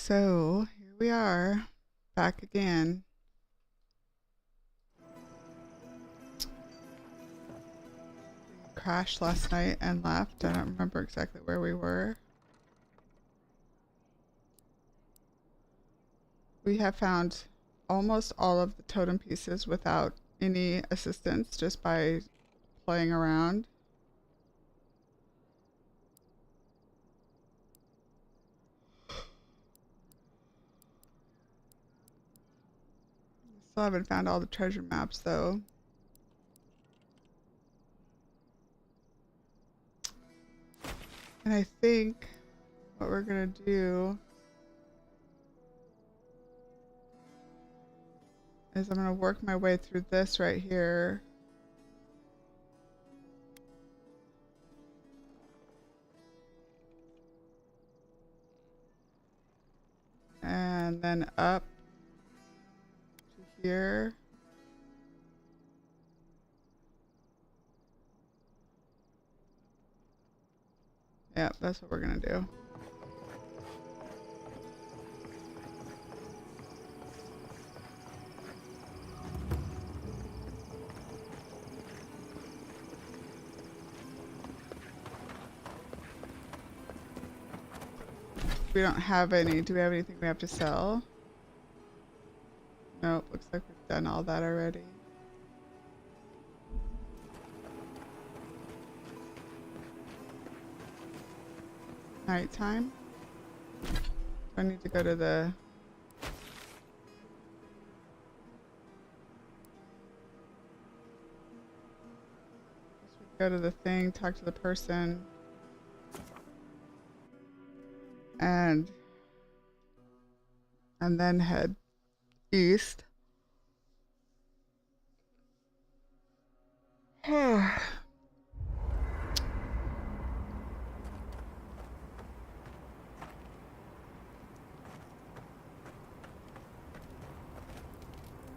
So here we are, back again. We crashed last night and left. I don't remember exactly where we were. We have found almost all of the totem pieces without any assistance, just by playing around. Still haven't found all the treasure maps though. And I think what we're gonna do is I'm gonna work my way through this right here. And then up to here. Yep, that's what we're gonna do. We don't have any. Do we have anything we have to sell? Nope, looks like we've done all that already. Nighttime? I need to go to the... Go to the thing, talk to the person. And then head east.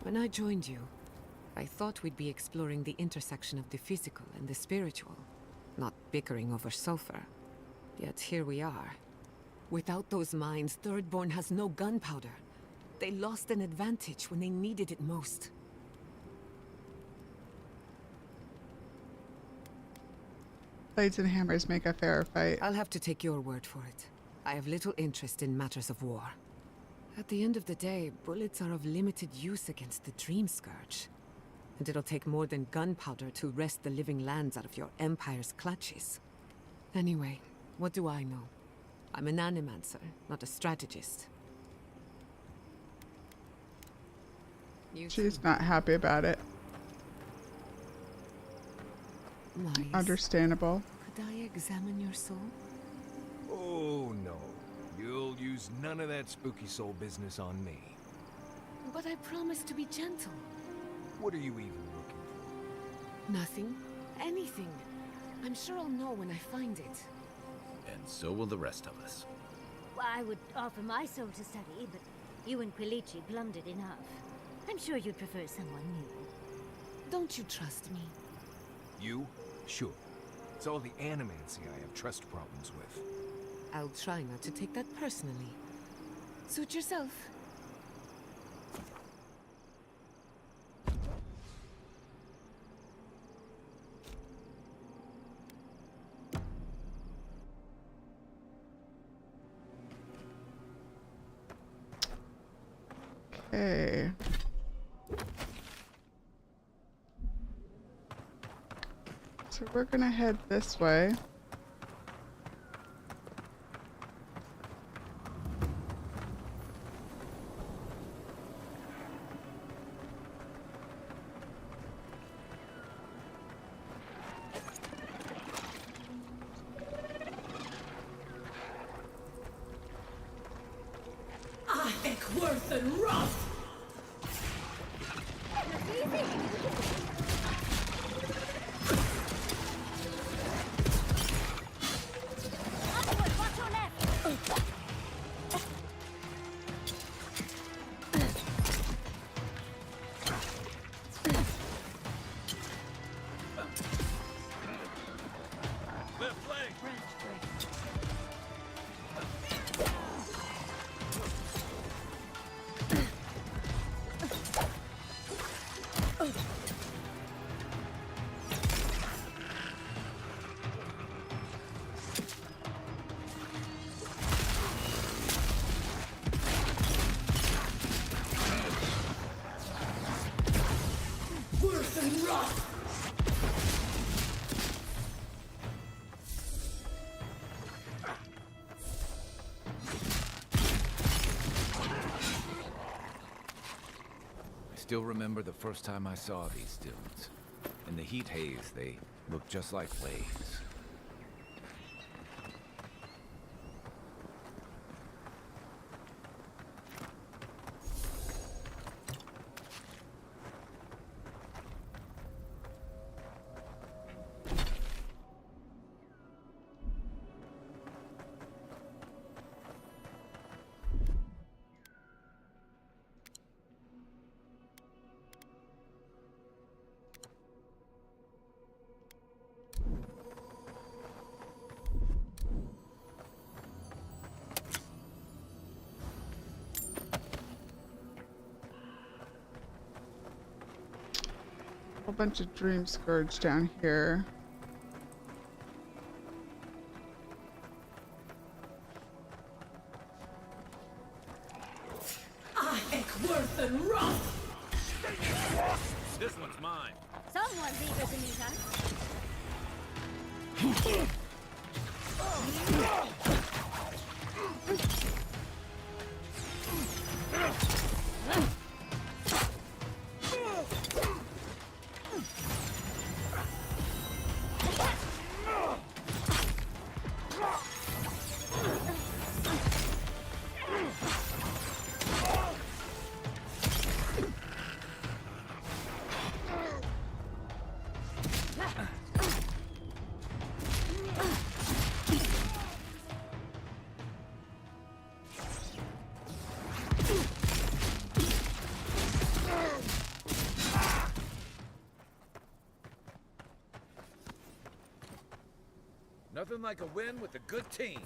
When I joined you, I thought we'd be exploring the intersection of the physical and the spiritual, not bickering over sulfur. Yet here we are. Without those mines, Thirdborn has no gunpowder. They lost an advantage when they needed it most. Blades and hammers make a fairer fight. I'll have to take your word for it. I have little interest in matters of war. At the end of the day, bullets are of limited use against the Dream Scourge. And it'll take more than gunpowder to wrest the living lands out of your Empire's clutches. Anyway, what do I know? I'm an animancer, not a strategist. She's not happy about it. Nice. Understandable. Could I examine your soul? Oh no. You'll use none of that spooky soul business on me. But I promised to be gentle. What are you even looking for? Nothing. Anything. I'm sure I'll know when I find it. And so will the rest of us. Well, I would offer my soul to study, but you and Quilici blundered enough. I'm sure you'd prefer someone new. Don't you trust me? You? Sure. It's all the animancy I have trust problems with. I'll try not to take that personally. Suit yourself. Okay. So we're gonna head this way. Worth and rough! I still remember the first time I saw these dunes. In the heat haze, they looked just like flames. Whole bunch of Dream Scourge down here. This one's mine. Someone's eager to meet us. Nothing like a win with a good team.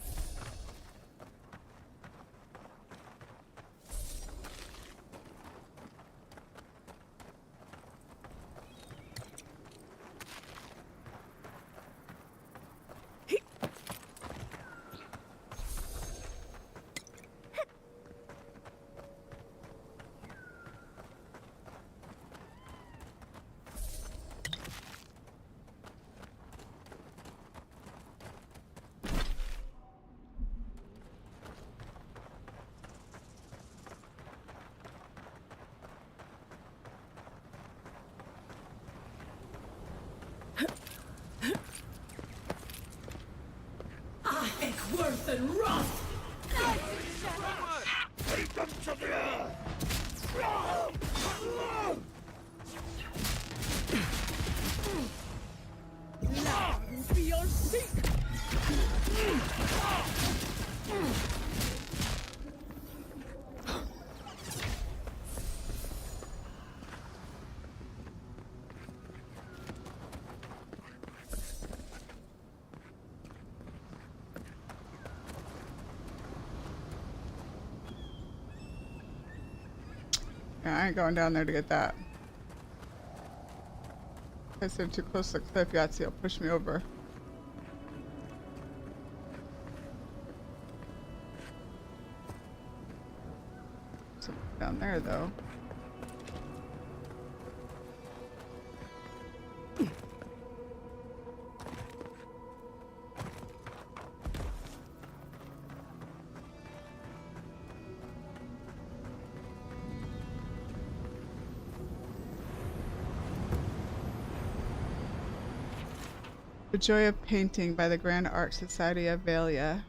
Worth and rust! Now be your seek! Yeah, I ain't going down there to get that. If I sit too close to the cliff, Yahtzee will push me over. Something down there, though. The Joy of Painting by the Grand Art Society of Valia.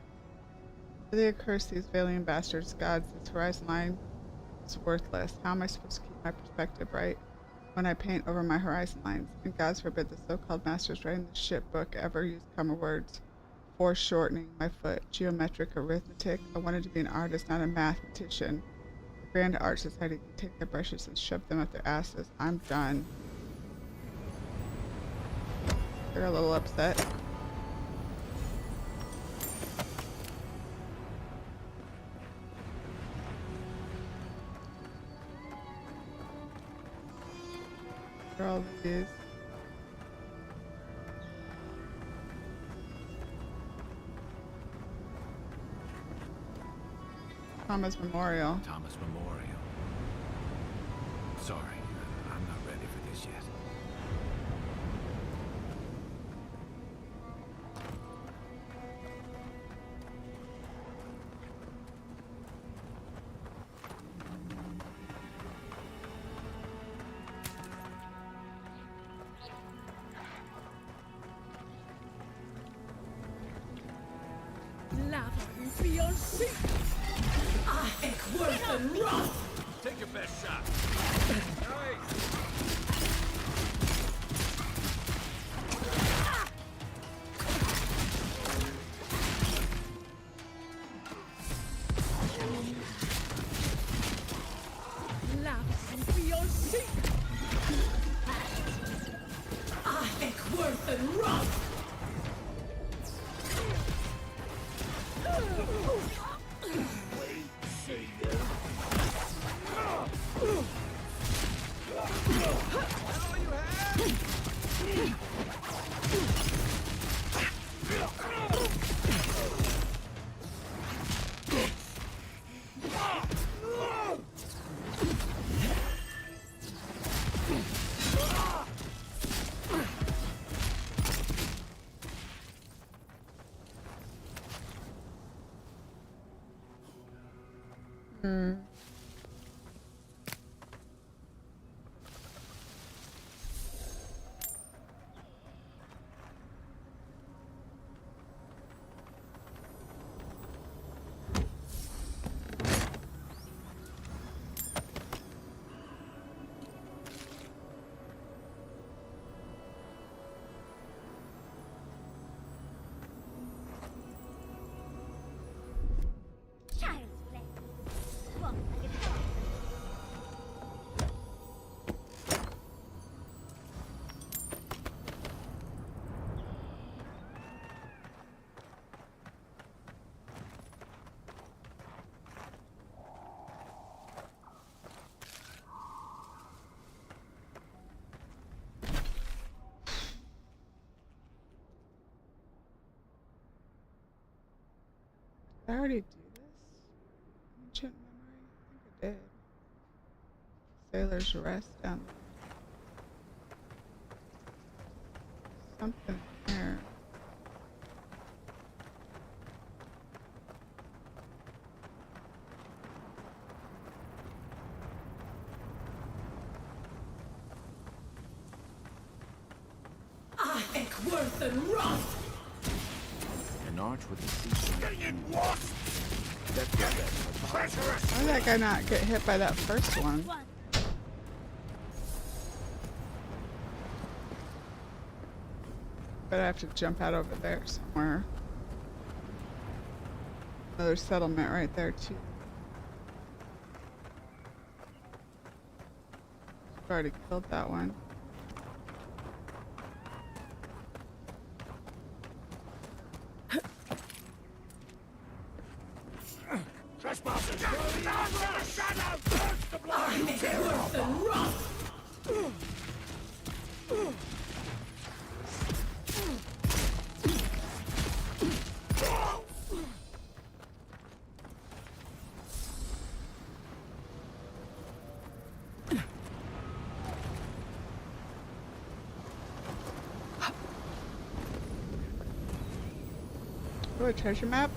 Do they curse these Valian bastards? Gods, this horizon line is worthless. How am I supposed to keep my perspective right when I paint over my horizon lines? And gods forbid the so-called masters writing the shit book ever use comma words. Foreshortening my foot. Geometric arithmetic. I wanted to be an artist, not a mathematician. The Grand Art Society can take their brushes and shove them up their asses. I'm done. They're a little upset. For all these. Thomas Memorial. Thomas Memorial. Sorry, I'm not ready for this yet. Take your best shot. Nice. Child's play. Walk like a dog. Did I already do this? Ancient memory? I think I did. Sailor's Rest down there. Something here. An arch with a seat. Why did that guy not get hit by that first one? One. But I have to jump out over there somewhere. Another settlement right there too. I've already killed that one. Oh, a treasure map?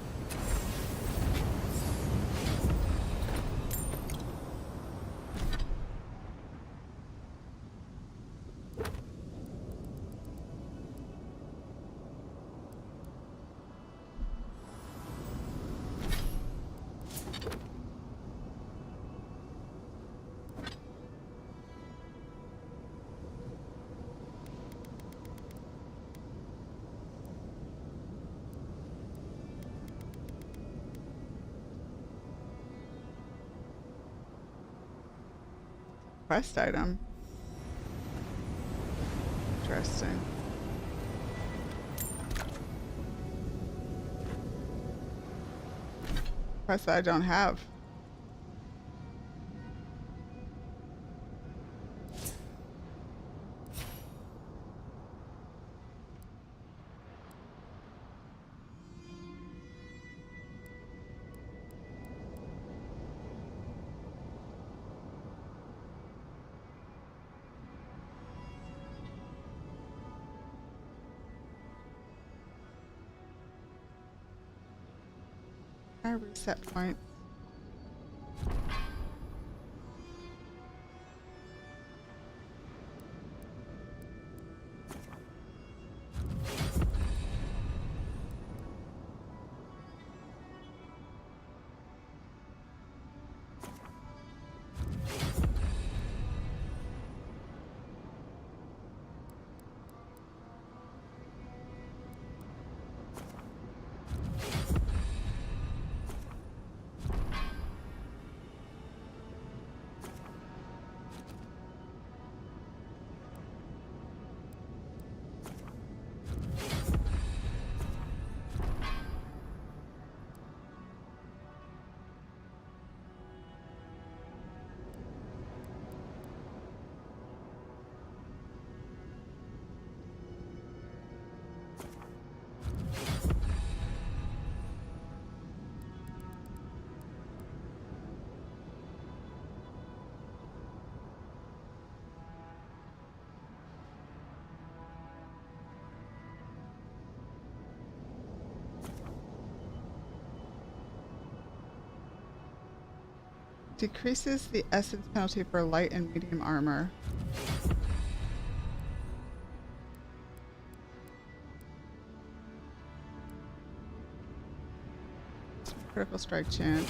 Quest item. Interesting. Quest that I don't have. Our reset points. Decreases the essence penalty for light and medium armor. Critical strike chance.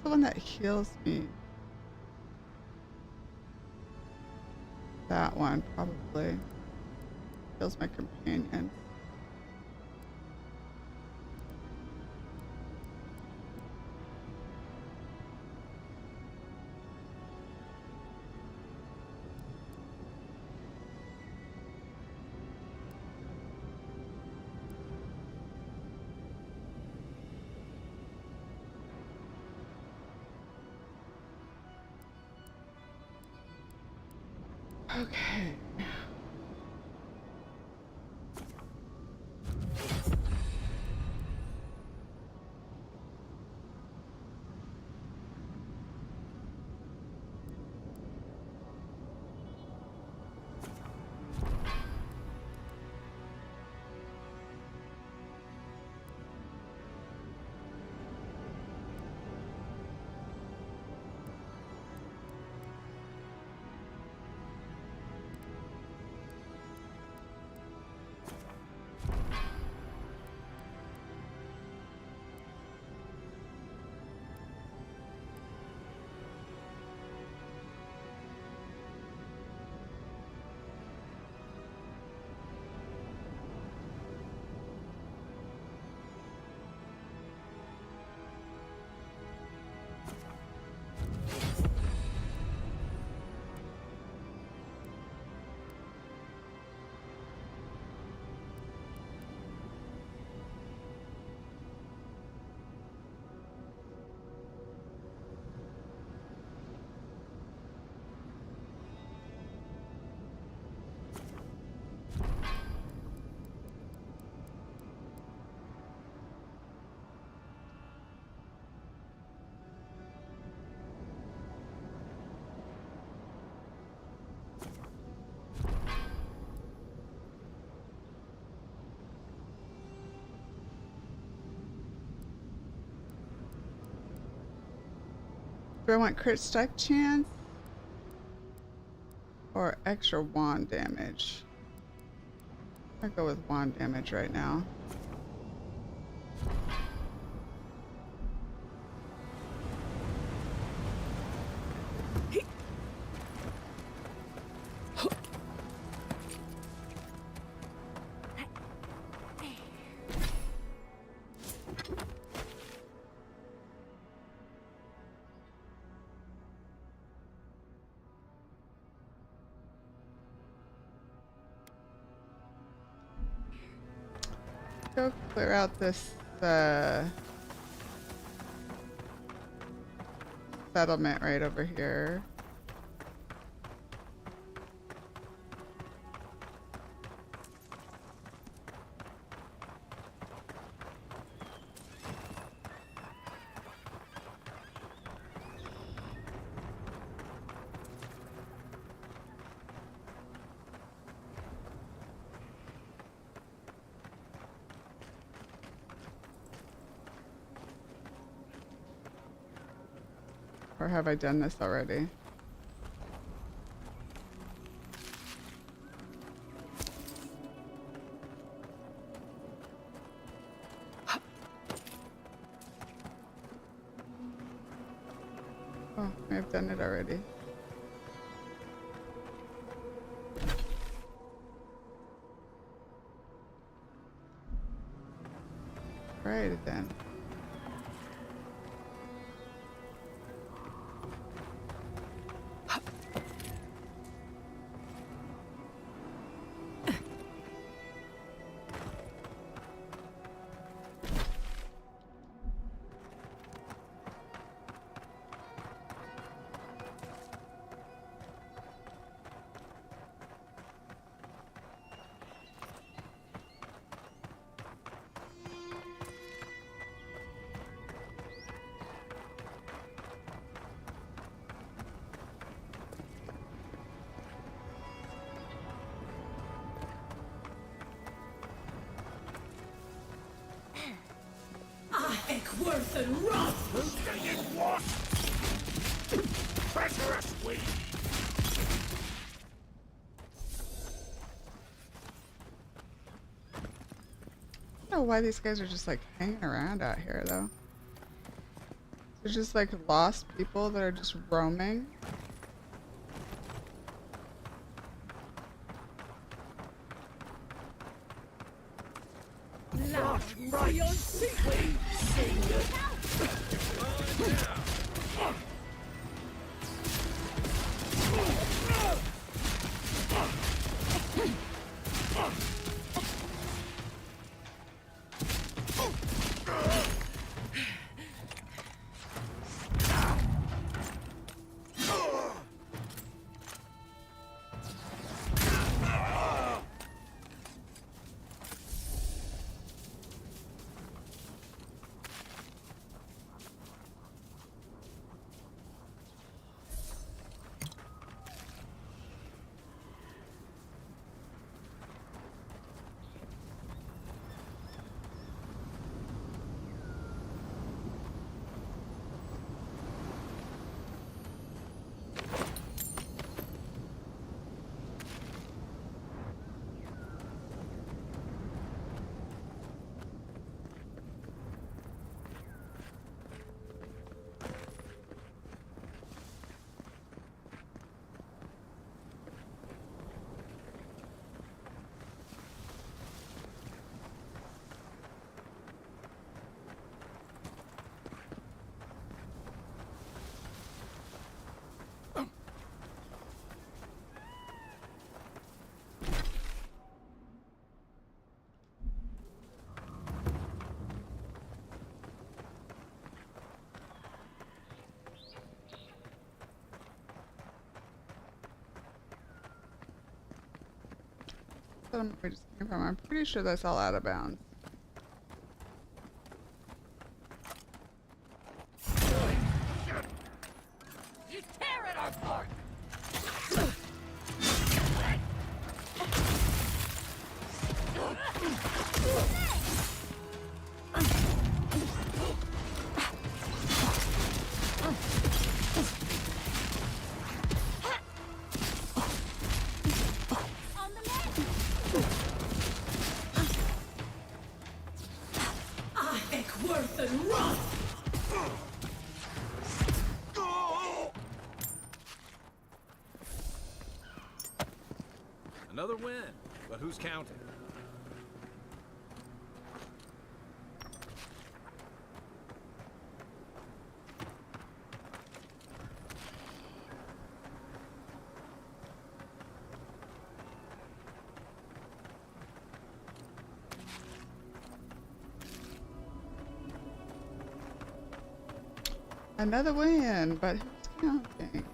The one that heals me. That one, probably. Heals my companion. Okay. Do I want crit strike chance? Or extra wand damage? I'll go with wand damage right now. Go clear out this settlement right over here. Or have I done this already? Oh, I've done it already. Right then. Eckworth and Roth! Saying what? Treacherous we! I don't know why these guys are just like hanging around out here though. They're just like lost people that are just roaming. Last right on seaweed! I don't know where it just came from. I'm pretty sure that's all out of bounds. You tear it apart! Eckworth and Roth! Another win, but who's counting? Another win, but who's counting?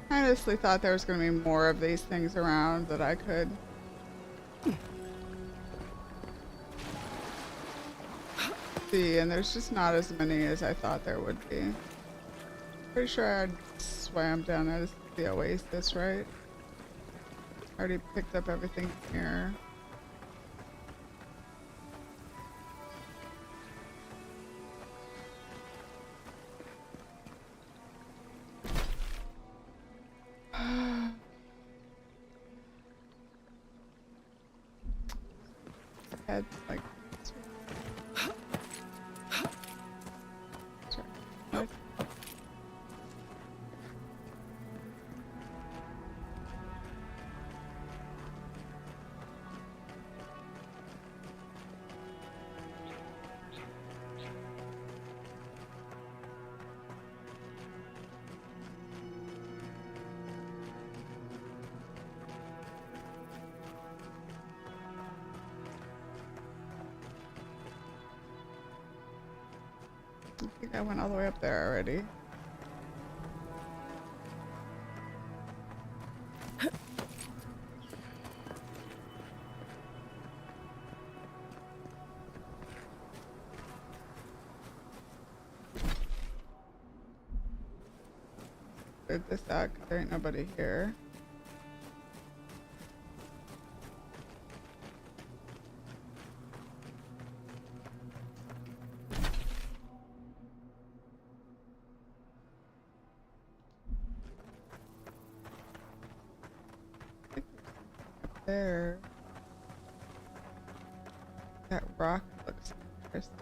I honestly thought there was going to be more of these things around that I could see, and there's just not as many as I thought there would be. Pretty sure I'd swam down there. This is the oasis, right? Already picked up everything here. Head like what? I think I went all the way up there already. Cleared this out 'cause there ain't nobody here. There. That rock looks interesting.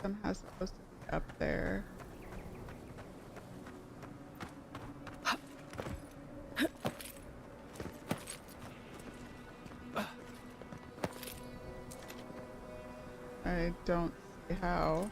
Somehow supposed to be up there. I don't see how.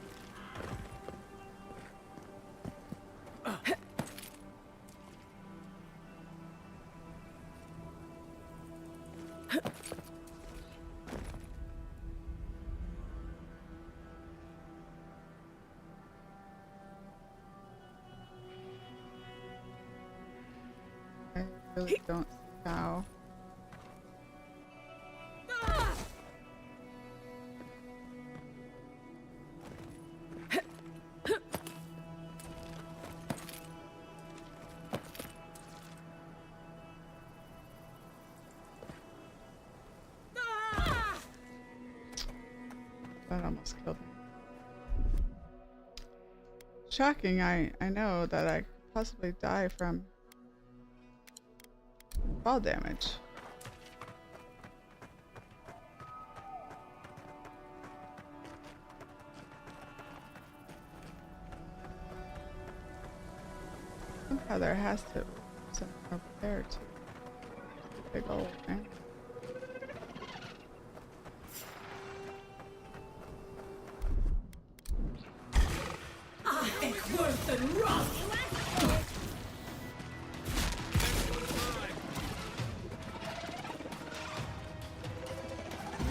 I really don't see how. That almost killed me. Shocking, I know that I could possibly die from fall damage. Somehow there has to be something over there too. Big old thing. I think worse than rust!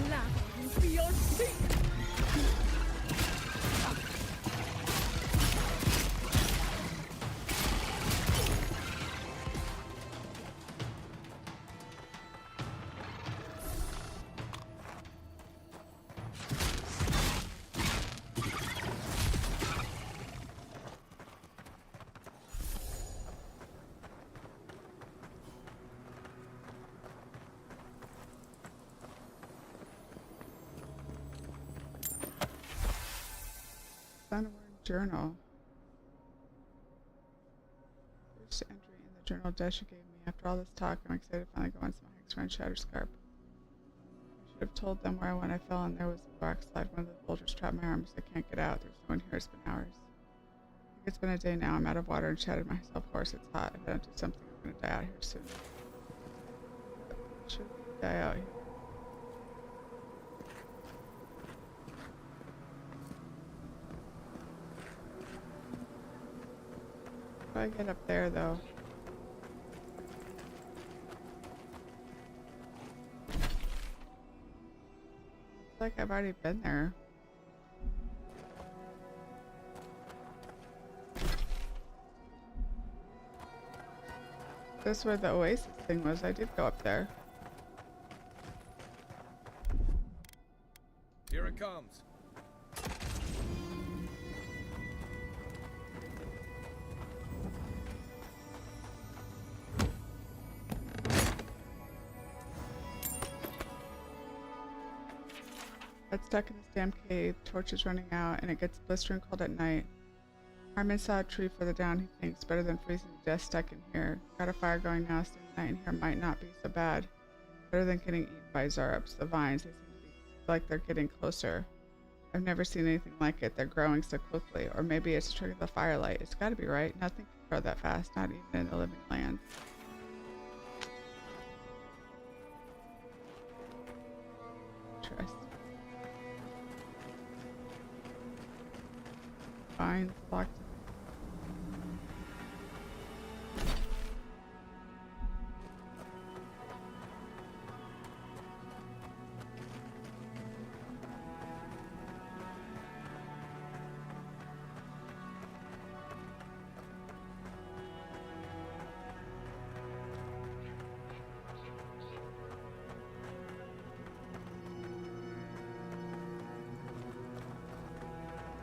Labyrinth beyond sea! Sunward journal. First entry in the journal Desha gave me. After all this talk, I'm excited to finally go on some hikes around Shatterscarp. I should have told them where I went. I fell and there was a rock slide. One of the boulders trapped my arms. I can't get out. There's no one here. It's been hours. It's been a day now. I'm out of water and shattered myself. Of course, it's hot. If I don't do something, I'm gonna die out here soon. Should die out here. How do I get up there, though? It's like I've already been there. This is where the oasis thing was. I did go up there. Here it comes. Got stuck in this damn cave. Torches running out, and it gets blistering cold at night. Harmon saw a tree further down. He thinks better than freezing to death stuck in here. Got a fire going now. Staying the night in here might not be so bad. Better than getting eaten by Zarups. The vines, they seem to be like they're getting closer. I've never seen anything like it. They're growing so quickly. Or maybe it's a trick of the firelight. It's got to be right. Nothing can grow that fast, not even in the living lands. Interesting. Vines blocked.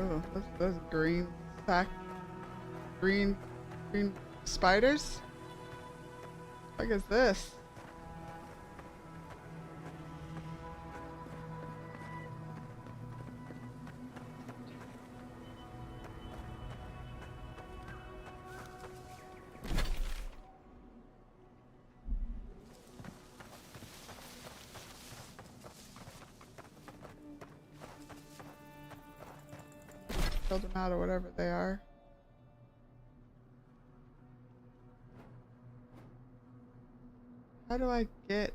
Oh, those green green spiders? What is this? Killed them out or whatever they are. How do I get...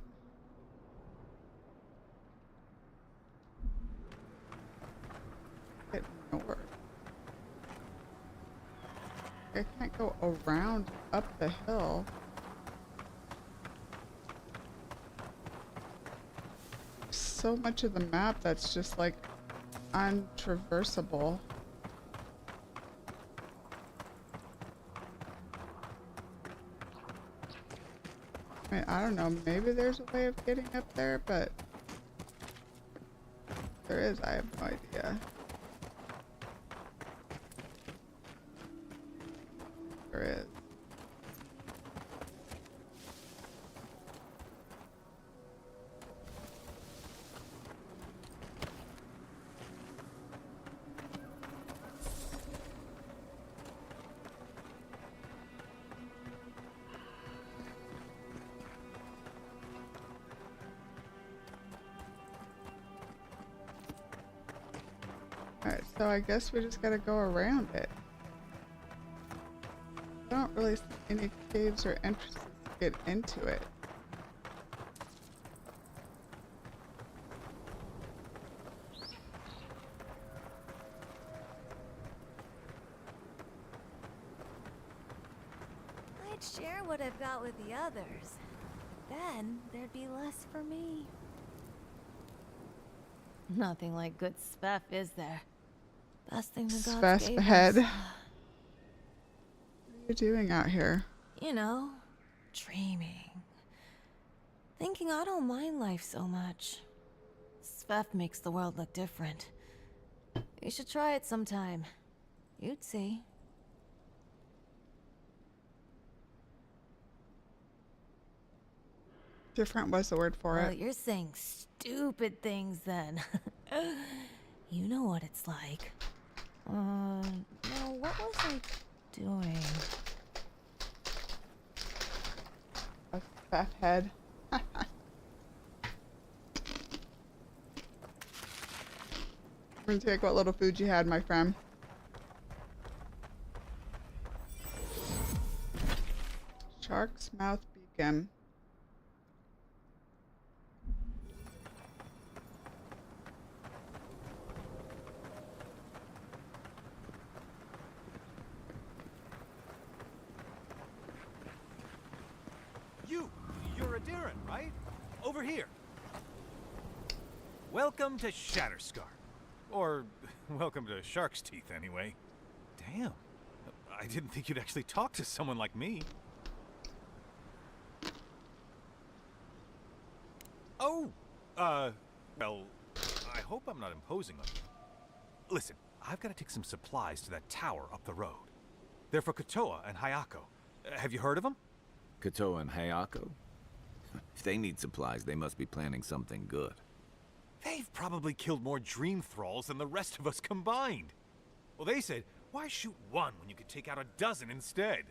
north? I can't go around up the hill. So much of the map that's just like untraversable. I mean, I don't know, maybe there's a way of getting up there, but if there is, I have no idea. There is. Alright, so I guess we just gotta go around it. I don't really see any caves or entrances to get into it. I'd share what I've got with the others. Then there'd be less for me. Nothing like good speff, is there? Best thing the gods gave Head. us. What are you doing out here? You know, dreaming. Thinking I don't mind life so much. Sveff makes the world look different. You should try it sometime. You'd see. Different was the word for Well, it. you're saying stupid things then. You know what it's like. No, what was I doing? A fat head. I'm gonna take what little food you had, my friend. Shark's Mouth Beacon. You're a Darren, right? Over here. Welcome to Shatterscarp. Or, welcome to Shark's Teeth, anyway. Damn. I didn't think you'd actually talk to someone like me. Oh! Well, I hope I'm not imposing on you. Listen, I've got to take some supplies to that tower up the road. They're for Kotoa and Hayako. Have you heard of them? Kotoa and Hayako? If they need supplies, they must be planning something good. They've probably killed more dream thralls than the rest of us combined. Well, they said, why shoot one when you could take out a dozen instead?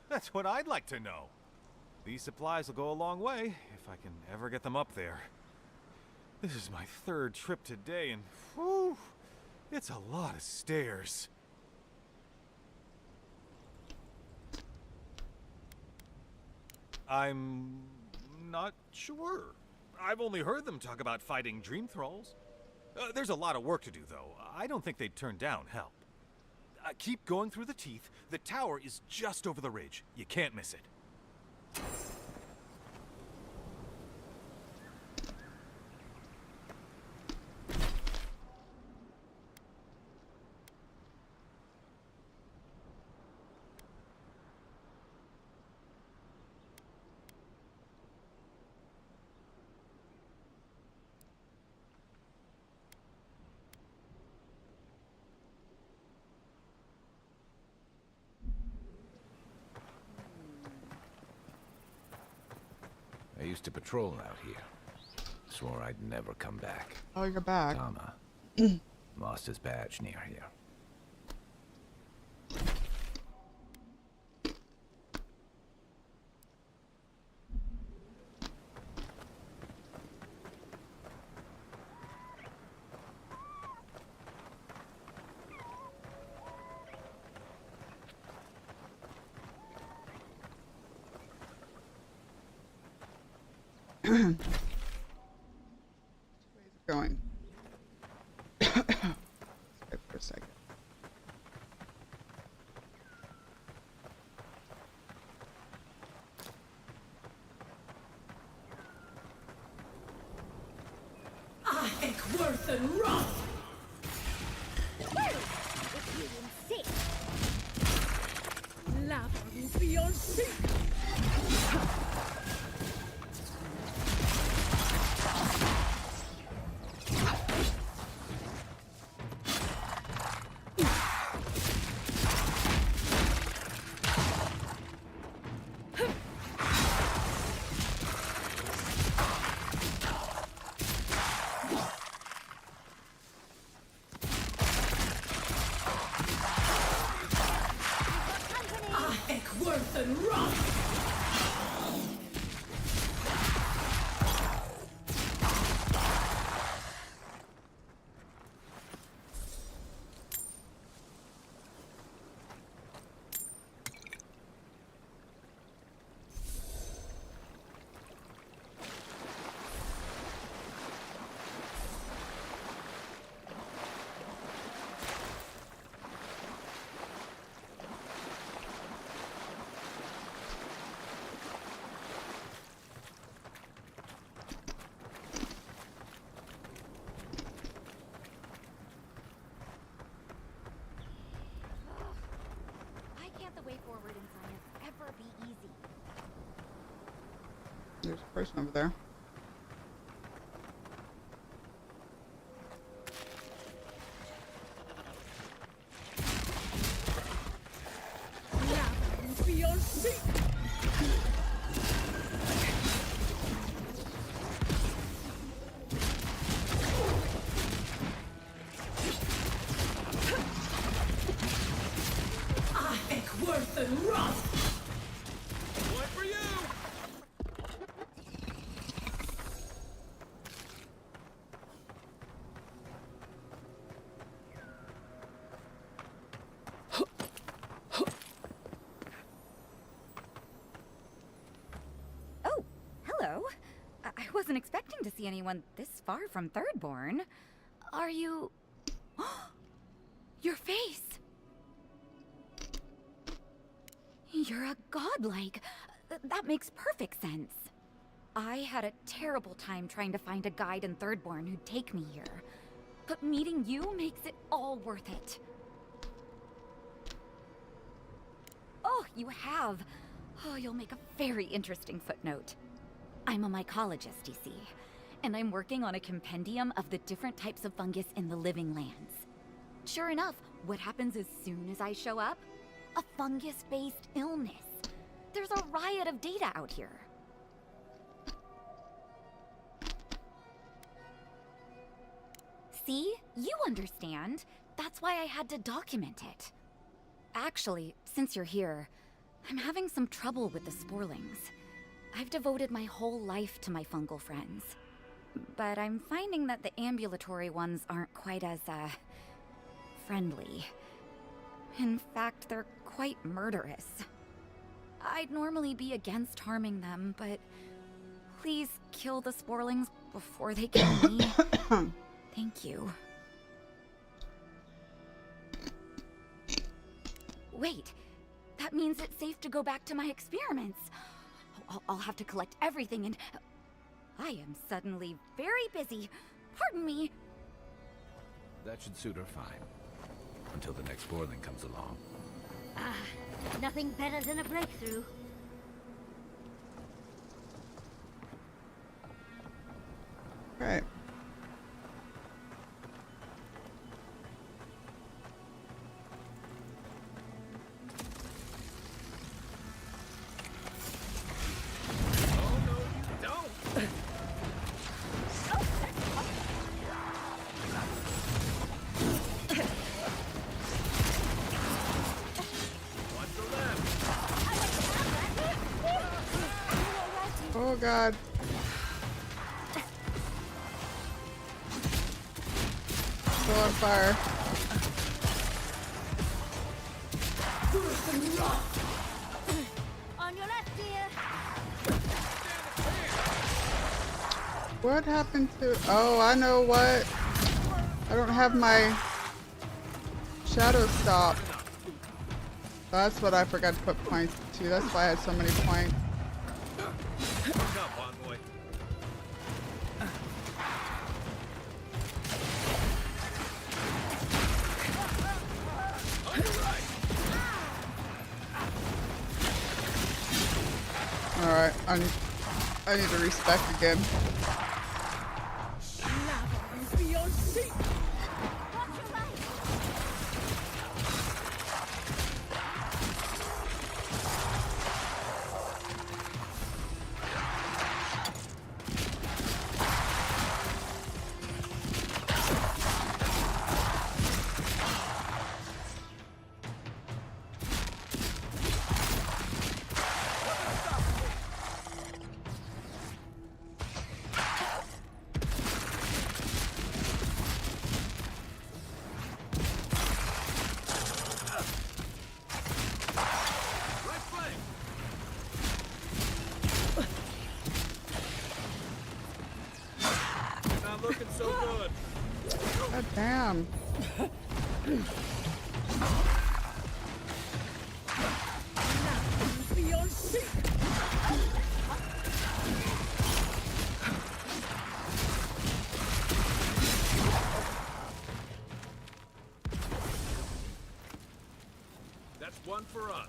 That's what I'd like to know. These supplies will go a long way, if I can ever get them up there. This is my third trip today, and whew, it's a lot of stairs. I'm not sure. I've only heard them talk about fighting dream thralls. There's a lot of work to do, though. I don't think they'd turn down help. Keep going through the teeth. The tower is just over the ridge. You can't miss it. I used to patrol out here. Swore I'd never come back. Oh, you're back. Tama lost his badge near here. Where's it going? Wait for a second. I think worth and rough. If you insist. Lava will be on sync. I think worth and rough. Why can't the way forward in science ever be easy? There's a person over there. Lava will be on sync. I think worth and rough. One for you! see anyone this far from Thirdborn. Are you... Your face! You're a godlike. That makes perfect sense. I had a terrible time trying to find a guide in Thirdborn who'd take me here. But meeting you makes it all worth it. Oh, you have. Oh, you'll make a very interesting footnote. I'm a mycologist, you see, and I'm working on a compendium of the different types of fungus in the living lands. Sure enough, what happens as soon as I show up? A fungus-based illness. There's a riot of data out here. See? You understand. That's why I had to document it. Actually, since you're here, I'm having some trouble with the sporlings. I've devoted my whole life to my fungal friends. But I'm finding that the ambulatory ones aren't quite as, friendly. In fact, they're quite murderous. I'd normally be against harming them, but please kill the sporlings before they kill me. Thank you. Wait, that means it's safe to go back to my experiments. I'll have to collect everything and... I am suddenly very busy. Pardon me. That should suit her fine. Until the next Borling comes along. Ah, nothing better than a breakthrough. Right. Oh god. Still on fire. On your left, dear. What happened to... Oh, I know what. I don't have my shadow stop. That's what I forgot to put points to. That's why I had so many points. Look up, Envoy. Alright, I need to respec again. Not looking so good. God damn. That's one for us.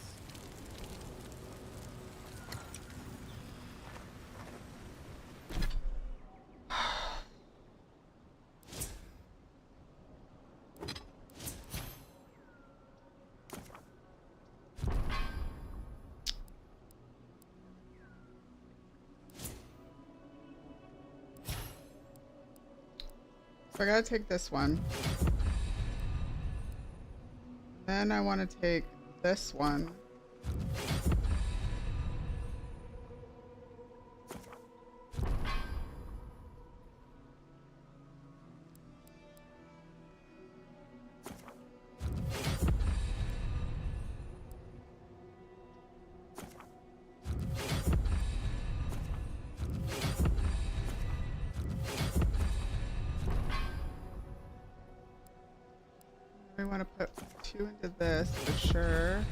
So I gotta take this one. Then I want to take this one. We want to put 2 into this for sure.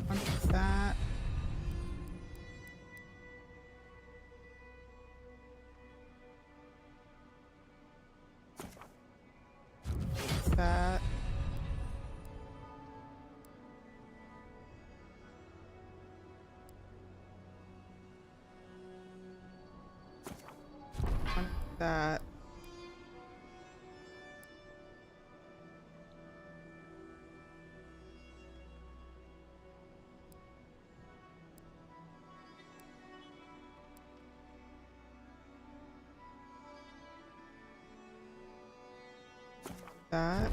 One for that. That. One for that. That.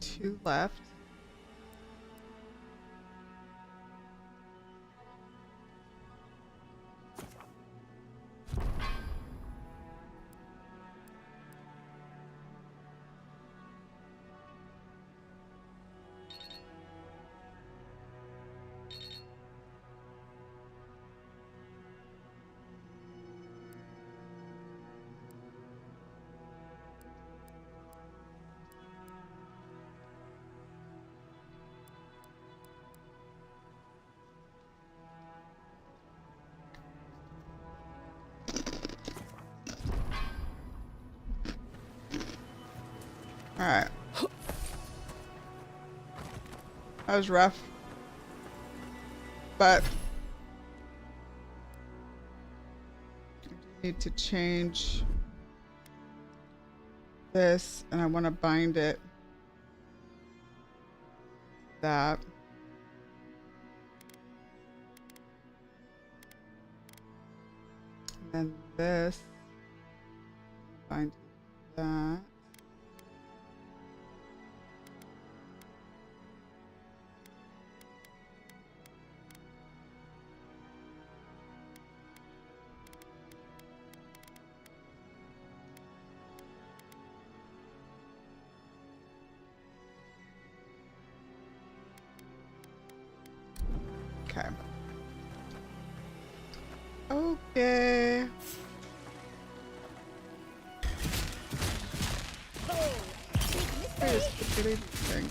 Two left. Alright. That was rough. But I do need to change this, and I want to bind it. That. And then this. Bind that. Okay. Okay. Where's the good thing?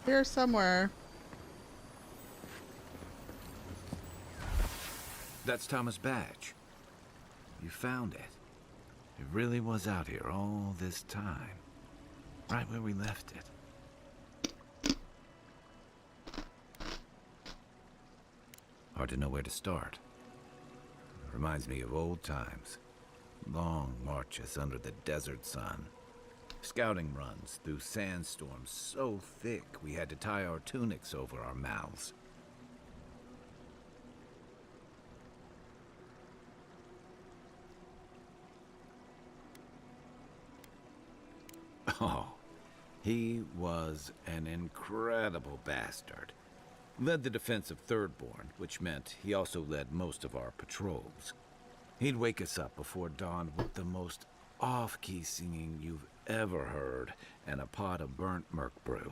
Here somewhere. That's Thomas' badge. You found it. It really was out here all this time. Right where we left it. Hard to know where to start. Reminds me of old times. Long marches under the desert sun. Scouting runs through sandstorms so thick we had to tie our tunics over our mouths. Oh, he was an incredible bastard. Led the defense of Thirdborn, which meant he also led most of our patrols. He'd wake us up before dawn with the most off-key singing you've ever heard and a pot of burnt merc brew.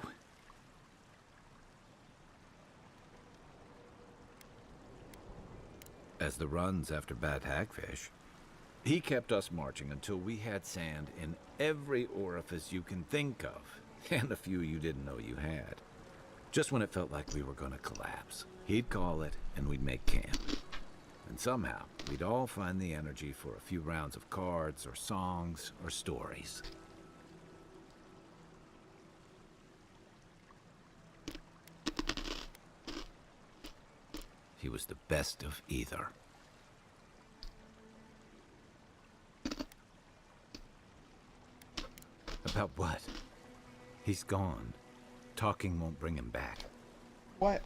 As the runs after bad hagfish, he kept us marching until we had sand in every orifice you can think of, and a few you didn't know you had. Just when it felt like we were gonna collapse, he'd call it and we'd make camp. And somehow, we'd all find the energy for a few rounds of cards or songs or stories. He was the best of either. About what? He's gone. Talking won't bring him back. What?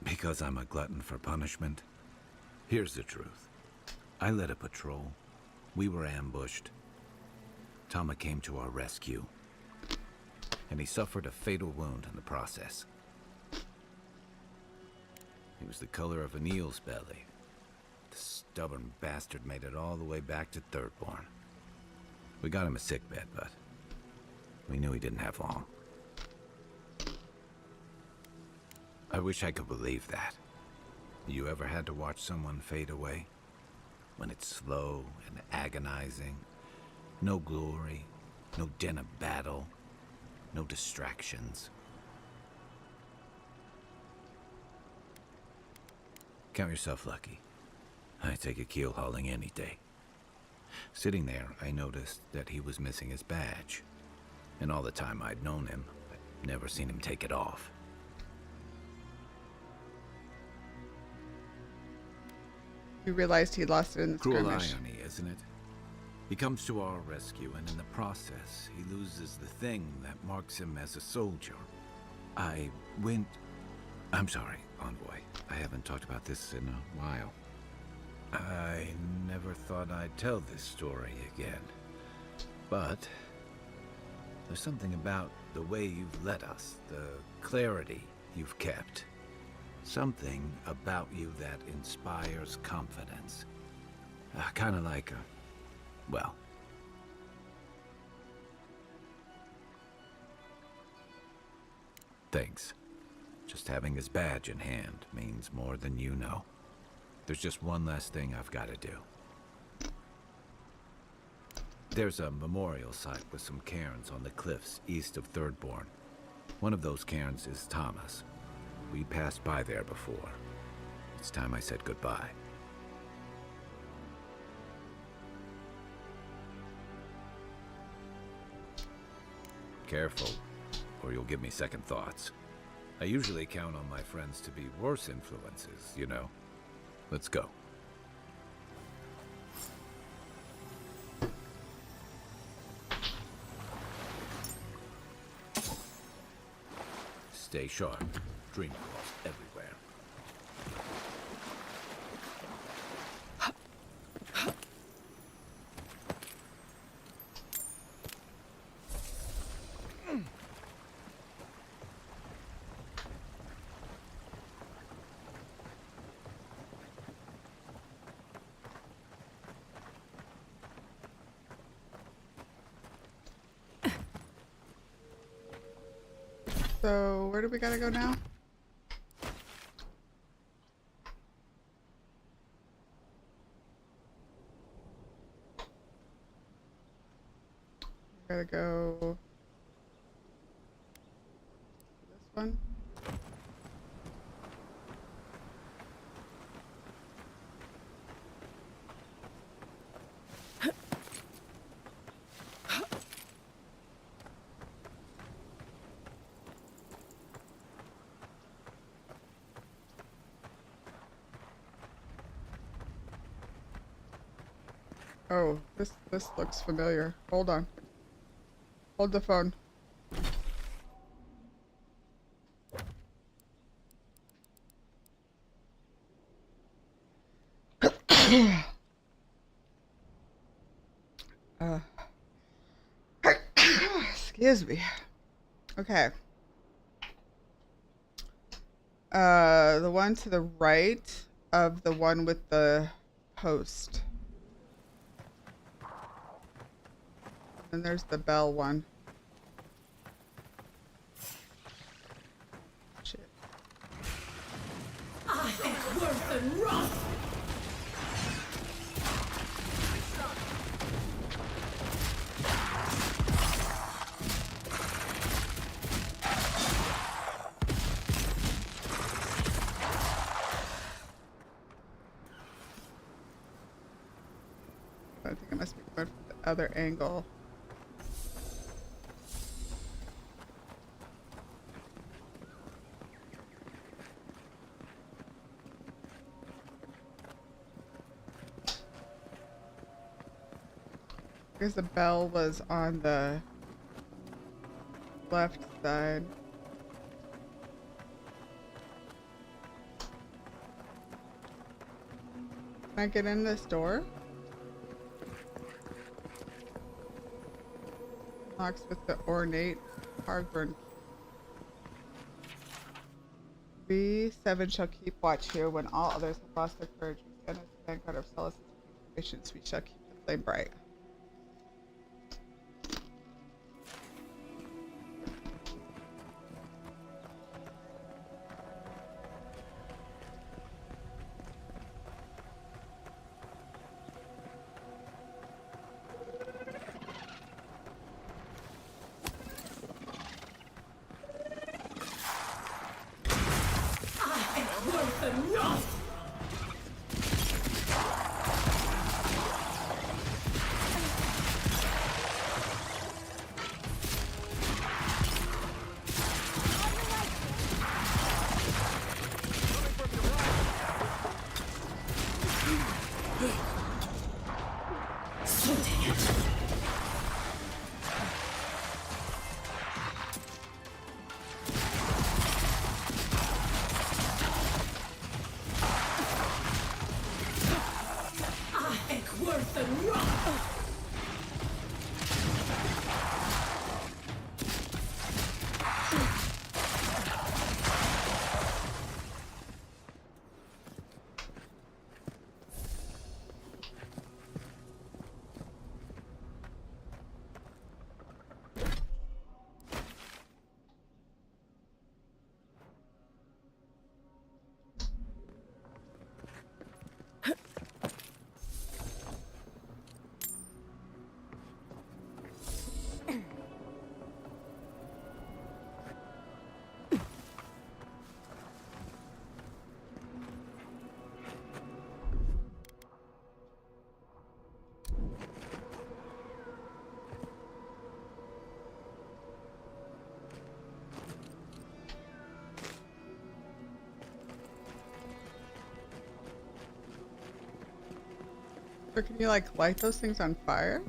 Because I'm a glutton for punishment. Here's the truth. I led a patrol. We were ambushed. Tama came to our rescue. And he suffered a fatal wound in the process. He was the color of an eel's belly. The stubborn bastard made it all the way back to Thirdborn. We got him a sickbed, but we knew he didn't have long. I wish I could believe that. You ever had to watch someone fade away? When it's slow and agonizing. No glory, no din of battle, no distractions. Count yourself lucky. I'd take a keel hauling any day. Sitting there, I noticed that he was missing his badge. And all the time I'd known him, I'd never seen him take it off. You realized he lost it in the Cruel skirmish. irony, isn't it? He comes to our rescue, and in the process, he loses the thing that marks him as a soldier. I'm sorry, Envoy. I haven't talked about this in a while. I never thought I'd tell this story again. But there's something about the way you've led us, the clarity you've kept. Something about you that inspires confidence. Kind of like well. Thanks. Just having his badge in hand means more than you know. There's just one last thing I've got to do. There's a memorial site with some cairns on the cliffs east of Thirdborn. One of those cairns is Thomas. We passed by there before. It's time I said goodbye. Careful, or you'll give me second thoughts. I usually count on my friends to be worse influences, you know. Let's go. Stay sharp. Dream calls everywhere. So, where do we gotta go now? We gotta go this one. Oh, this looks familiar. Hold on. Hold the phone. Excuse me. Okay. The one to the right of the one with the post. And there's the bell one. Shit. I think worse than rough. I think I must be going from the other angle. Because the bell was on the left side. Can I get in this door? Locks with the ornate hard-burn. We seven shall keep watch here when all others have lost their courage. We stand as the vanguard of Celis' patience. We shall keep the flame bright. Worth the rot! So take it. Worth the rot! Or can you like light those things on fire?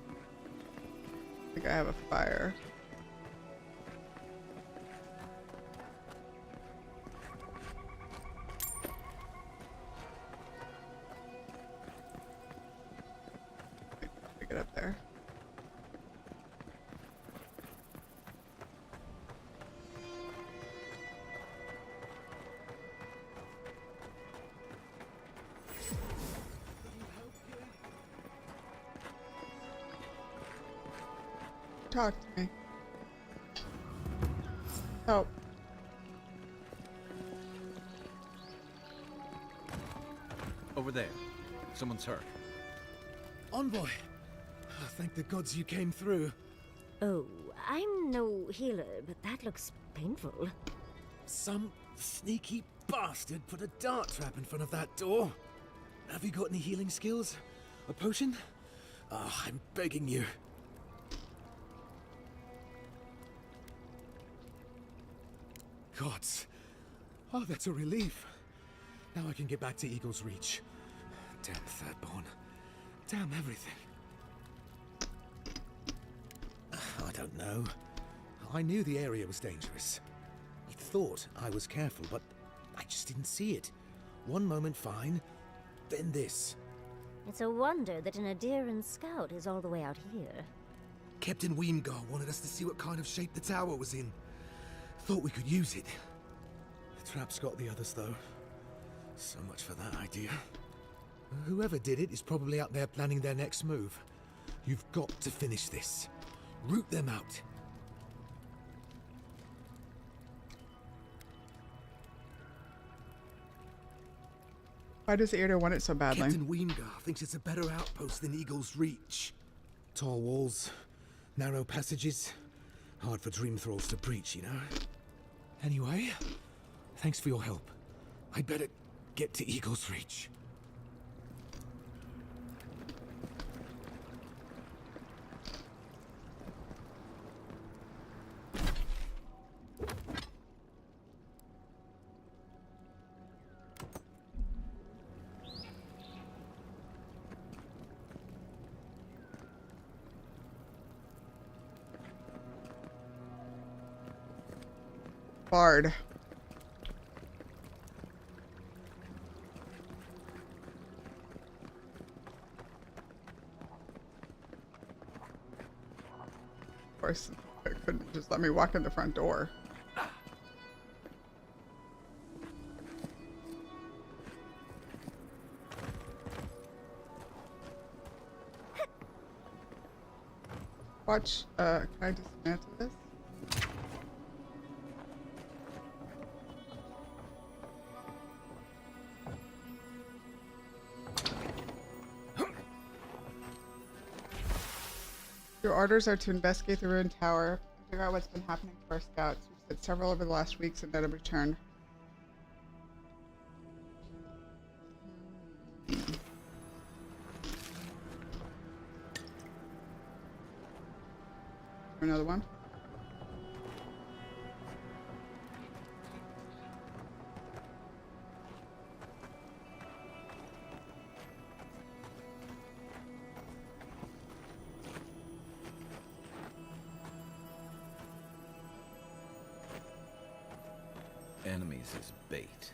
I think I have a fire. Get up there. Talk to me. Help. Over there. Someone's hurt. Envoy! Thank the gods you came through. Oh, I'm no healer, but that looks painful. Some sneaky bastard put a dart trap in front of that door. Have you got any healing skills? A potion? Ah, I'm begging you. Gods. Oh, that's a relief. Now I can get back to Eagle's Reach. Damn Thirdborn. Damn everything. I don't know. I knew the area was dangerous. I thought I was careful, but I just didn't see it. One moment fine, then this. It's a wonder that an Adairan scout is all the way out here. Captain Weemgar wanted us to see what kind of shape the tower was in. Thought we could use it. The trap's got the others, though. So much for that idea. Whoever did it is probably out there planning their next move. You've got to finish this. Root them out. Why does Airdo want it so badly? Captain Weemgar thinks it's a better outpost than Eagle's Reach. Tall walls, narrow passages. Hard for dream thralls to breach, you know? Anyway, thanks for your help. I better get to Eagle's Reach. Bard. course, it couldn't just let me walk in the front door. Watch, can I dismantle this? Your orders are to investigate the ruined tower and figure out what's been happening to our scouts. We've sent several over the last weeks and none have returned. Another one. Enemies as bait.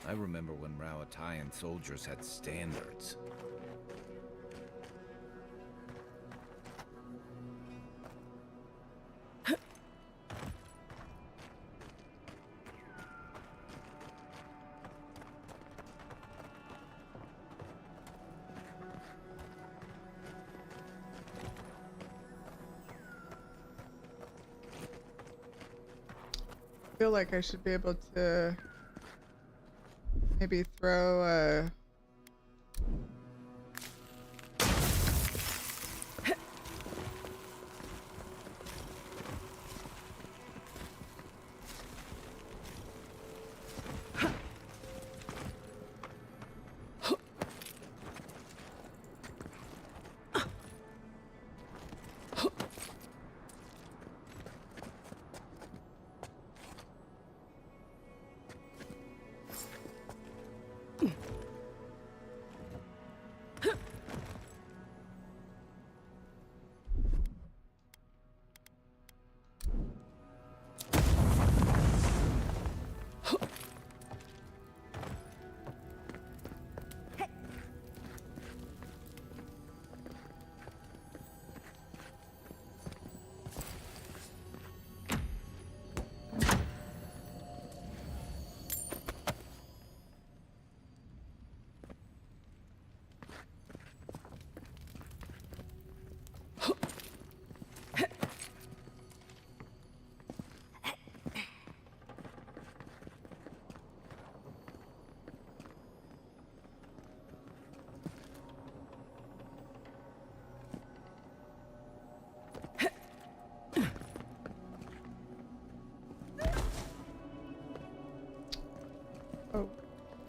I remember when Rauatayan soldiers had standards. I feel like I should be able to maybe throw a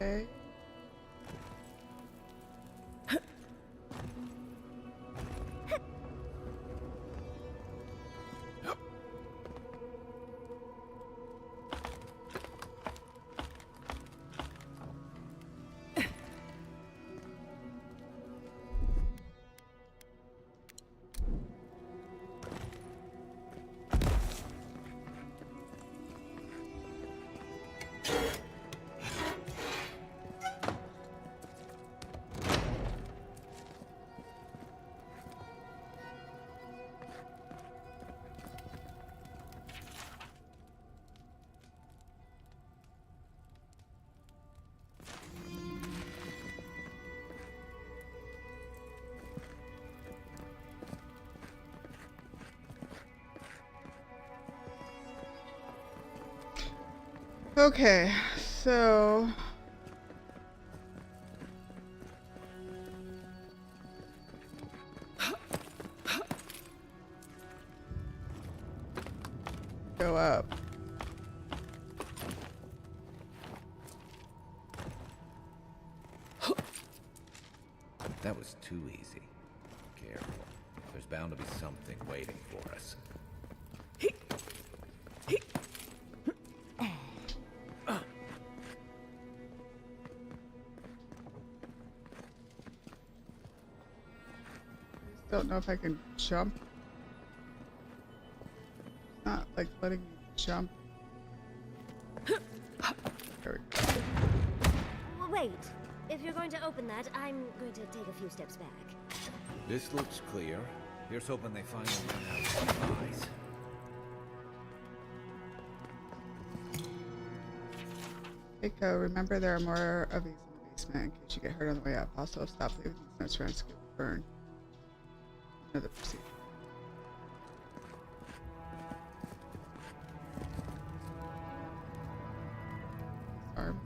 okay. Okay, so go up. That was too easy. Careful. There's bound to be something waiting for us. Don't know if I can jump. Not like letting me jump. There we go. Wait, If you're going to open that, I'm going to take a few steps back. This looks clear. Here's hoping they finally run out of supplies. Eiko, remember there are more of these in the basement in case you get hurt on the way up. Also, stop leaving these notes around to get burned. Another procedure. Arm.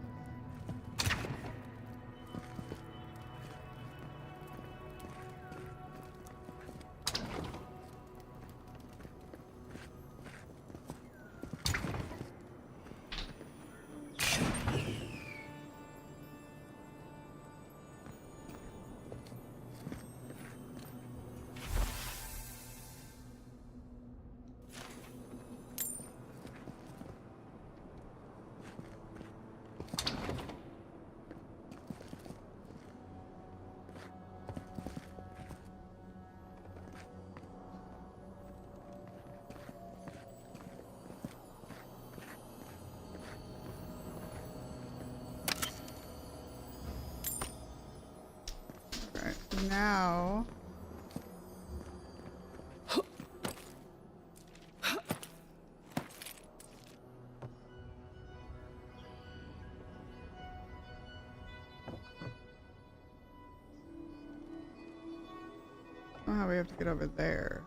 Alright, so now somehow we have to get over there.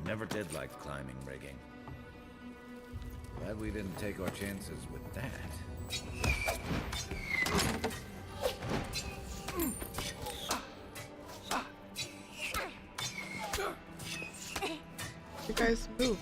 Never did like climbing rigging. Glad we didn't take our chances with that. You guys move.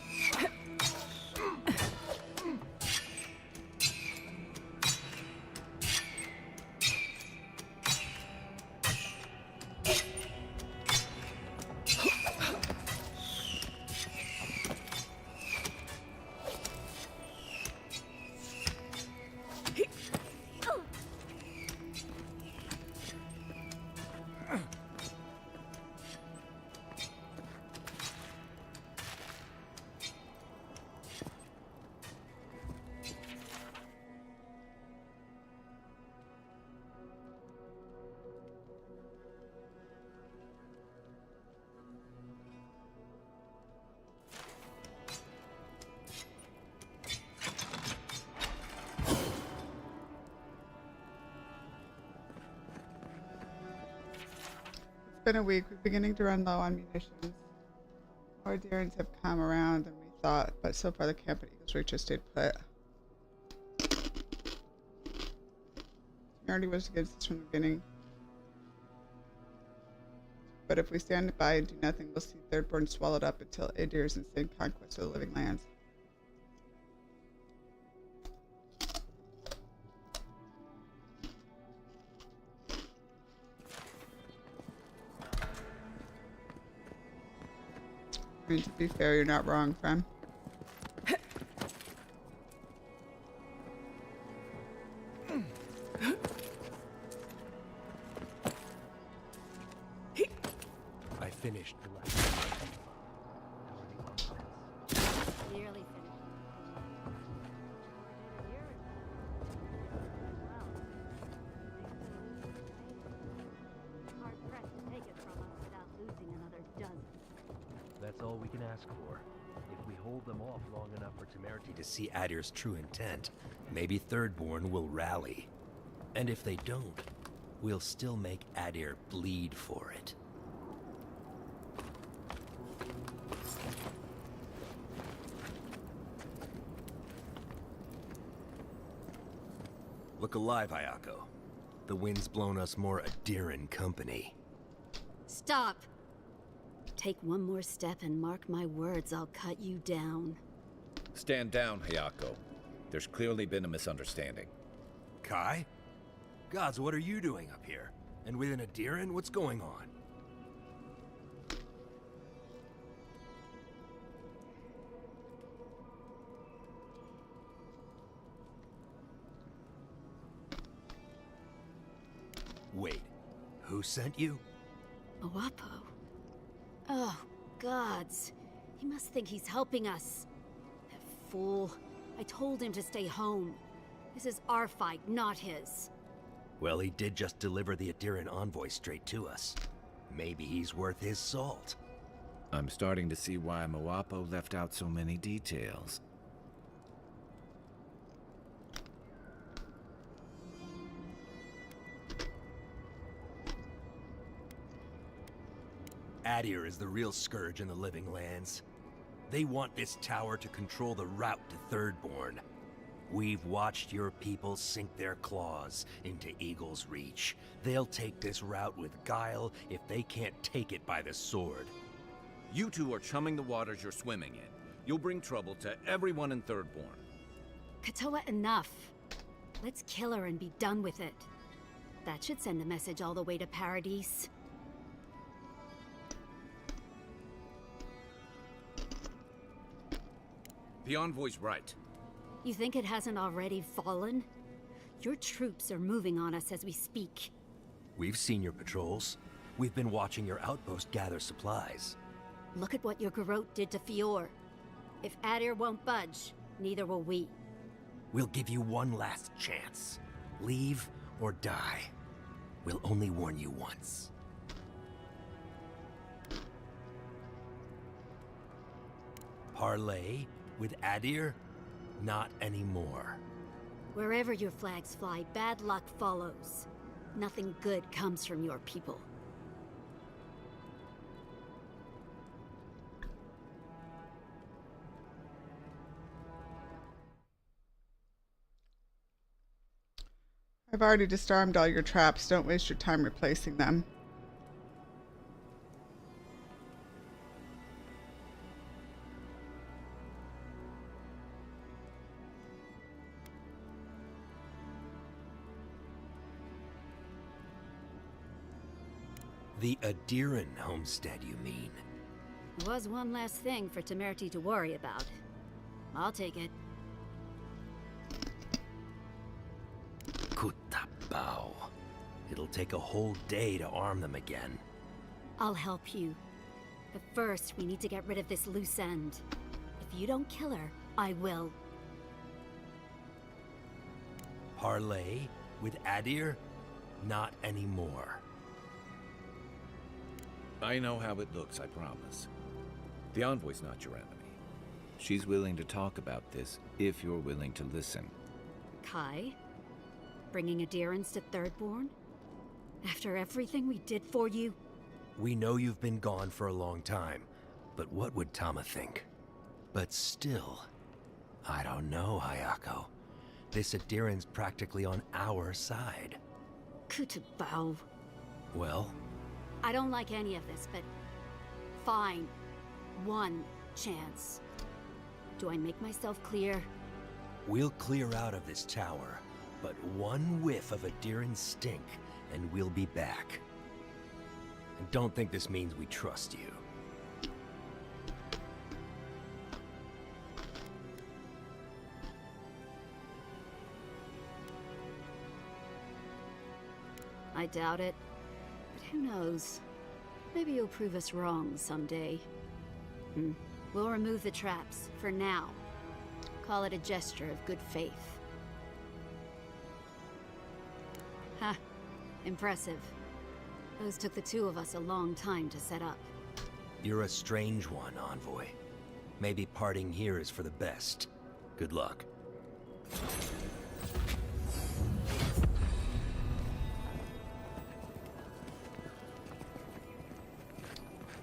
It's been a week. We're beginning to run low on munitions. More Darrens have come around than we thought, but so far the camp at Eagles Reach has stayed put. Seniority was against us from the beginning. But if we stand by and do nothing, we'll see Thirdborn swallowed up until Adir's insane conquest of the living lands. I mean, to be fair, you're not wrong, friend. I finished the last. Nearly finished. Hard pressed to take it from us without losing another dozen. That's all we can ask for. If we hold them off long enough for Temerity to see Adir's true intent, maybe Thirdborn will rally. And if they don't, we'll still make Adir bleed for it. Look alive, Ayako. The wind's blown us more Adiran company. Stop! Take one more step and mark my words, I'll cut you down. Stand down, Hayako. There's clearly been a misunderstanding. Kai? Gods, what are you doing up here? And with an Adiran, what's going on? Wait, who sent you? Owapo. Oh, gods. He must think he's helping us. That fool. I told him to stay home. This is our fight, not his. Well, he did just deliver the Adiran envoy straight to us. Maybe he's worth his salt. I'm starting to see why Moapo left out so many details. Adir is the real scourge in the Living Lands. They want this tower to control the route to Thirdborn. We've watched your people sink their claws into Eagle's Reach. They'll take this route with guile if they can't take it by the sword. You two are chumming the waters you're swimming in. You'll bring trouble to everyone in Thirdborn. Katoa, enough. Let's kill her and be done with it. That should send a message all the way to Paradise. The envoy's right. You think it hasn't already fallen? Your troops are moving on us as we speak. We've seen your patrols. We've been watching your outpost gather supplies. Look at what your Garrote did to Fior. If Adir won't budge, neither will we. We'll give you one last chance. Leave or die. We'll only warn you once. Parley with Adir? Not anymore. Wherever your flags fly, bad luck follows. Nothing good comes from your people. I've already disarmed all your traps. Don't waste your time replacing them. The Adiran homestead, you mean? Was one less thing for Temerity to worry about. I'll take it. Kutabao. It'll take a whole day to arm them again. I'll help you. But first, we need to get rid of this loose end. If you don't kill her, I will. Parley with Adir? Not anymore. I know how it looks, I promise. The envoy's not your enemy. She's willing to talk about this if you're willing to listen. Kai? Bringing Adirans to Thirdborn? After everything we did for you? We know you've been gone for a long time, but what would Tama think? But still, I don't know, Hayako. This Adiran's practically on our side. Kutabao. Well? I don't like any of this, but fine. One chance. Do I make myself clear? We'll clear out of this tower, but one whiff of Adiran stink, and we'll be back. And don't think this means we trust you. I doubt it. But who knows? Maybe you'll prove us wrong someday. We'll remove the traps, for now. Call it a gesture of good faith. Ha! Impressive. Those took the two of us a long time to set up. You're a strange one, Envoy. Maybe parting here is for the best. Good luck.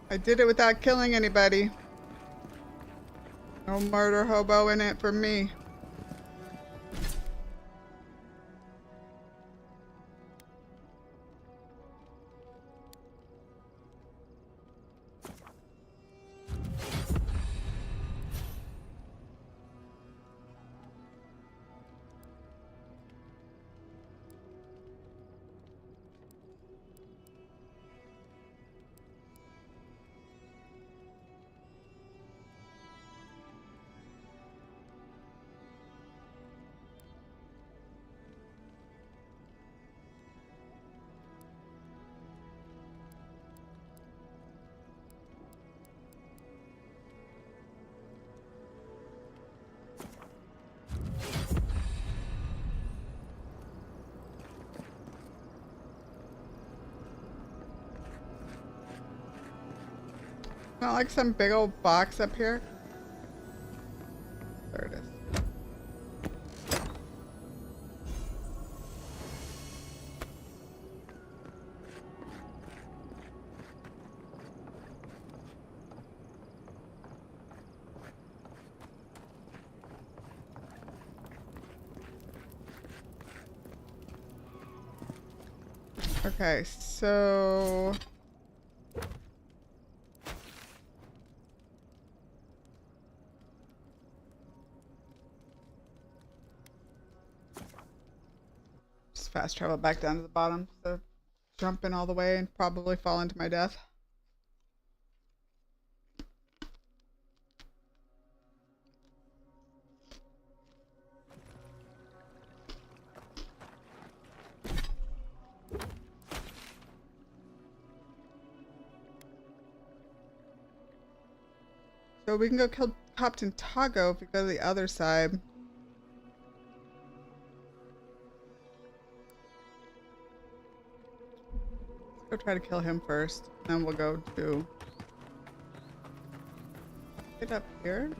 I did it without killing anybody. No murder hobo in it for me. Not like some big old box up here. There it is. Okay, so just fast travel back down to the bottom, so jumping all the way and probably fall into my death. So we can go kill Captain Tago if we go to the other side. Let's go try to kill him first. Then we'll go to... Get up here.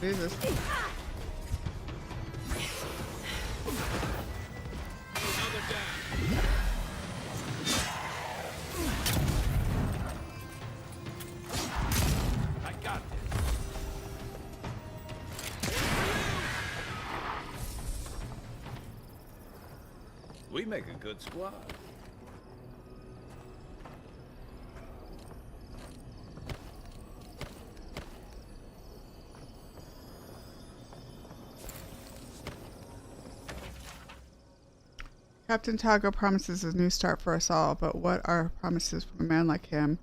Jesus. I got this. We make a good squad. Captain Tago promises a new start for us all, but what are promises from a man like him?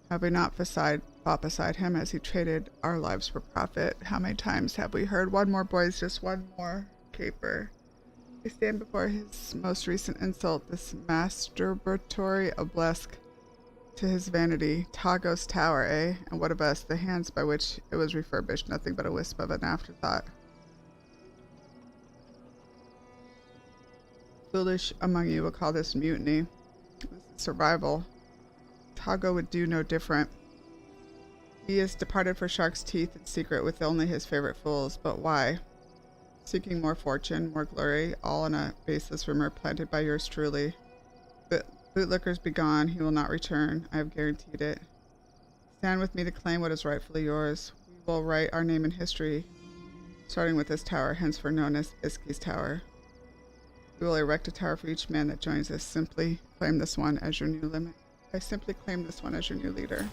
Have we not fought beside him as he traded our lives for profit? How many times have we heard, one more, boys, just one more caper? We stand before his most recent insult, this masturbatory obelisk to his vanity. Tago's tower, eh? And what of us, the hands by which it was refurbished, nothing but a wisp of an afterthought. Foolish among you will call this mutiny. This is survival. Tago would do no different. He has departed for Shark's Teeth in secret with only his favorite fools, but why? Seeking more fortune, more glory, all in a baseless rumor planted by yours truly. But bootlickers be gone, he will not return, I have guaranteed it. Stand with me to claim what is rightfully yours. We will write our name in history, starting with this tower, henceforth known as Iski's Tower. We will erect a tower for each man that joins us. Simply claim this one as your new limit. I simply claim this one as your new leader.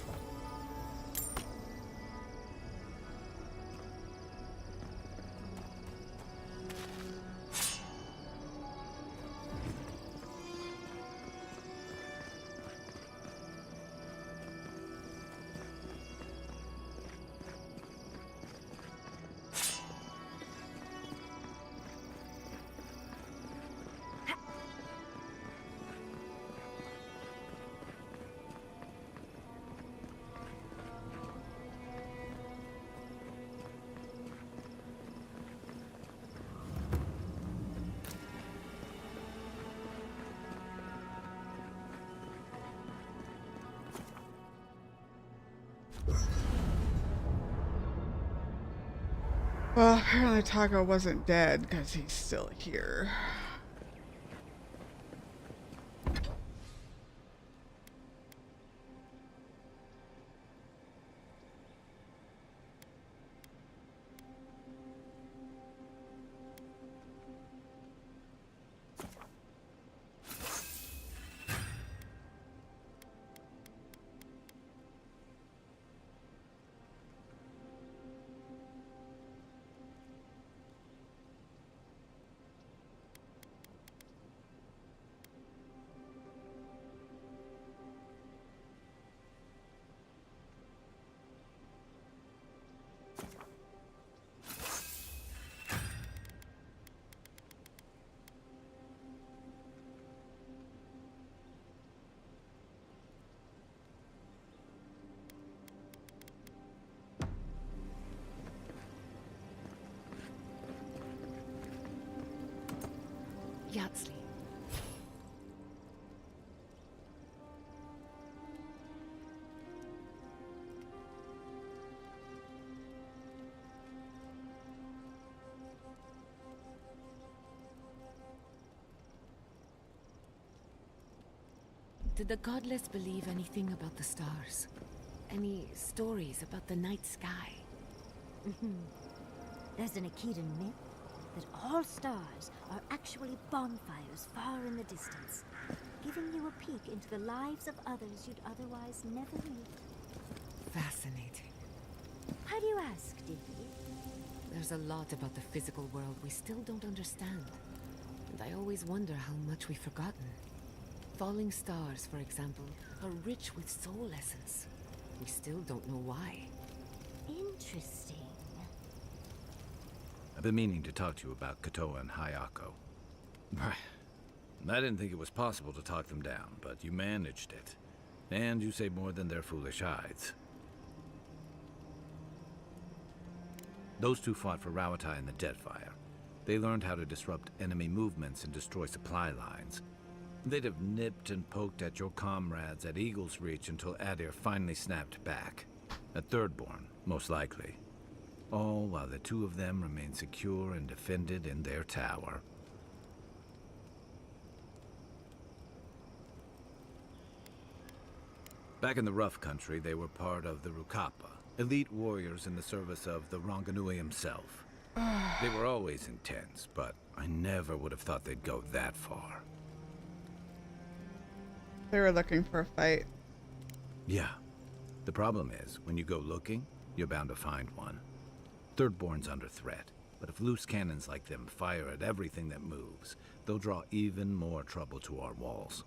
Well, apparently Taco wasn't dead because he's still here. Yatsley. Did the godless believe anything about the stars? Any stories about the night sky? There's an Akedan myth that all stars are actually bonfires far in the distance, giving you a peek into the lives of others you'd otherwise never meet. Fascinating. How do you ask, dearie? There's a lot about the physical world we still don't understand. And I always wonder how much we've forgotten. Falling stars, for example, are rich with soul essence. We still don't know why. Interesting. I've been meaning to talk to you about Katoa and Hayako. I didn't think it was possible to talk them down, but you managed it. And you say more than their foolish hides. Those two fought for Rawatai in the Deadfire. They learned how to disrupt enemy movements and destroy supply lines. They'd have nipped and poked at your comrades at Eagle's Reach until Adir finally snapped back. At Thirdborn, most likely. All while the two of them remained secure and defended in their tower. Back in the Rough Country, they were part of the Rukapa, elite warriors in the service of the Ronganui himself. They were always intense, but I never would have thought they'd go that far. They were looking for a fight. Yeah. The problem is, when you go looking, you're bound to find one. Thirdborn's under threat, but if loose cannons like them fire at everything that moves, they'll draw even more trouble to our walls.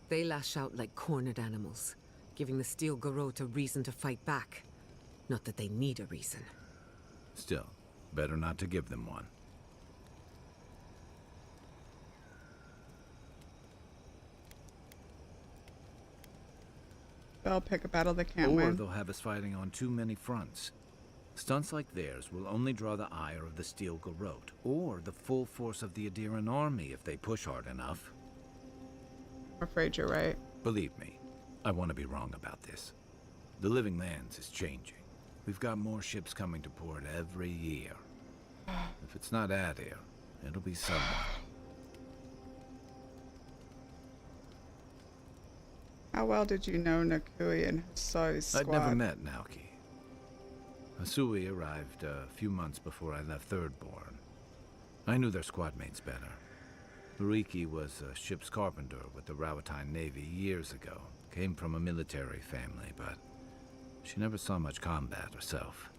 They lash out like cornered animals, giving the Steel Garrote a reason to fight back. Not that they need a reason. Still, better not to give them one. They'll pick a battle they can't Or win. they'll have us fighting on too many fronts. Stunts like theirs will only draw the ire of the Steel Garrote, or the full force of the Adiran army if they push hard enough. I'm afraid you're right. Believe me, I want to be wrong about this. The Living Lands is changing. We've got more ships coming to port every year. If it's not Adir, it'll be someone. How well did you know Nakui and Hasui's squad? I'd never met Naoki. Hasui arrived a few months before I left Thirdborn. I knew their squad mates better. Uriki was a ship's carpenter with the Rawatai Navy years ago. Came from a military family, but she never saw much combat herself.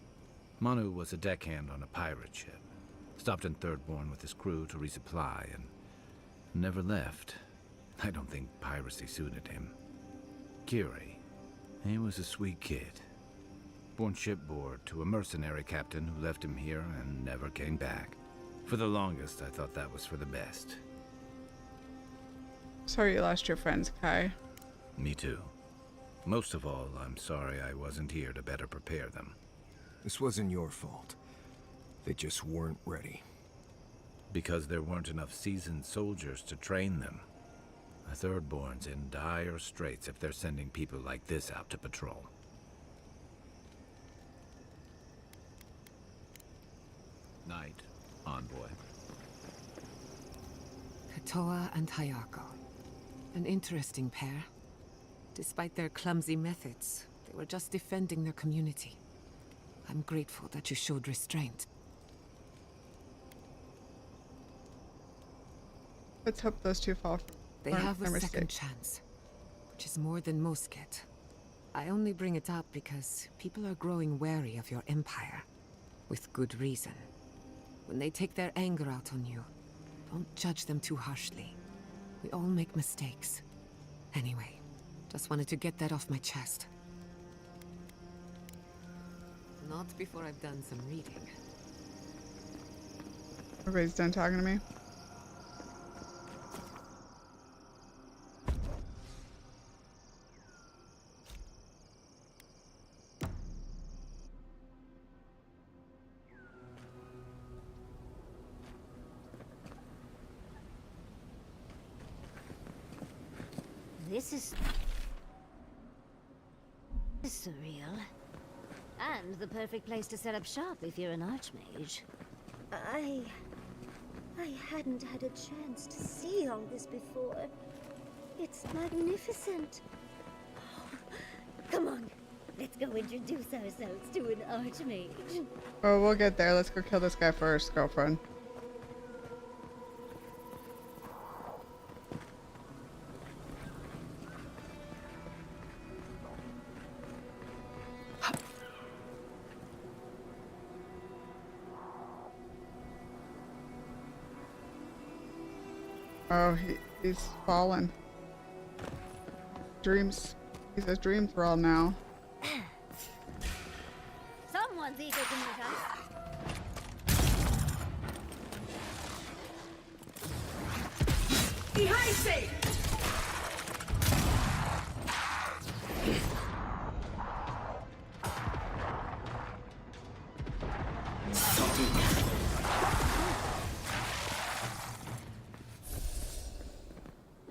Manu was a deckhand on a pirate ship. Stopped in Thirdborn with his crew to resupply and never left. I don't think piracy suited him. Kiri, he was a sweet kid. Born shipboard to a mercenary captain who left him here and never came back. For the longest, I thought that was for the best. Sorry you lost your friends, Kai. Me too. Most of all, I'm sorry I wasn't here to better prepare them. This wasn't your fault. They just weren't ready. Because there weren't enough seasoned soldiers to train them. The Thirdborn's in dire straits if they're sending people like this out to patrol. night, envoy. Katoa and Hayako. An interesting pair. Despite their clumsy methods, they were just defending their community. I'm grateful that you showed restraint. Let's hope those two fall. They have a second chance, which is more than most get. I only bring it up because people are growing wary of your empire. With good reason. When they take their anger out on you, don't judge them too harshly. We all make mistakes. Anyway, just wanted to get that off my chest. Not before I've done some reading. Everybody's done talking to me. This is surreal. And the perfect place to set up shop if you're an archmage. I hadn't had a chance to see all this before. It's magnificent. Oh, come on, let's go introduce ourselves to an archmage. Oh, we'll get there. Let's go kill this guy first, girlfriend. Oh, he's fallen. Dreams. He's a dream thrall now. Someone's eager to meet us. Behind safe!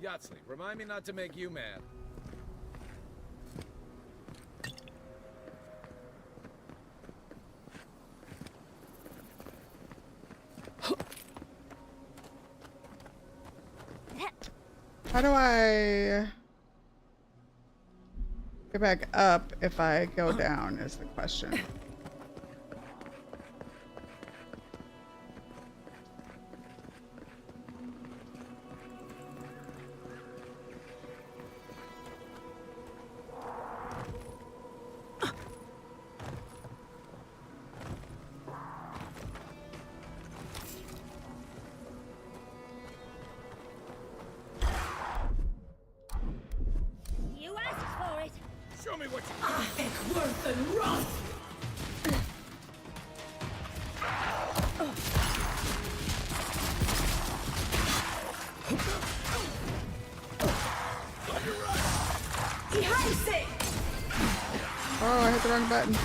Yatsley, remind me not to make you mad. How do I get back up if I go down is the question. Show me what you I think worth and wrath! Behind safe! Oh, I hit the wrong button.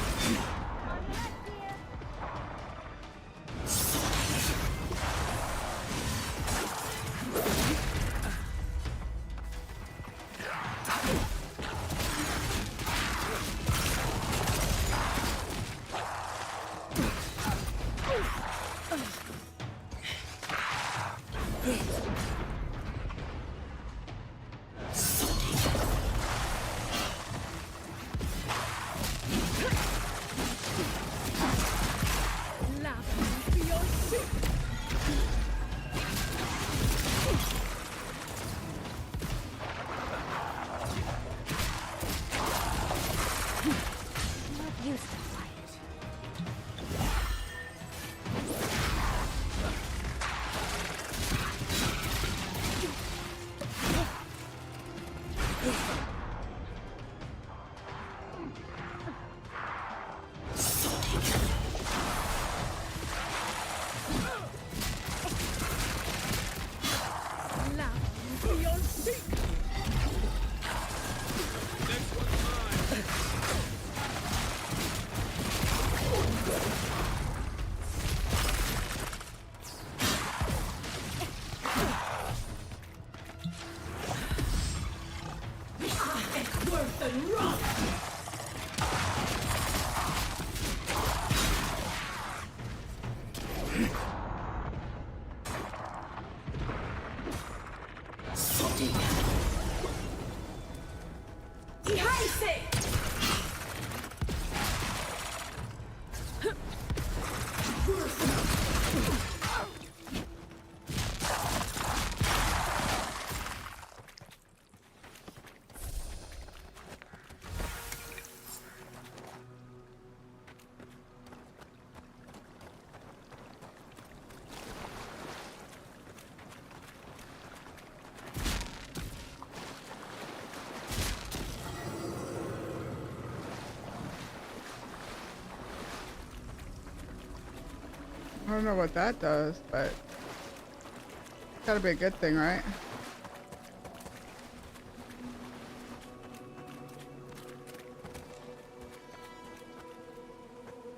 don't know what that does, but it's gotta be a good thing, right?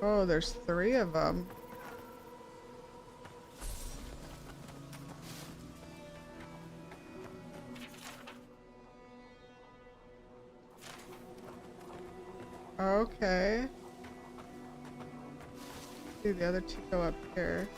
Oh, there's 3 of them. Okay. See, the other 2 go up here.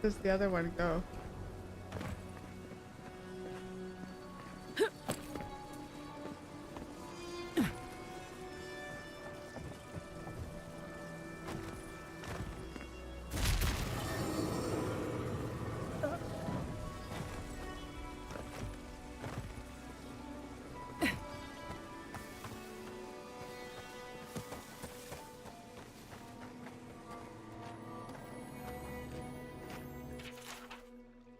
Where does the other one go?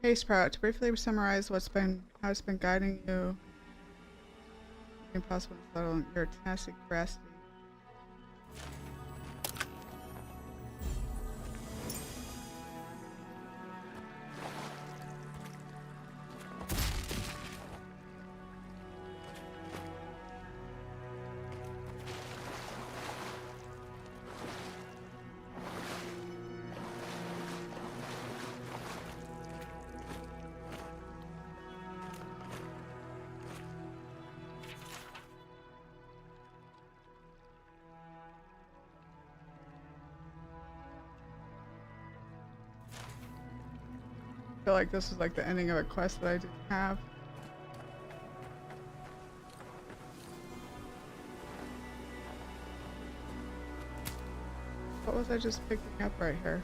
Hey Sprout, to briefly summarize how it's been guiding you, impossible to settle your tenacity, veracity. I feel like this was like the ending of a quest that I didn't have. What was I just picking up right here?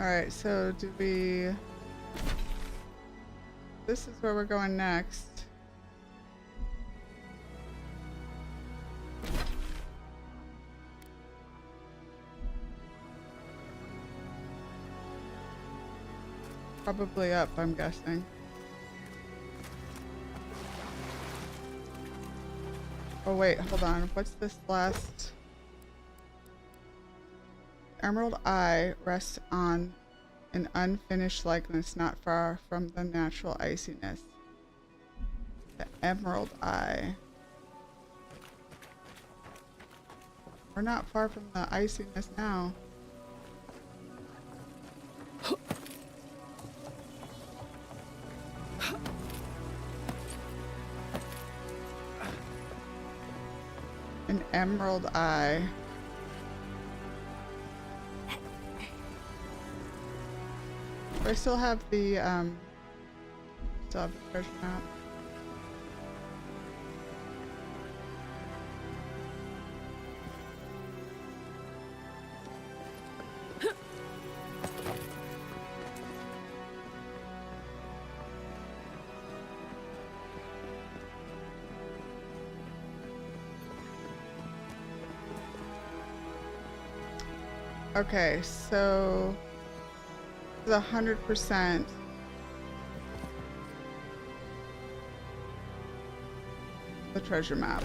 Alright, so do we... This is where we're going next. Probably up, I'm guessing. Oh wait, hold on. What's this last... Emerald Eye rests on an unfinished likeness not far from the natural iciness. The Emerald Eye. We're not far from the iciness now. An Emerald Eye. I still have the treasure map. Okay, so 100% the treasure map.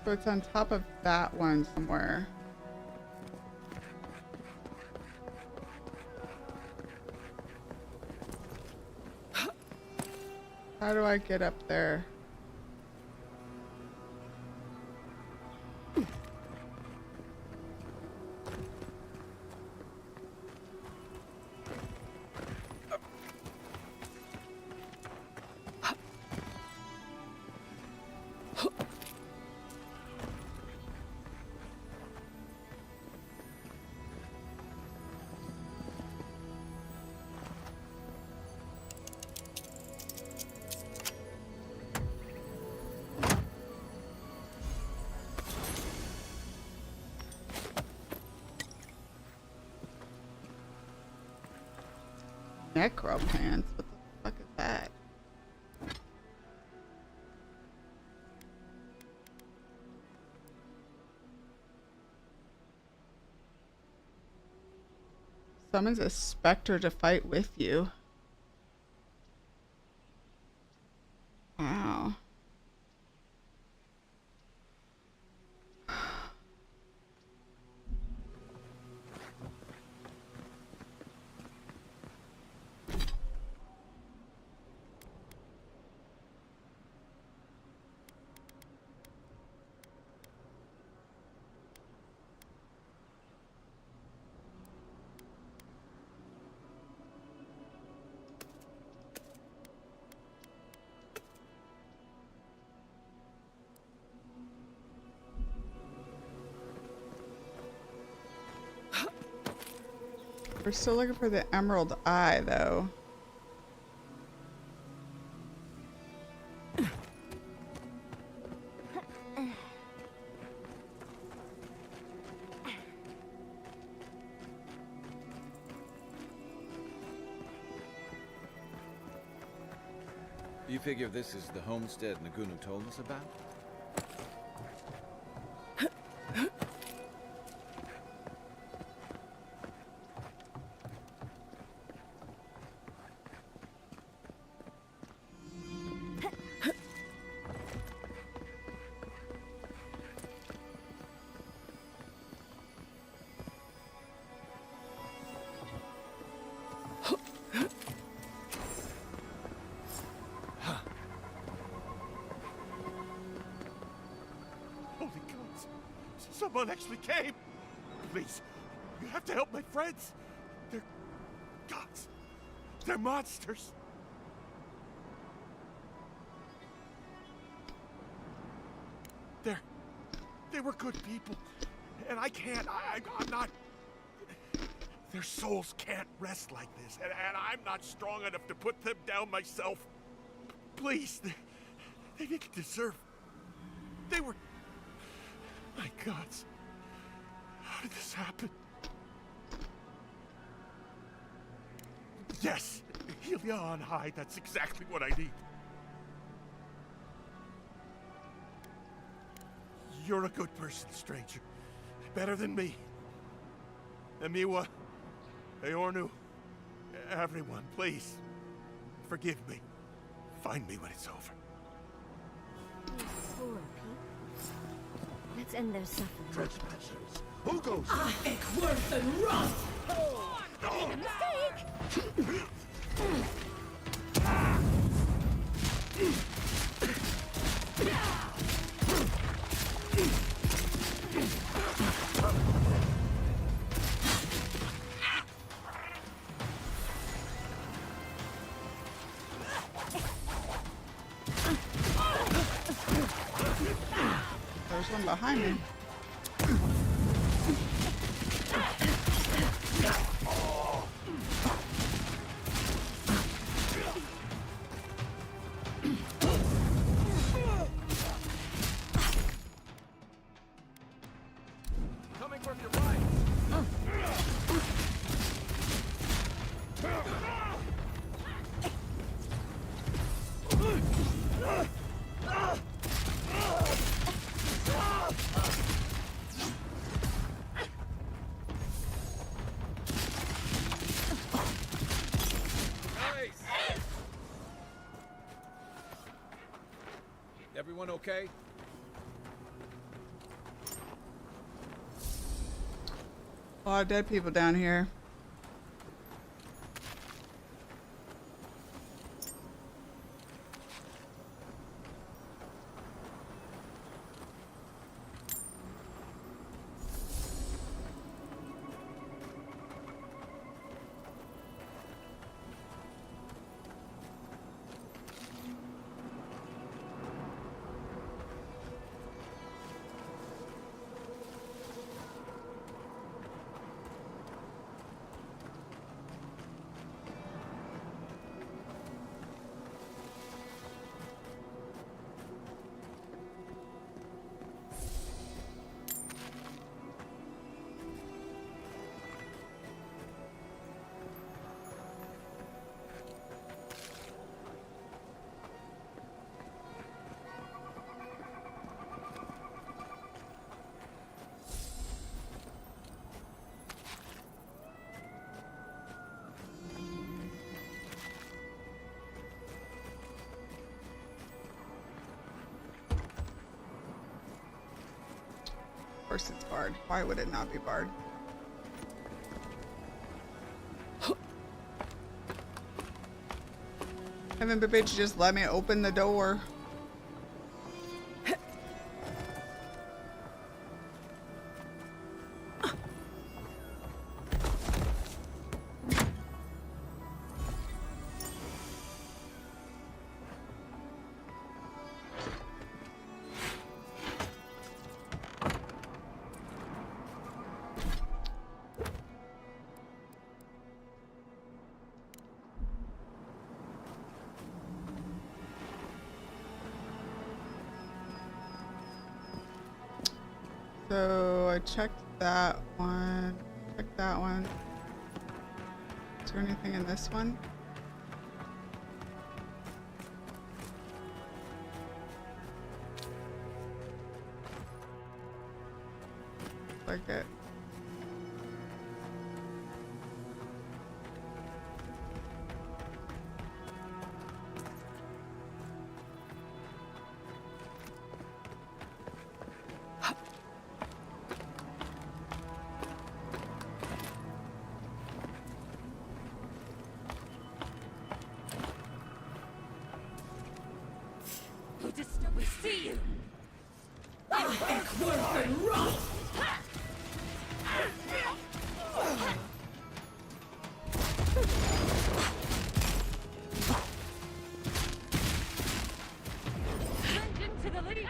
So it's on top of that one somewhere. How do I get up there? Necropants? What the fuck is that? Summons a specter to fight with you. Wow. We're still looking for the Emerald Eye, though. You figure this is the homestead Nagunu told us about? Someone actually came! Please, you have to help my friends! They're gods! They're monsters! They were good people, and I can't, I'm not... Their souls can't rest like this, and I'm not strong enough to put them down myself. Please, they didn't deserve... They were... My gods. How did this happen? Yes! Helia on high, that's exactly what I need. You're a good person, stranger. Better than me. Amiwa, Eornu, everyone, please. Forgive me. Find me when it's over. These poor people. Let's end their suffering. Trespassers. Who goes? I think worse than rot! Made a mistake! There's one behind me. Coming from your right. Nice. Everyone okay? A lot of dead people down here. course it's barred. Why would it not be barred? Heaven forbid you just let me open the door. So I checked that one. Checked that one. Is there anything in this one? Like it. We see you! I think worth and rot! Into the lady!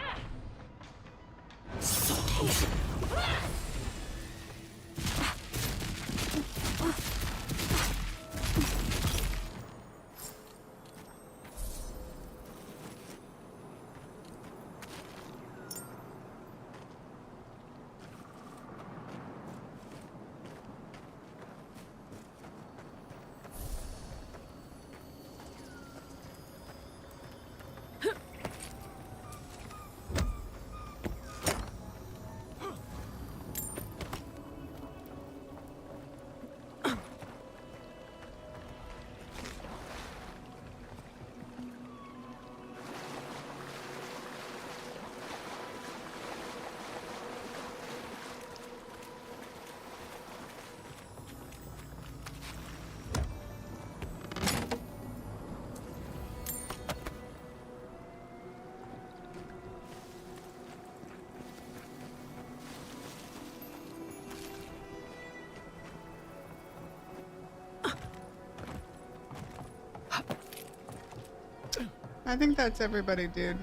I think that's everybody, dude.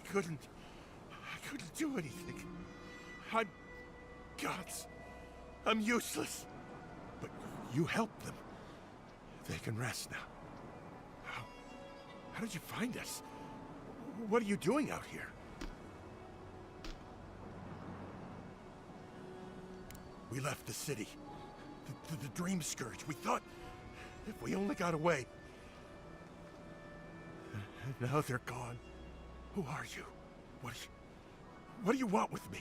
I couldn't do anything. I'm gods. I'm useless. But you helped them. They can rest now. How did you find us? What are you doing out here? We left the city. The Dream Scourge. We thought if we only got away. And now they're gone. Who are you? What do you want with me?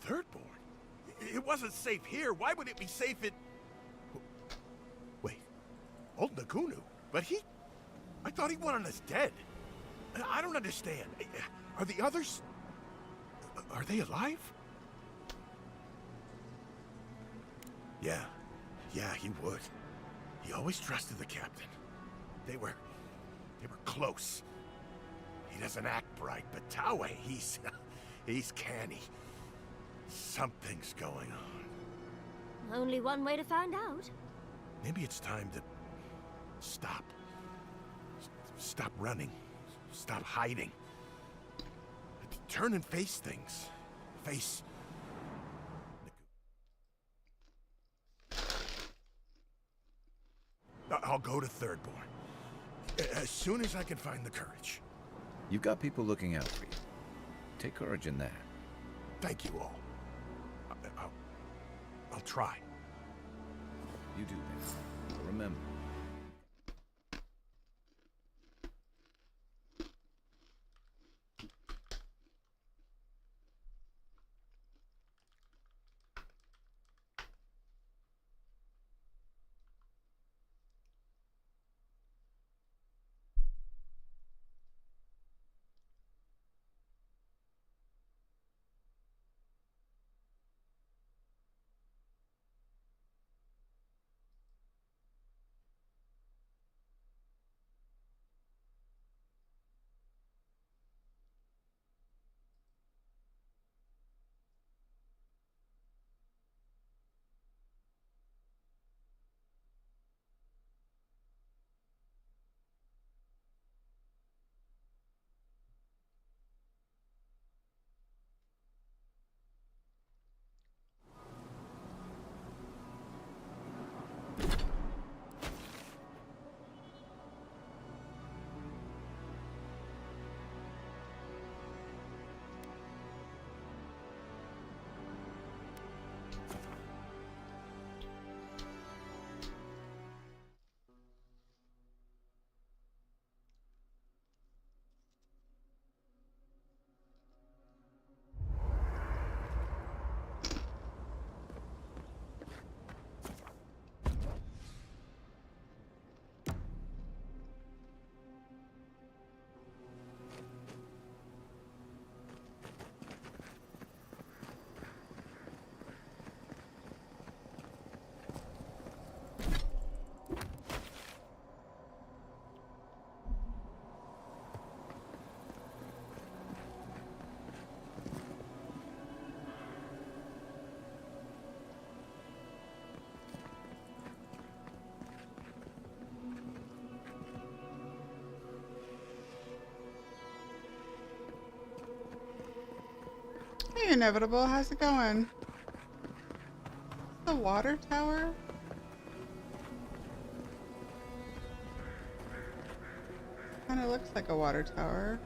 Thirdborn? It wasn't safe here. Why would it be safe in... Wait. Old Nagunu? But I thought he wanted us dead. I don't understand. Are the others... Are they alive? Yeah, he would. He always trusted the captain. They were close. He doesn't act bright, but Taue, he's canny. Something's going on. Only one way to find out. Maybe it's time to stop. Stop running. Stop hiding. Turn and face things. Face... I'll go to Thirdborn. As soon as I can find the courage. You've got people looking out for you. Take courage in that. Thank you all. I'll try. You do that. Remember. Hey, Inevitable, how's it going? The water tower? Kinda looks like a water tower.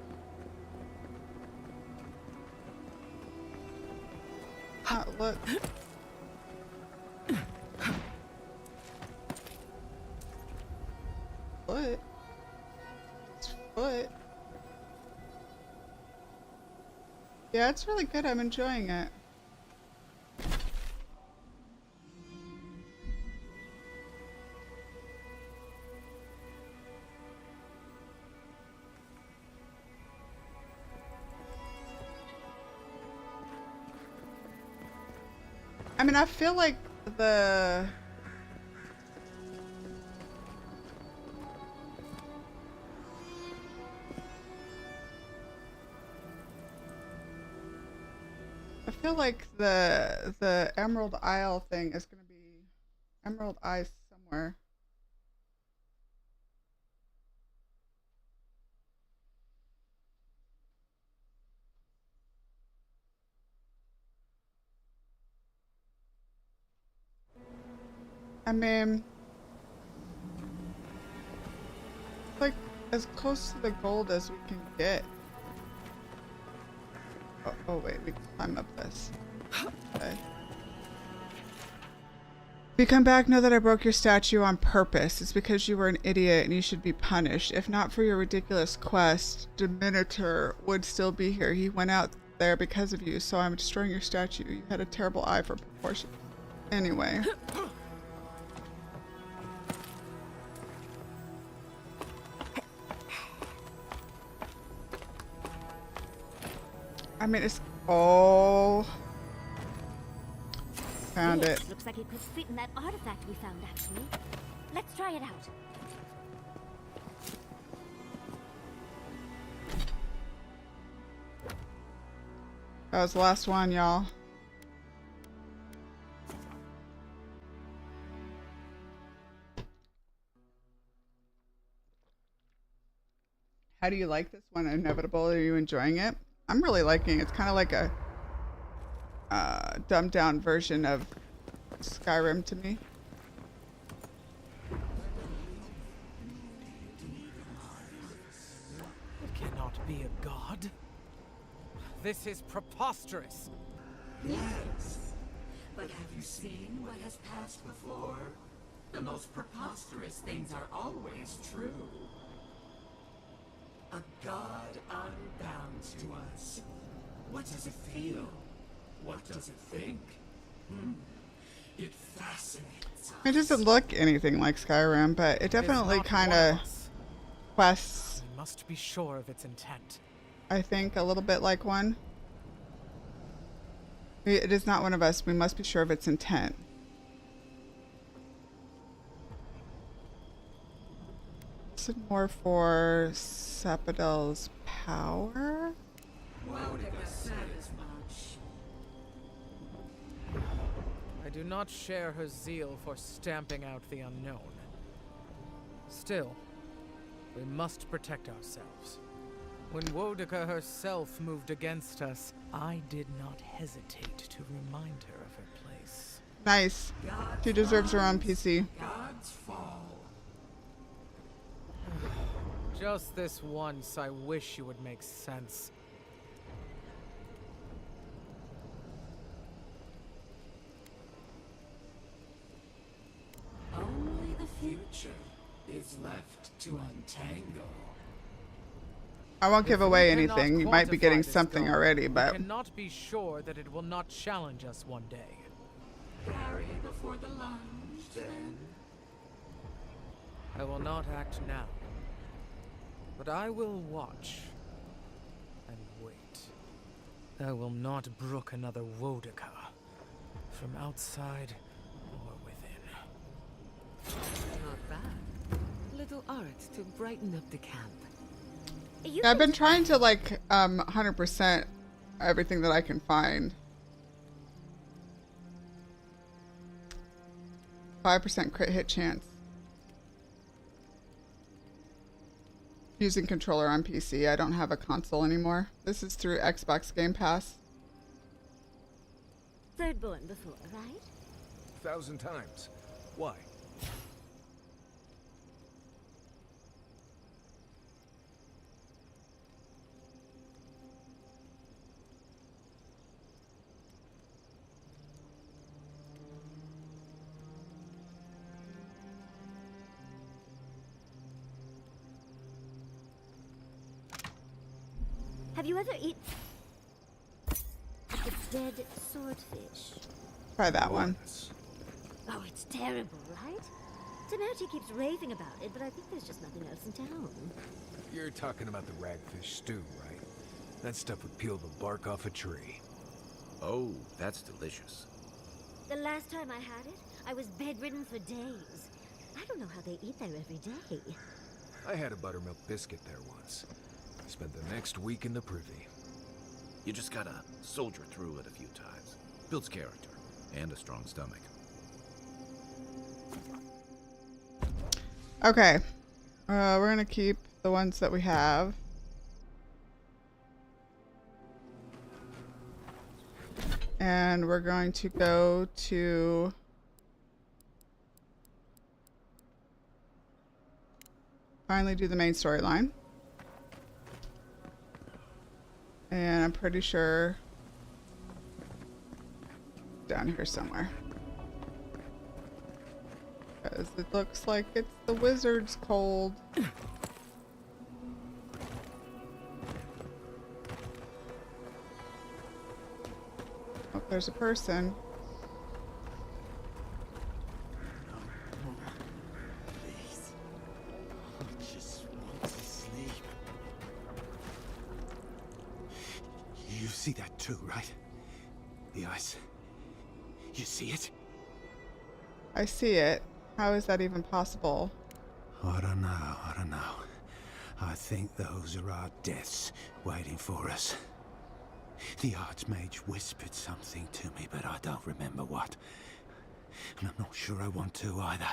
Not look. Foot? It's foot. Yeah, it's really good. I'm enjoying it. I mean, I feel like the... I feel like the Emerald Isle thing is going to be Emerald Eye somewhere. I mean, like as close to the gold as we can get. Oh wait, we can climb up this. Okay. If you come back, know that I broke your statue on purpose. It's because you were an idiot and you should be punished. If not for your ridiculous quest, Diminutor would still be here. He went out there because of you, so I'm destroying your statue. You had a terrible eye for proportion. Anyway. I mean, it's... Oh... Found it. Looks like it could fit in that artifact we found, actually. Let's try it out. That was the last one, y'all. How do you like this one, Inevitable? Are you enjoying it? I'm really liking it. It's kind of like a dumbed down version of Skyrim to me. It cannot be a god. This is preposterous. Yes. But have you seen what has passed before? The most preposterous things are always true. A god unbound to us. What does it feel? What does it think? It fascinates us. It doesn't look anything like Skyrim, but it definitely kind of quests. We must be sure of its intent. I think a little bit like one. It is not one of us. We must be sure of its intent. This is more for Sapadel's power? Woudica said as much. I do not share her zeal for stamping out the unknown. Still, we must protect ourselves. When Woudica herself moved against us, I did not hesitate to remind her of her place. Nice. She deserves her own PC. Gods fall. Just this once, I wish you would make sense. Only the future is left to untangle. I won't give away We cannot anything. You might be quantify getting this something goal. already, We but... cannot be sure that it will not challenge us one day. Carry before the lunge, then. I will not act now, but I will watch and wait. I will not brook another Woudica, from outside or within. Not bad. Little art to brighten up the camp. Yeah, I've been trying to like 100% everything that I can find. 5% crit hit chance. Using controller on PC. I don't have a console anymore. This is through Xbox Game Pass. Thirdborn before, right? 1,000 times. Why? Have you ever eaten a dead swordfish? Try that one. Oh, it's terrible, right? Temerity keeps raving about it, but I think there's just nothing else in town. You're talking about the ragfish stew, right? That stuff would peel the bark off a tree. Oh, that's delicious. The last time I had it, I was bedridden for days. I don't know how they eat there every day. I had a buttermilk biscuit there once. Spent the next week in the privy. You just gotta soldier through it a few times. Builds character and a strong stomach. Okay. We're gonna keep the ones that we have. And we're going to go to finally do the main storyline. And I'm pretty sure down here somewhere. Because it looks like it's the wizard's cold. Oh, there's a person. Please. I just want to sleep. You see that too, right? The ice. You see it? I see it. How is that even possible? I don't know. I think those are our deaths waiting for us. The Archmage whispered something to me, but I don't remember what. And I'm not sure I want to either.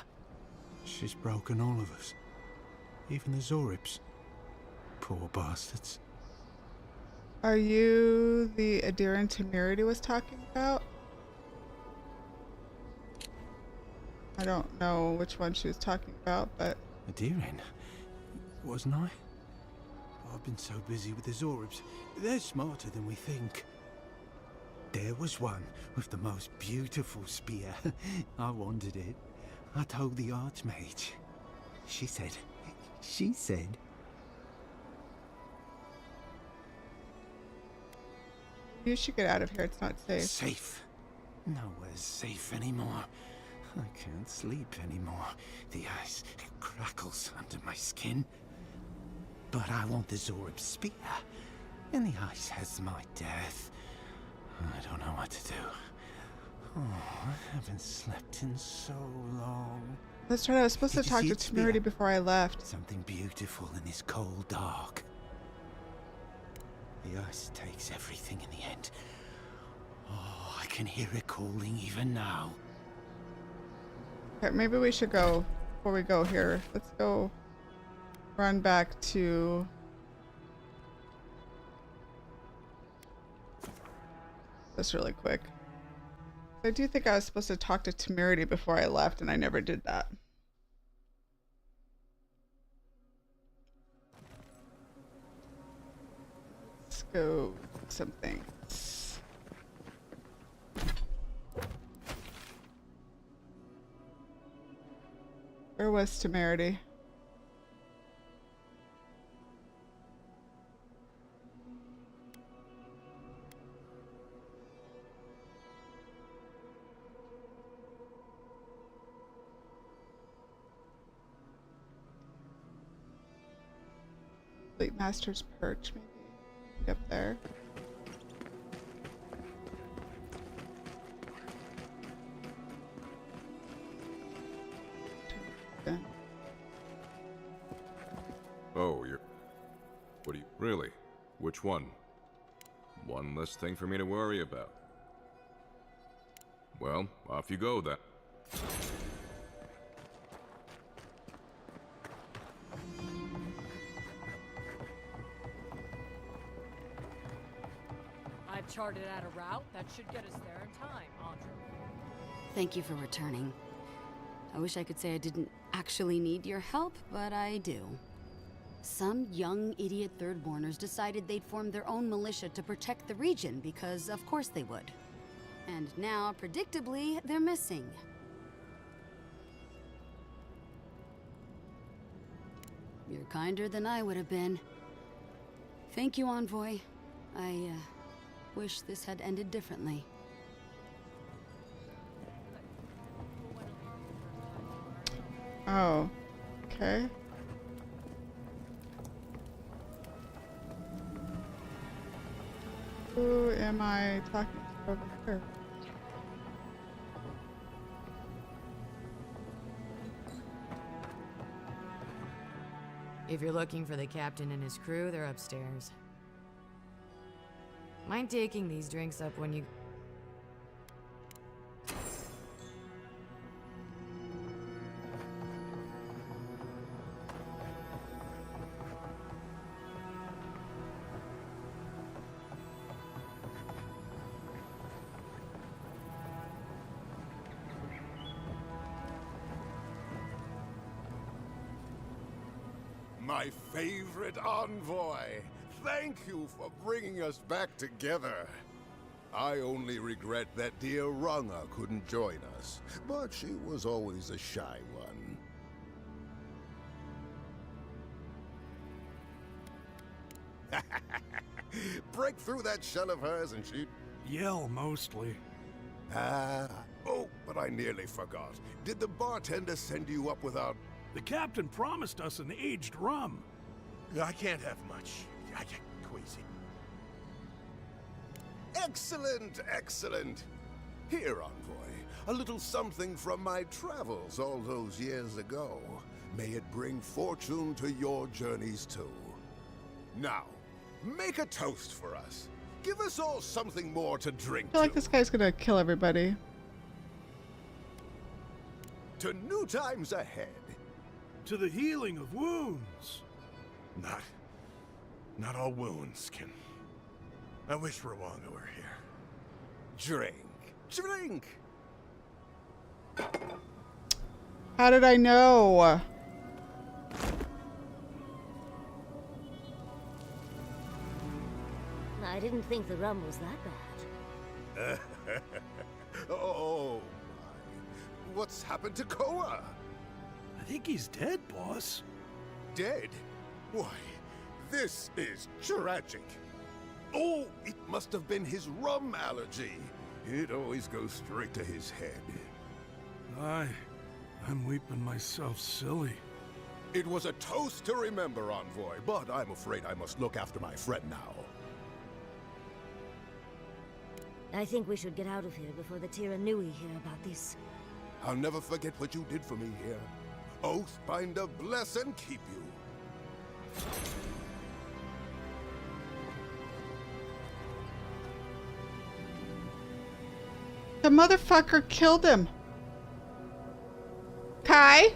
She's broken all of us. Even the Zoribs. Poor bastards. Are you the Adiran Temerity was talking about? I don't know which one she was talking about, but... Adiran? Wasn't I? I've been so busy with the Zoribs. They're smarter than we think. There was one with the most beautiful spear. I wanted it. I told the Archmage. She said... You should get out of here. It's not safe. Safe? Nowhere's safe anymore. I can't sleep anymore. The ice crackles under my skin. But I want the Zorib spear. And the ice has my death. I don't know what to do. Oh, I haven't slept in so long. That's right. I was supposed to Did you talk see to its spear? Temerity before I left. Something beautiful in this cold dark. The ice takes everything in the end. Oh, I can hear it calling even now. Okay, maybe we should go before we go here. Let's go run back to this really quick. I do think I was supposed to talk to Temerity before I left, and I never did that. Let's go some things. Where was Temerity? Fleet Master's Perch, maybe up there. Oh, you're... What do you... Really? Which one? One less thing for me to worry about. Well, off you go then. I've charted out a route that should get us there in time, Andre. Thank you for returning. I wish I could say I didn't actually need your help, but I do. Some young idiot Thirdborners decided they'd form their own militia to protect the region because of course they would. And now, predictably, they're missing. You're kinder than I would have been. Thank you, Envoy. I wish this had ended differently. Oh, okay. Who am I talking to over here? If you're looking for the captain and his crew, they're upstairs. Mind taking these drinks up when you... My favorite envoy! Thank you for bringing us back together. I only regret that dear Runga couldn't join us, but she was always a shy one. Break through that shell of hers and she'd... Yell, mostly. Oh, but I nearly forgot. Did the bartender send you up without... The captain promised us an aged rum. I can't have much. I get queasy. Excellent, excellent. Here, Envoy, a little something from my travels all those years ago. May it bring fortune to your journeys too. Now, make a toast for us. Give us all something more to drink I feel like this guy's gonna kill everybody. To new times ahead. To the healing of wounds. Not all wounds can... I wish Rwanga were here. Drink. Drink! How did I know? I didn't think the rum was that bad. Oh, my. What's happened to Koa? I think he's dead, boss. Dead? Why, this is tragic. Oh, it must have been his rum allergy. It always goes straight to his head. I'm weeping myself silly. It was a toast to remember, Envoy, but I'm afraid I must look after my friend now. I think we should get out of here before the Tiranui hear about this. I'll never forget what you did for me here. Oathbinder bless and keep you. The motherfucker killed him. Kai?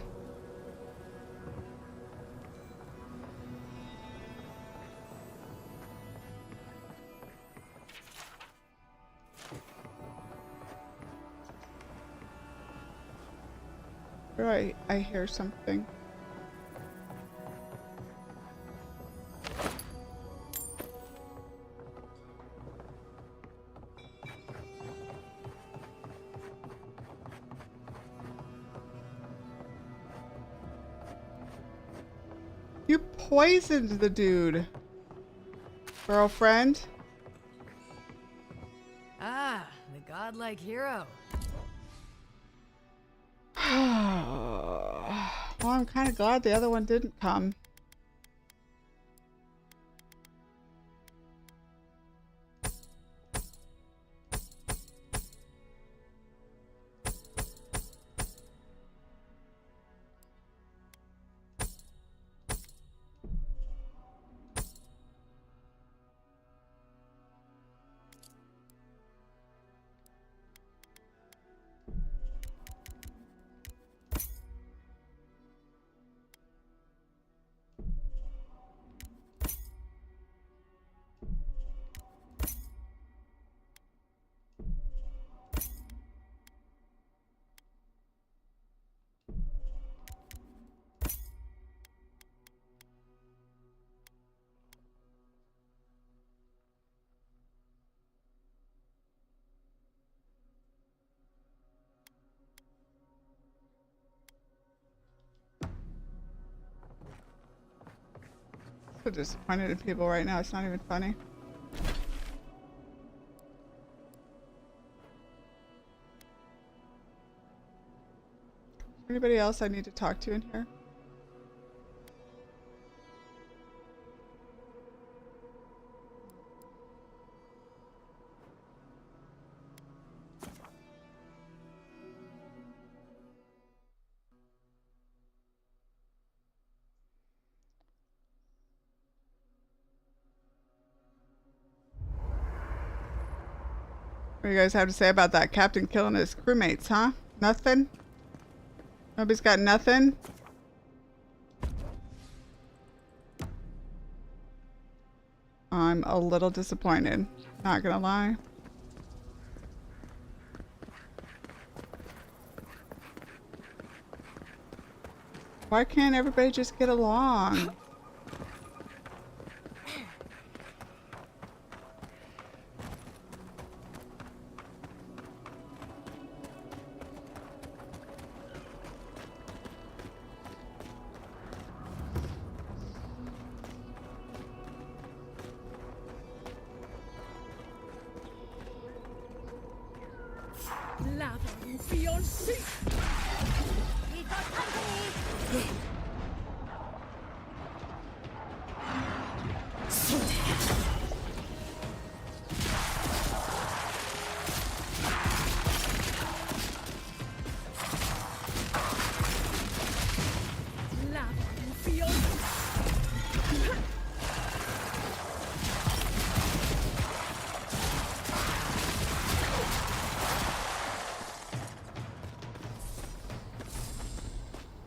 Right, I hear something. You poisoned the dude. Girlfriend? Ah, the godlike hero. Well, I'm kind of glad the other one didn't come. So disappointed in people right now. It's not even funny. Anybody else I need to talk to in here? What do you guys have to say about that captain killing his crewmates, huh? Nothing? Nobody's got nothing? I'm a little disappointed. Not gonna lie. Why can't everybody just get along?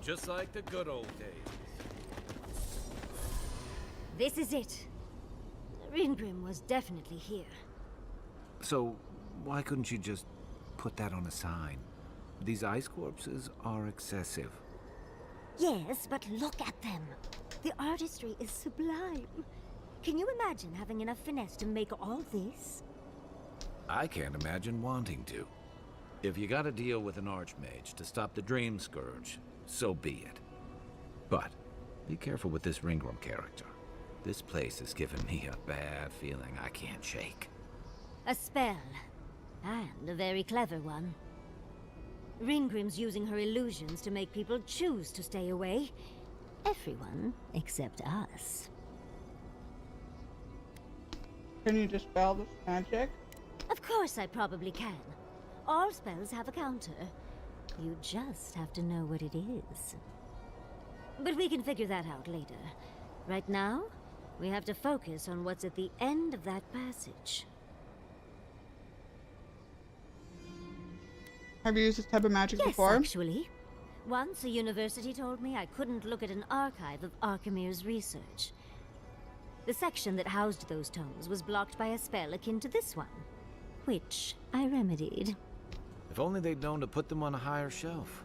Just like the good old days. This is it. Ringrim was definitely here. So, why couldn't you just put that on a sign? These ice corpses are excessive. Yes, but look at them. The artistry is sublime. Can you imagine having enough finesse to make all this? I can't imagine wanting to. If you gotta deal with an archmage to stop the Dream Scourge, so be it. But be careful with this Ringram character. This place has given me a bad feeling I can't shake. A spell. And a very clever one. Ringrim's using her illusions to make people choose to stay away. Everyone except us. Can you dispel this magic? Of course I probably can. All spells have a counter. You just have to know what it is. But we can figure that out later. Right now, we have to focus on what's at the end of that passage. Have you used this type of magic Yes, before? actually. Once a university told me I couldn't look at an archive of Archimir's research. The section that housed those tomes was blocked by a spell akin to this one, which I remedied. If only they'd known to put them on a higher shelf.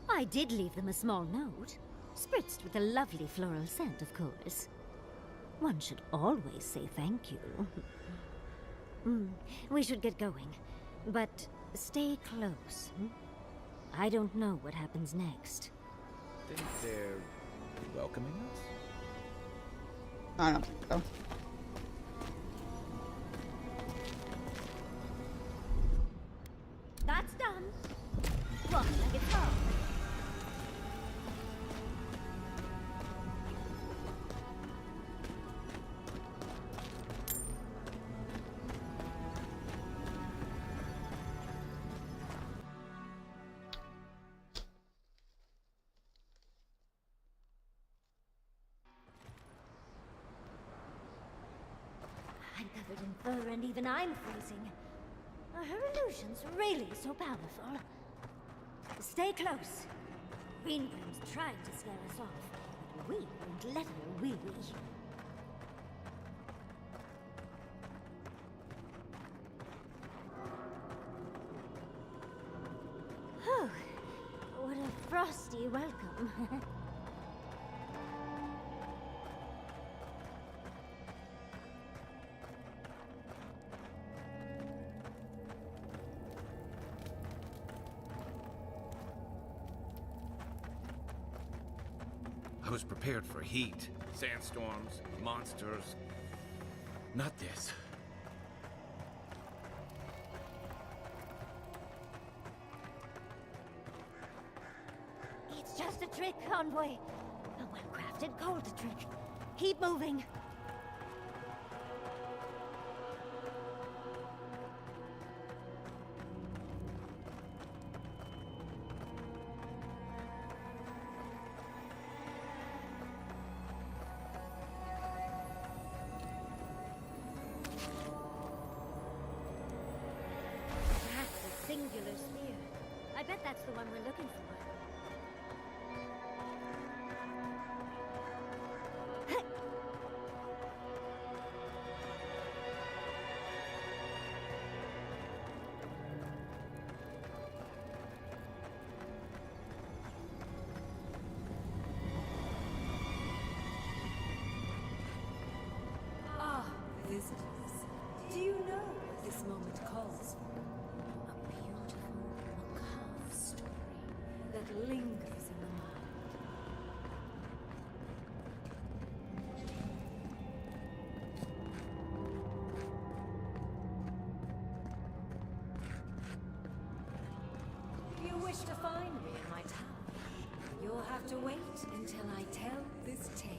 I did leave them a small note, spritzed with a lovely floral scent, of course. One should always say thank you. We should get going, but stay close. I don't know what happens next. Think they're welcoming us? I don't think so. That's done. Walk like it's home. I'm covered in fur and even I'm freezing. Are her illusions really so powerful? Stay close. Ringrim's trying to scare us off, but we won't let her, will we? Oh, what a frosty welcome. was prepared for heat, sandstorms, monsters. Not this. It's just a trick, Envoy. A well-crafted gold trick. Keep moving. That's a singular spear. I bet that's the one we're looking for. Ah, visitors. Do you know what this moment calls for? A beautiful, macabre story that lingers in the mind. If you wish to find me in my tower, you'll have to wait until I tell this tale.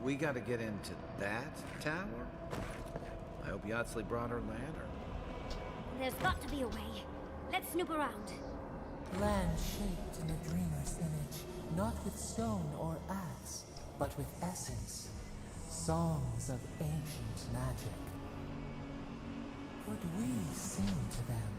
We gotta get into that tower? I hope Yatsley brought her ladder. There's got to be a way. Let's snoop around. Land shaped in a dreamer's image, not with stone or axe, but with essence. Songs of ancient magic. Could we sing to them?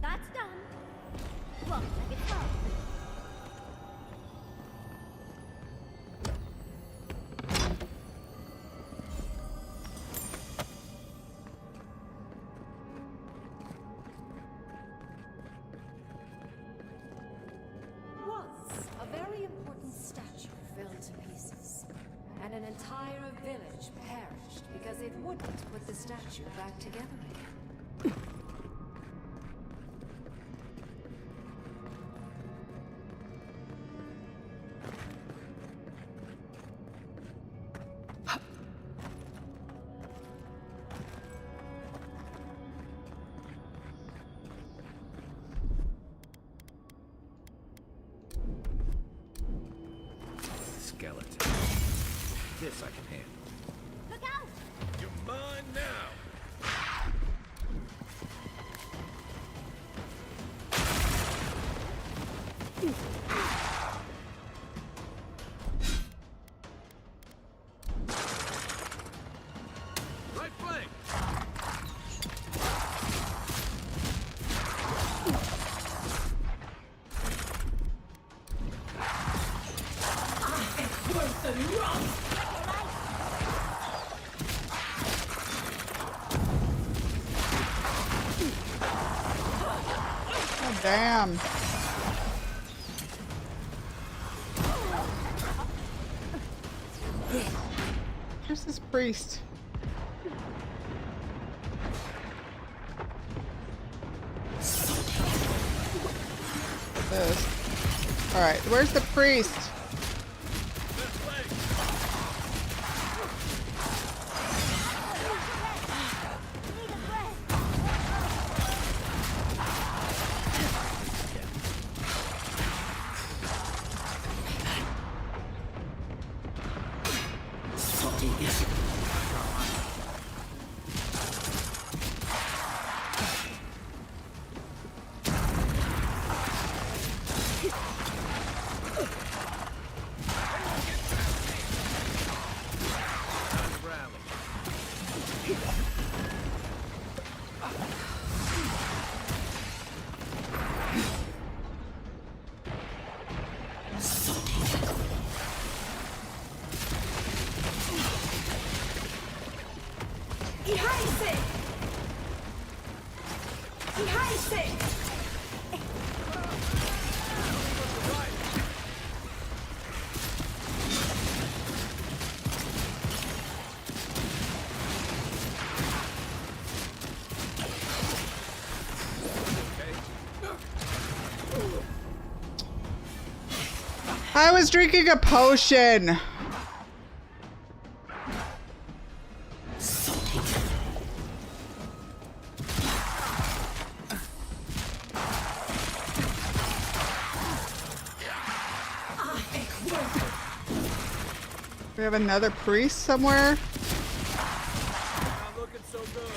That's done. Walk like it's home. Once, a very important statue fell to pieces, and an entire village perished because it wouldn't put the statue back together again. Skeleton. This I can handle. Look out! You're mine now! Right flank! Worse than wrong! Oh, damn. Where's this priest? This. Alright, where's the priest? I was drinking a potion. We have another priest somewhere. Not looking so good.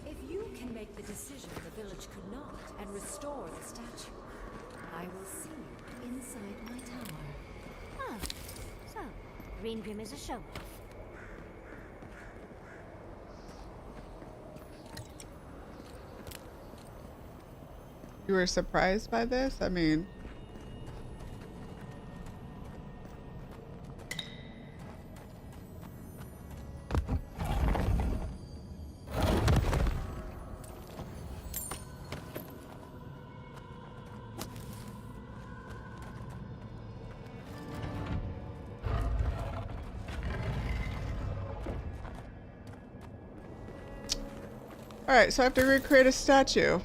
If you can make the decision the village could not and restore the statue, I will see you inside my tower. Oh, so Green Grim is a show-off. You were surprised by this? I mean... Alright, so I have to recreate a statue.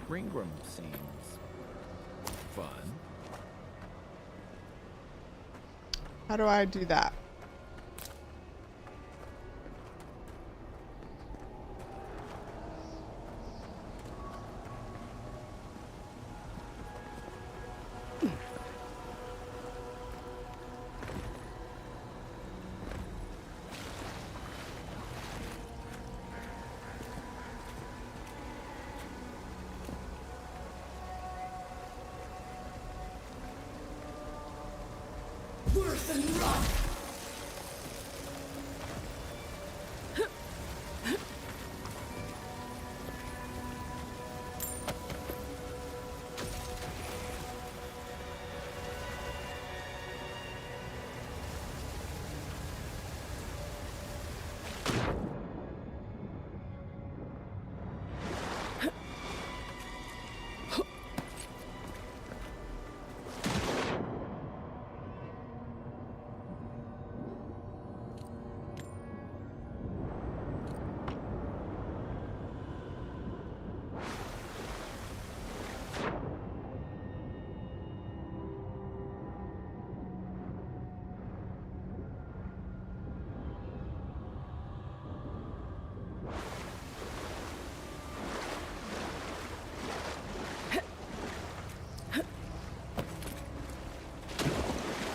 Ringram seems fun. How do I do that? Worth and run!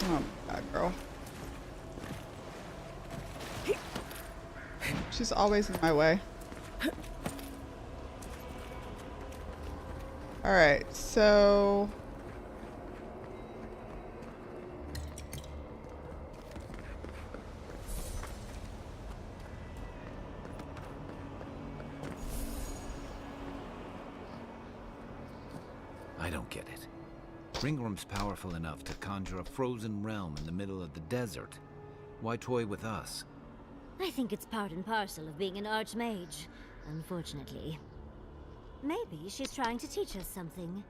Oh my god, girl. She's always in my way. Alright, so... I don't get it. Ringram's powerful enough to conjure a frozen realm in the middle of the desert. Why toy with us? I think it's part and parcel of being an archmage, unfortunately. Maybe she's trying to teach us something.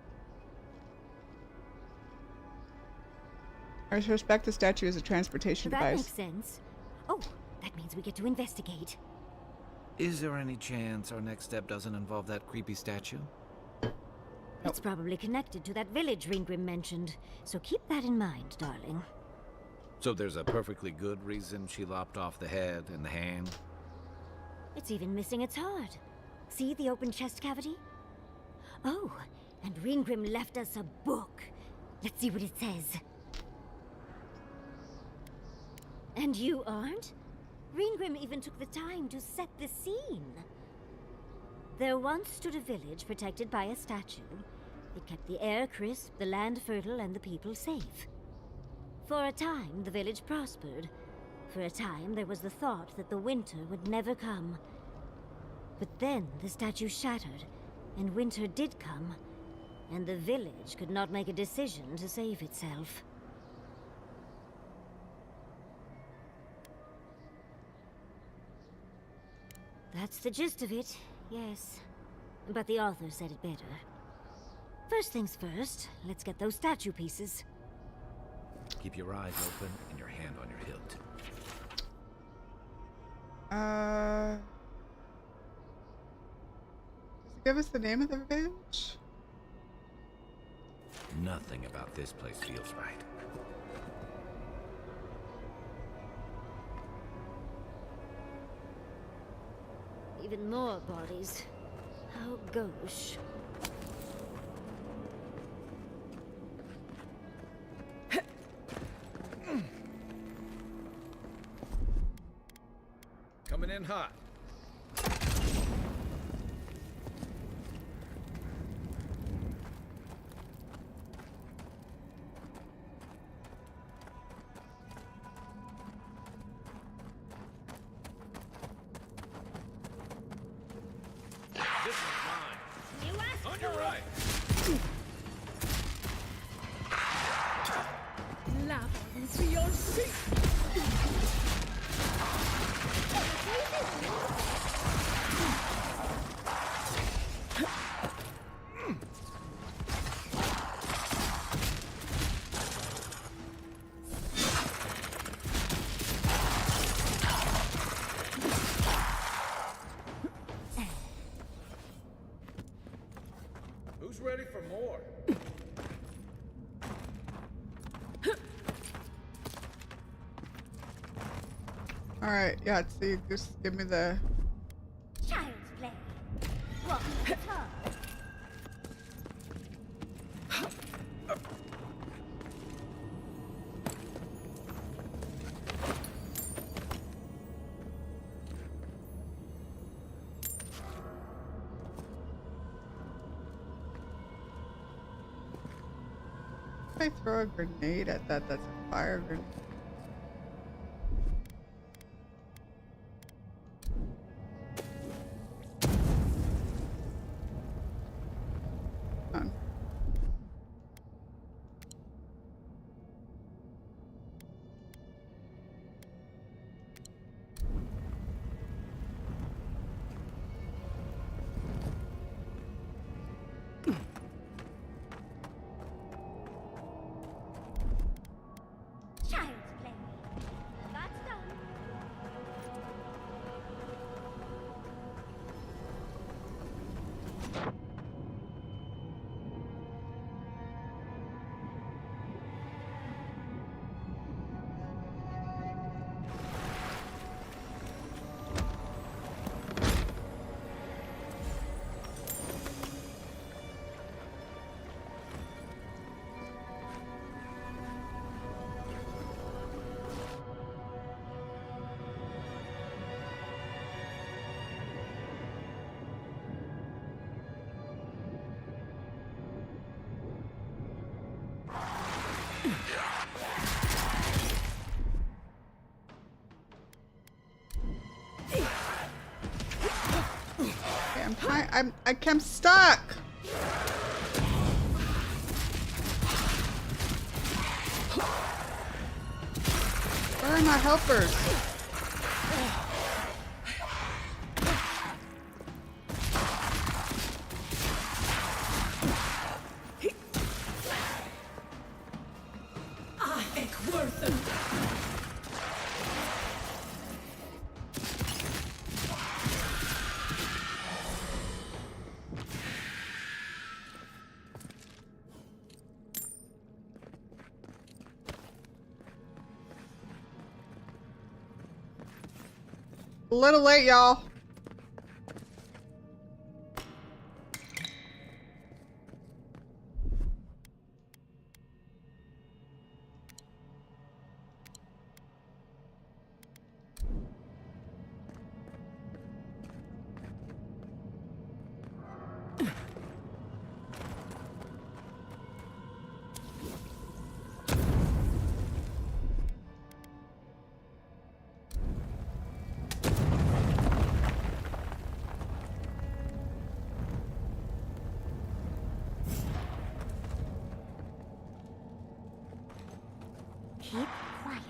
I suspect the statue is a transportation That device. makes sense. Oh, that means we get to investigate. Is there any chance our next step doesn't involve that creepy statue? It's probably connected to that village Ringgrim mentioned, so keep that in mind, darling. So there's a perfectly good reason she lopped off the head and the hand? It's even missing its heart. See the open chest cavity? Oh, and Ringgrim left us a book. Let's see what it says. And you aren't? Ringgrim even took the time to set the scene. There once stood a village protected by a statue. It kept the air crisp, the land fertile, and the people safe. For a time, the village prospered. For a time, there was the thought that the winter would never come. But then the statue shattered, and winter did come, and the village could not make a decision to save itself. That's the gist of it, yes. But the author said it better. First things first, let's get those statue pieces. Keep your eyes open and your hand on your hilt. Does it give us the name of the village? Nothing about this place feels right. Even more bodies. How gauche. Coming in hot. This is mine. You asked On your right. Lava into your feet. Who's ready for more? Alright, yeah, see, just give me the... Child's play. Walk the talk. If I throw a grenade at that, that's a fire grenade. Done. Child's play. That's done. Okay, I'm stuck. Where are my helpers? I think worth it. A little late, y'all. keep quiet.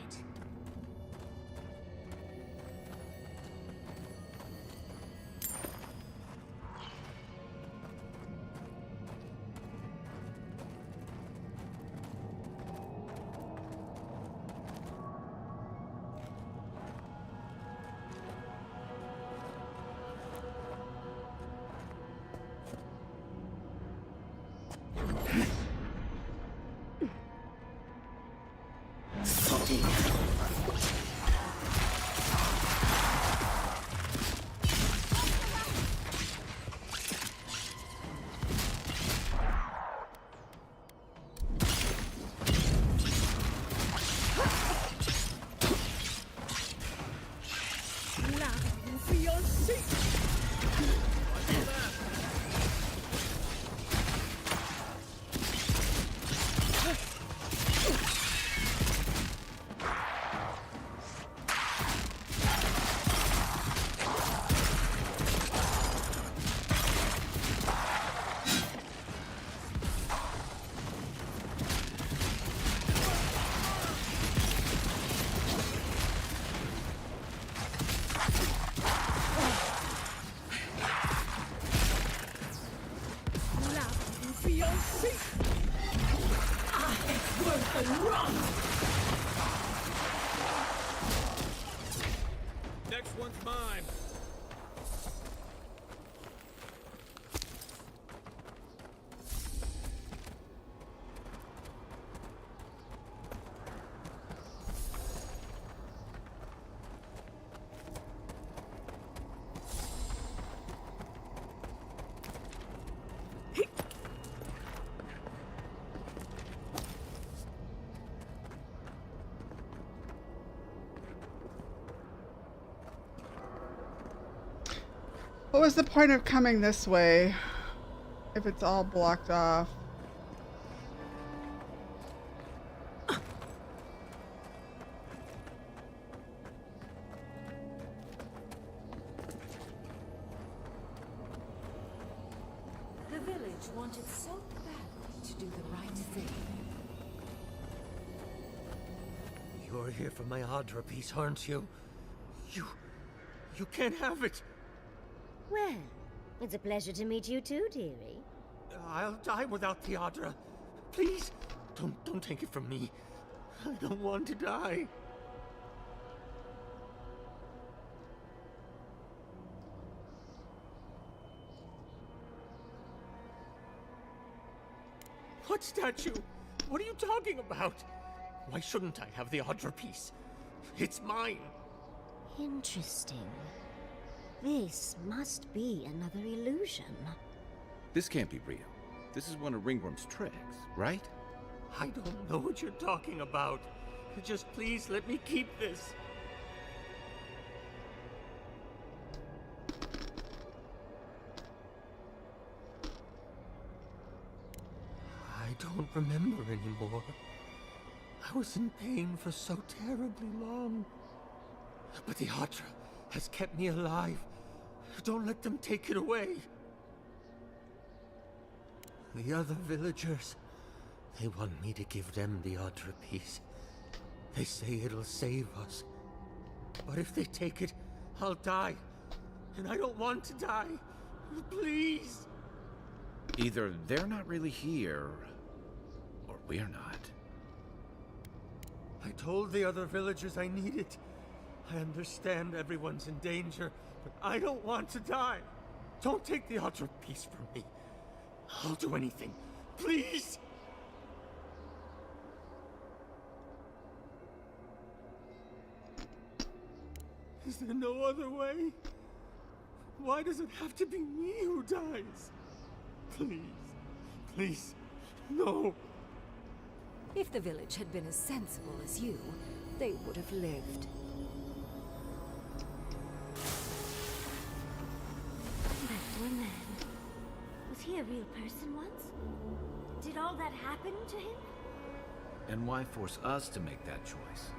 Next one's mine. What was the point of coming this way if it's all blocked off? The village wanted so badly to do the right thing. You're here for my Adra piece, aren't you? You can't have it! Well, it's a pleasure to meet you too, dearie. I'll die without the Adra. Please, don't take it from me. I don't want to die. What statue? What are you talking about? Why shouldn't I have the Adra piece? It's mine. Interesting. This must be another illusion. This can't be real. This is one of Ringworm's tricks, right? I don't know what you're talking about. Just please let me keep this. I don't remember anymore. I was in pain for so terribly long. But the Adra has kept me alive. Don't let them take it away. The other villagers, they want me to give them the Adra piece. They say it'll save us. But if they take it, I'll die. And I don't want to die. Please. Either they're not really here, or we're not. I told the other villagers I need it. I understand everyone's in danger, but I don't want to die. Don't take the Adra piece from me. I'll do anything. Please! Is there no other way? Why does it have to be me who dies? Please. Please. No. If the village had been as sensible as you, they would have lived. That poor man. Was he a real person once? Did all that happen to him? And why force us to make that choice?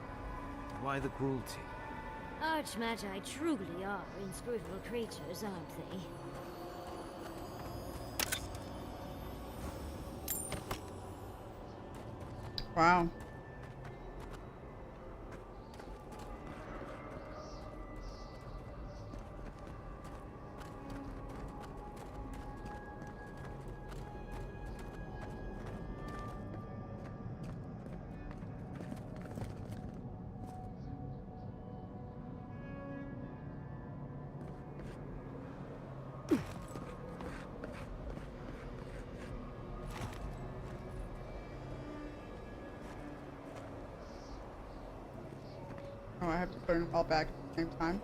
Why the cruelty? Archmagi truly are inscrutable creatures, aren't they? Wow. I have to put them all back at the same time.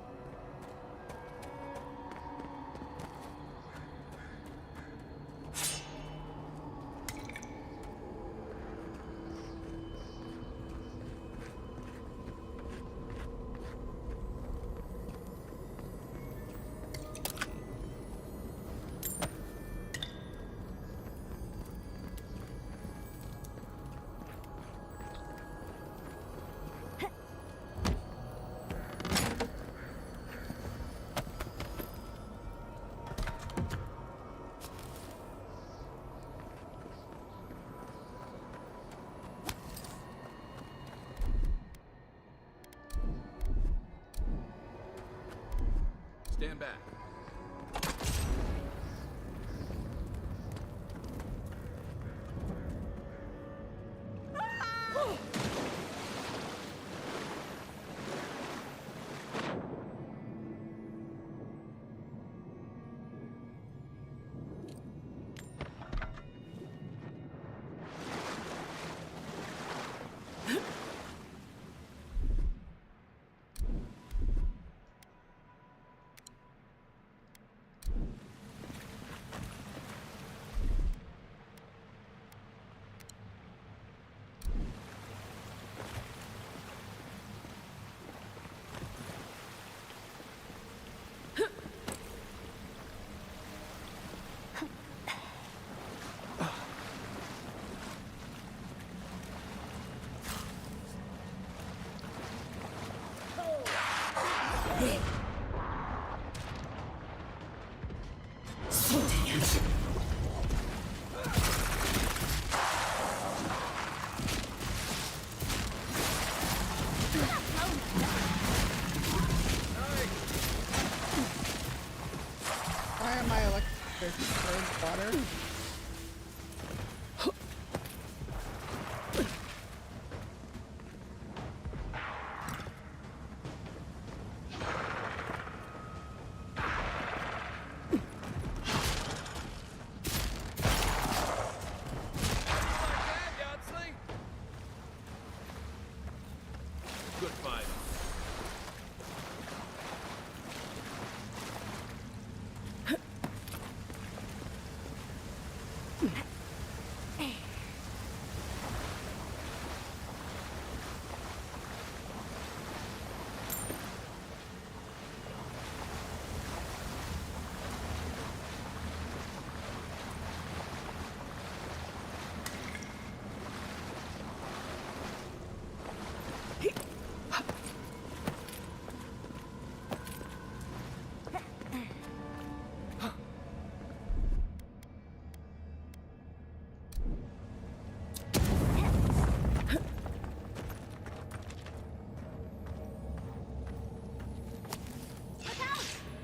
Stand back. Why am I electric water? Good fight.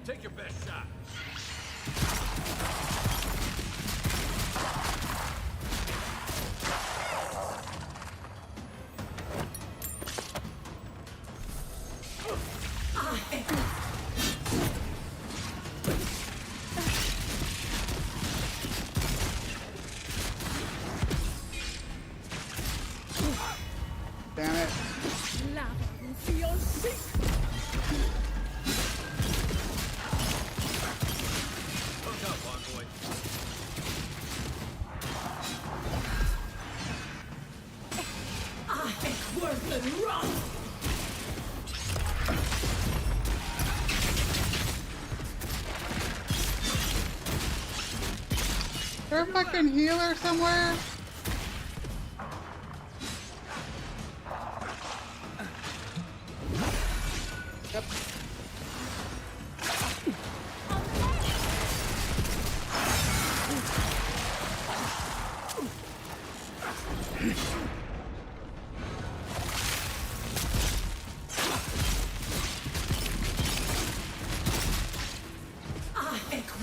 Take your best shot. Damn it. Hook up, Envoy. Worth the run! Is there a fucking healer somewhere? Yep.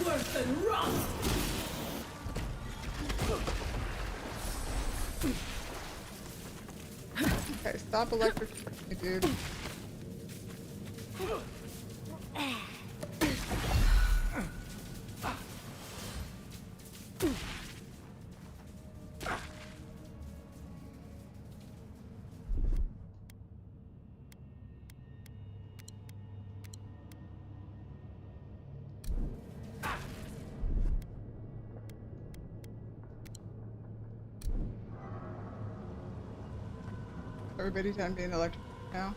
Worth the run! Okay, stop electrocuting me, dude. Everybody done being electric now?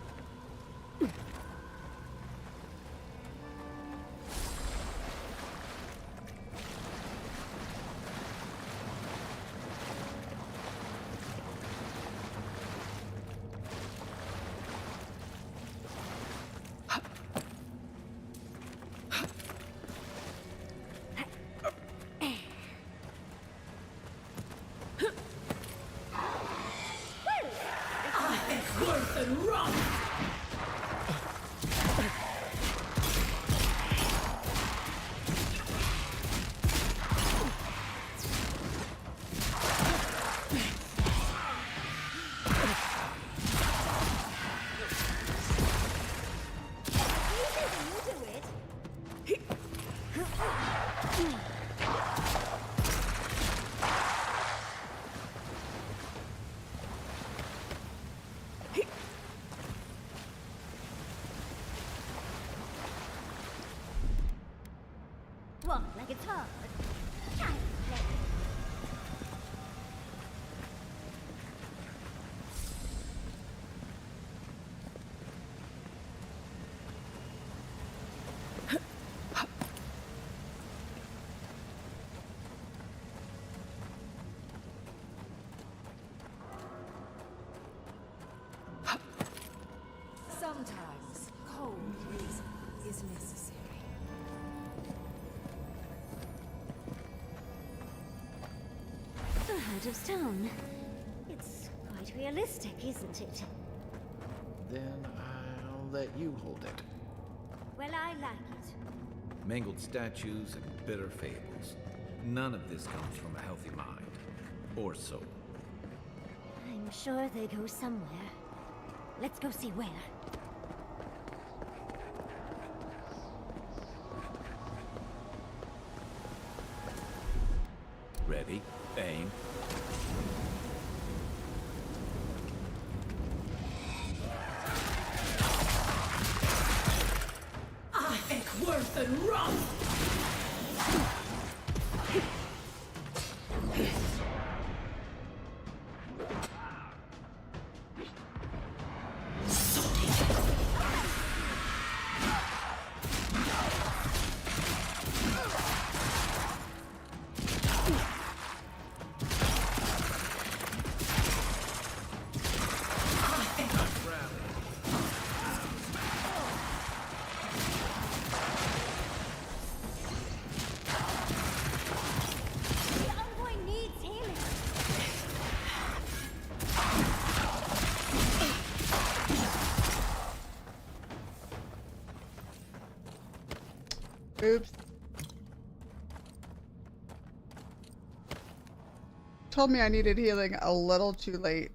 Walk like it's hard. Child's play. Sometimes cold reason is necessary. A heart of stone. It's quite realistic, isn't it? Then I'll let you hold it. Well, I like it. Mangled statues and bitter fables. None of this comes from a healthy mind. Or soul. I'm sure they go somewhere. Let's go see where. Ready? Aim. I think worth and wrong. Oops. Told me I needed healing a little too late.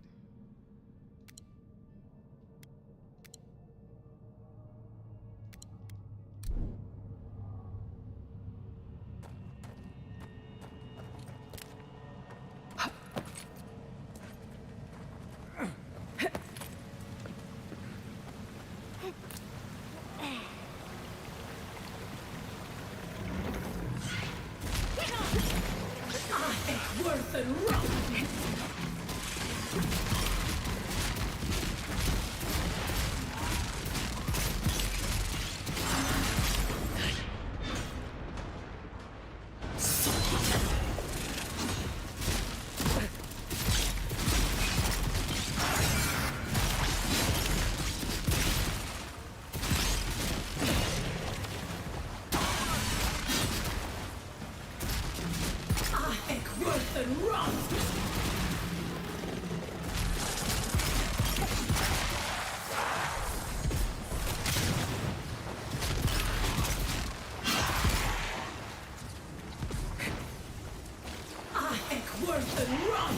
Worth and wrong.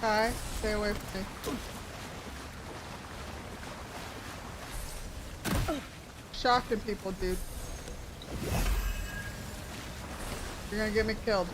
Hi, stay away from me. Shocking people, dude. You're gonna get me killed.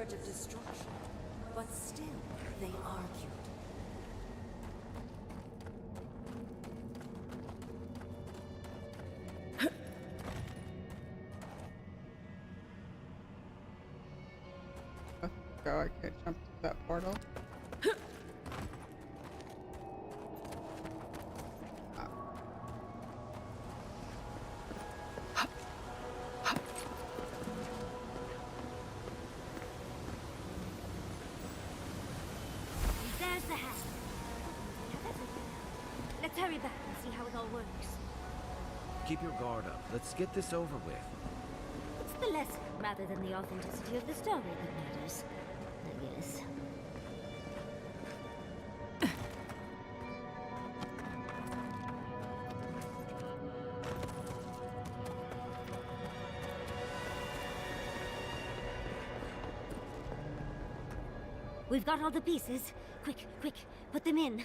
verge of destruction, but still they argued. Go, I can't jump to that portal. There's the hat. Let's hurry back and see how it all works. Keep your guard up. Let's get this over with. It's the lesson rather than the authenticity of the story that matters, I guess. We've got all the pieces. Quick, quick, put them in.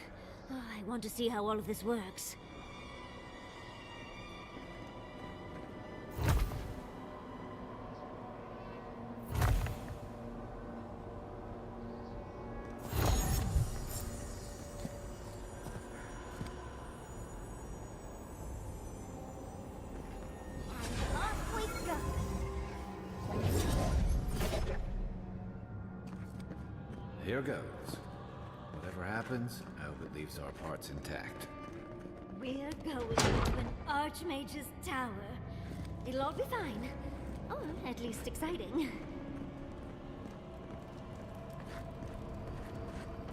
Oh, I want to see how all of this works. Off we go. Here goes. Whatever happens, I hope it leaves our parts intact. We're going to an Archmage's tower. It'll all be fine. Or at least exciting.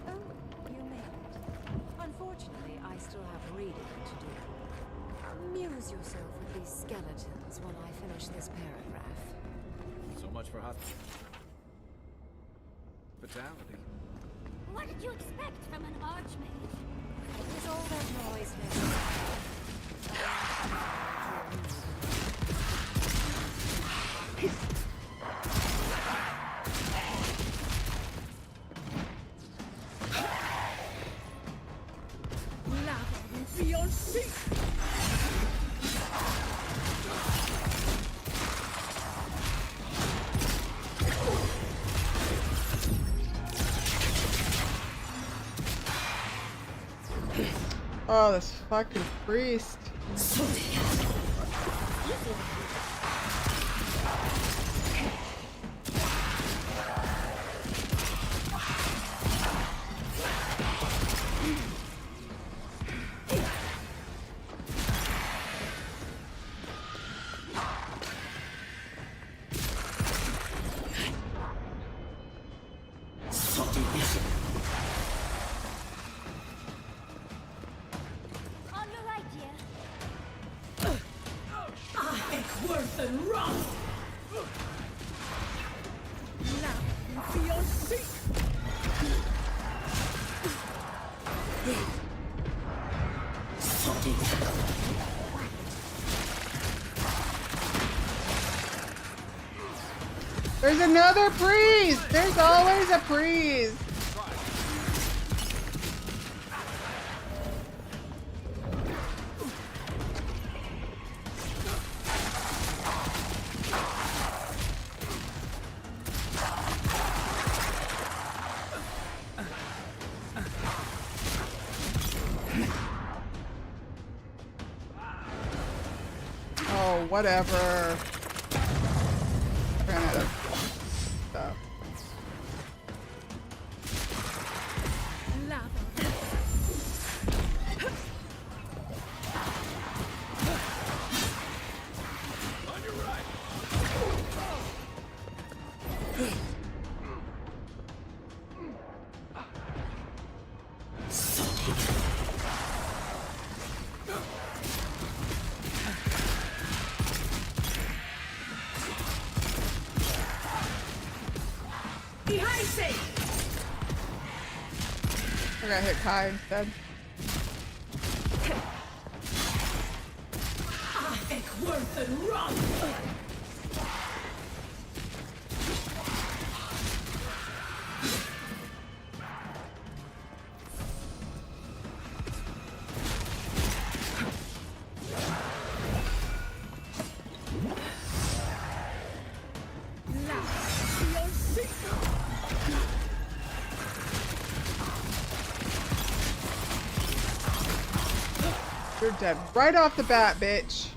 Oh, you made it. Unfortunately, I still have reading to do. Amuse yourself with these skeletons while I finish this paragraph. So much for hospitality. What did you expect from an Archmage? Is all that noise necessary? Oh, this fucking priest. On your right, dear. Worth and wrong. Now, for your sake. There's another priest! There's always a priest! Oh, whatever. Ran out of stuff. On your right. Behind me! I got hit Kai instead. Worth and wrong. Now, your secret. You're dead right off the bat, bitch.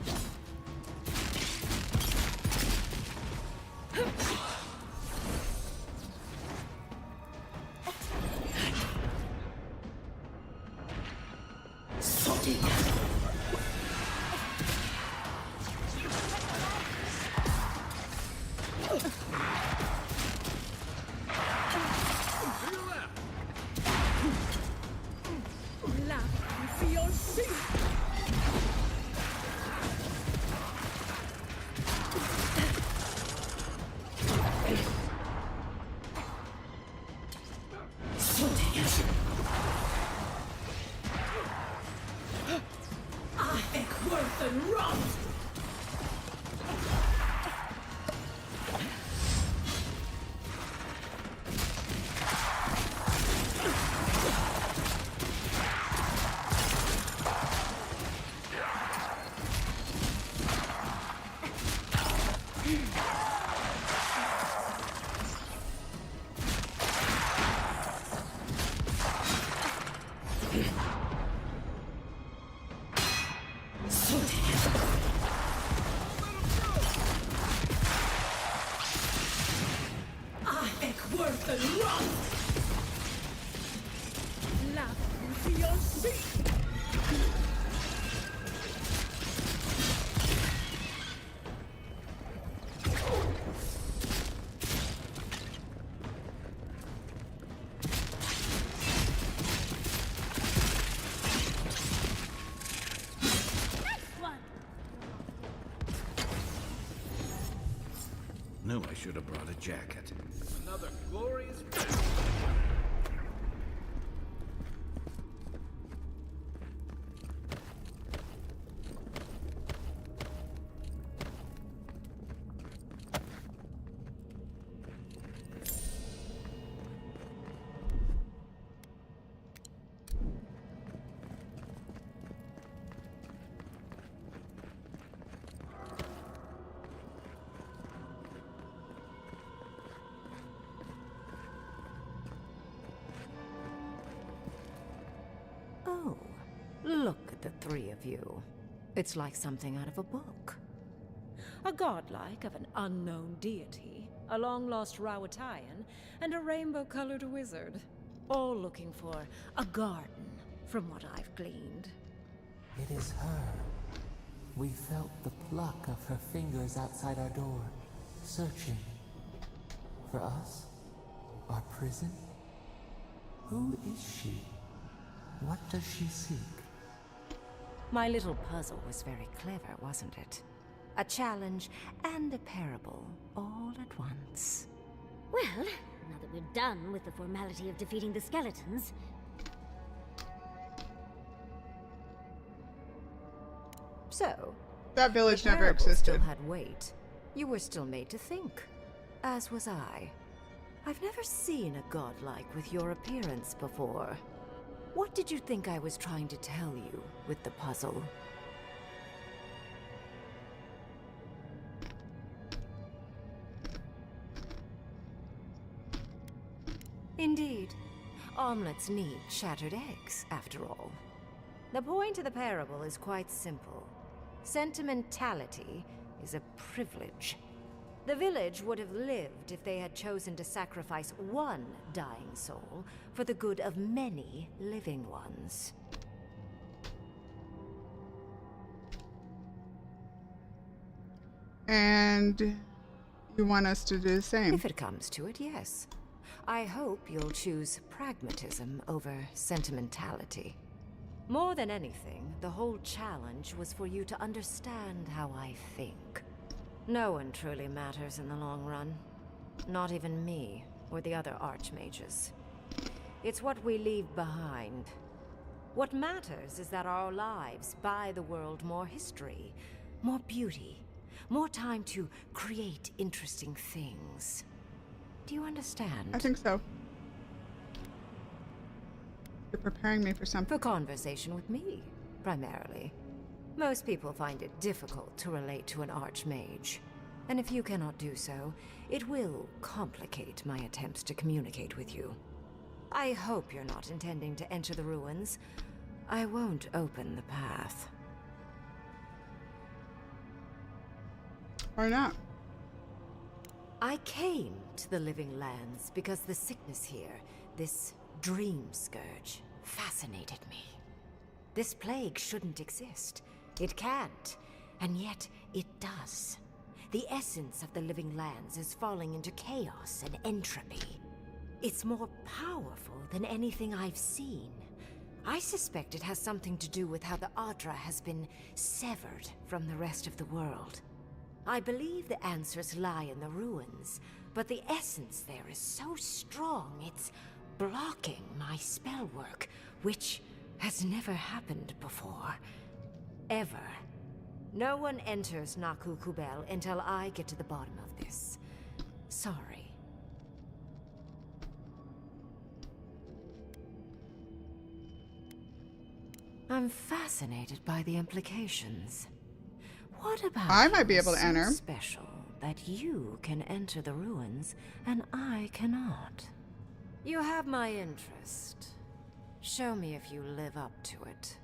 Knew I should have brought a jacket. Another glorious day. Oh, look at the three of you. It's like something out of a book. A godlike of an unknown deity, a long-lost Rawatayan, and a rainbow-colored wizard. All looking for a garden, from what I've gleaned. It is her. We felt the pluck of her fingers outside our door, searching. For us? Our prison? Who is she? What does she seek? My little puzzle was very clever, wasn't it? A challenge and a parable, all at once. Well, now that we're done with the formality of defeating the skeletons... So, that village the never parable existed. Still had weight. You were still made to think, as was I. I've never seen a godlike with your appearance before. What did you think I was trying to tell you with the puzzle? Indeed. Omelets need shattered eggs, after all. The point of the parable is quite simple. Sentimentality is a privilege. The village would have lived if they had chosen to sacrifice one dying soul for the good of many living ones. And you want us to do the same? If it comes to it, yes. I hope you'll choose pragmatism over sentimentality. More than anything, the whole challenge was for you to understand how I think. No one truly matters in the long run. Not even me, or the other archmages. It's what we leave behind. What matters is that our lives buy the world more history, more beauty, more time to create interesting things. Do you understand? I think so. You're preparing me for something. For conversation with me, primarily. Most people find it difficult to relate to an archmage. And if you cannot do so, it will complicate my attempts to communicate with you. I hope you're not intending to enter the ruins, I won't open the path. Why not? I came to the Living Lands because the sickness here, this dream scourge, fascinated me. This plague shouldn't exist. It can't, and yet it does. The essence of the Living Lands is falling into chaos and entropy. It's more powerful than anything I've seen. I suspect it has something to do with how the Adra has been severed from the rest of the world. I believe the answers lie in the ruins, but the essence there is so strong it's blocking my spell work, which has never happened before. Ever. No one enters Naku Kubel until I get to the bottom of this. Sorry. I'm fascinated by the implications. What about I might be you able to so enter. special that you can enter the ruins and I cannot? You have my interest. Show me if you live up to it.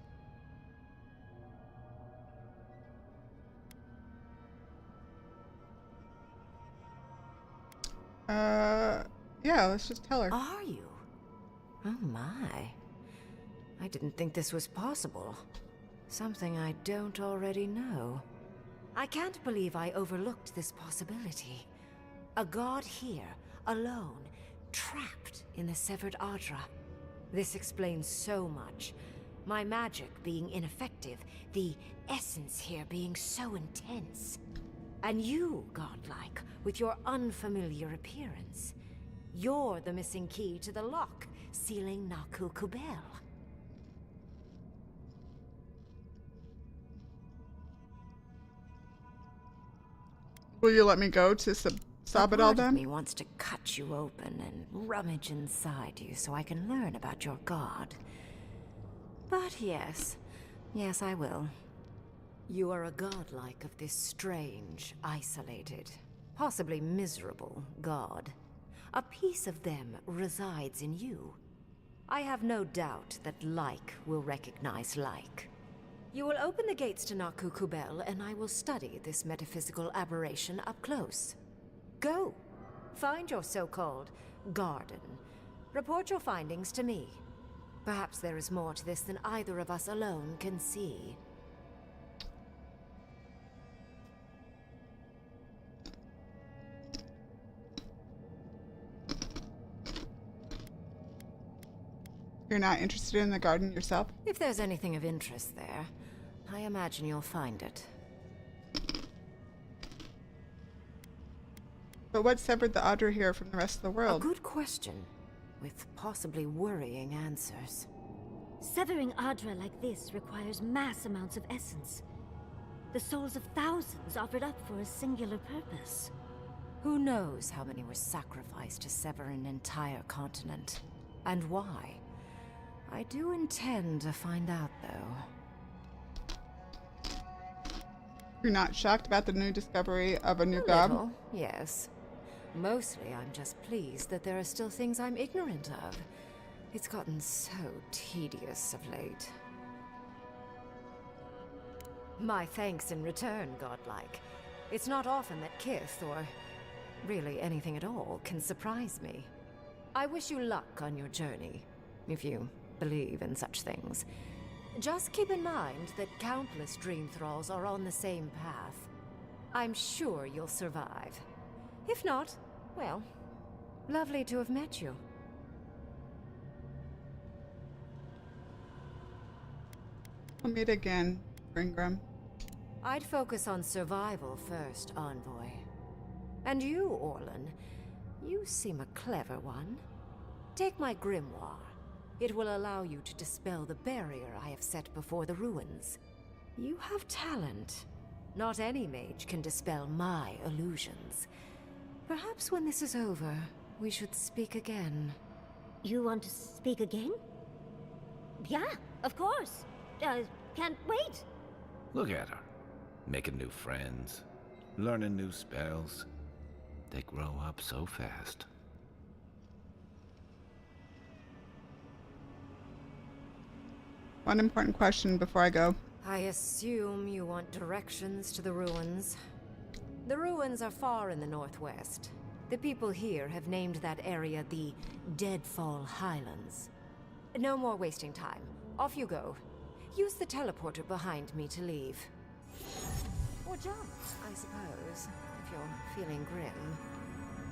Yeah, let's just tell her. Are you? Oh my. I didn't think this was possible. Something I don't already know. I can't believe I overlooked this possibility. A god here, alone, trapped in the severed Adra. This explains so much. My magic being ineffective, the essence here being so intense. And you, godlike, with your unfamiliar appearance. You're the missing key to the lock, sealing Naku Kubel. Will you let me go to Sabadal Part of then? me wants to cut you open and rummage inside you so I can learn about your god. But yes, I will. You are a godlike of this strange, isolated, possibly miserable god. A piece of them resides in you. I have no doubt that like will recognize like. You will open the gates to Naku Kubel, and I will study this metaphysical aberration up close. Go. Find your so-called garden. Report your findings to me. Perhaps there is more to this than either of us alone can see. You're not interested in the garden yourself? If there's anything of interest there, I imagine you'll find it. But what severed the Adra here from the rest of the A world? good question, with possibly worrying answers. Severing Adra like this requires mass amounts of essence. The souls of thousands offered up for a singular purpose. Who knows how many were sacrificed to sever an entire continent? And why? I do intend to find out, though. You're not shocked about the new discovery of a new A god? little, yes. Mostly, I'm just pleased that there are still things I'm ignorant of. It's gotten so tedious of late. My thanks in return, godlike. It's not often that Kith, or really anything at all, can surprise me. I wish you luck on your journey, if you believe in such things. Just keep in mind that countless dream thralls are on the same path. I'm sure you'll survive. If not, well, lovely to have met you. We'll meet again, Ringram. I'd focus on survival first, Envoy. And you, Orlan, you seem a clever one. Take my grimoire. It will allow you to dispel the barrier I have set before the ruins. You have talent. Not any mage can dispel my illusions. Perhaps when this is over, we should speak again. You want to speak again? Yeah, of course. Can't wait. Look at her. Making new friends. Learning new spells. They grow up so fast. One important question before I go. I assume you want directions to the ruins. The ruins are far in the northwest. The people here have named that area the Deadfall Highlands. No more wasting time. Off you go. Use the teleporter behind me to leave. Or jump, I suppose, if you're feeling grim.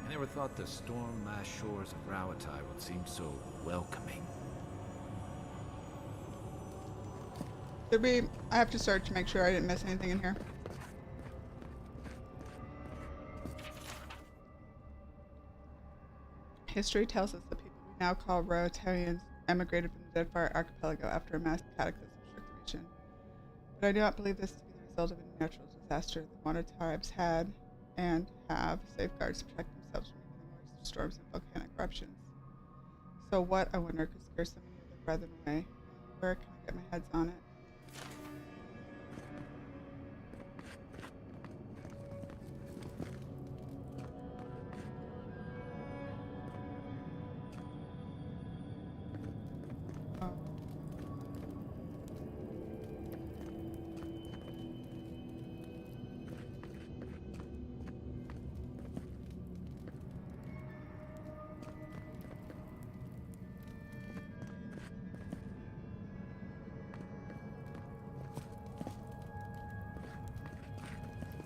I never thought the storm-lashed shores of Rawatai would seem so welcoming. I have to search to make sure I didn't miss anything in here. History tells us the people we now call Rotarians emigrated from the Deadfire Archipelago after a mass cataclysm shook the region. But I do not believe this to be the result of a natural disaster. The Wana tribes had and have safeguards to protect themselves from even the worst storms and volcanic eruptions. So what, I wonder, could scare so many of their brethren away? Where can I get my heads on it?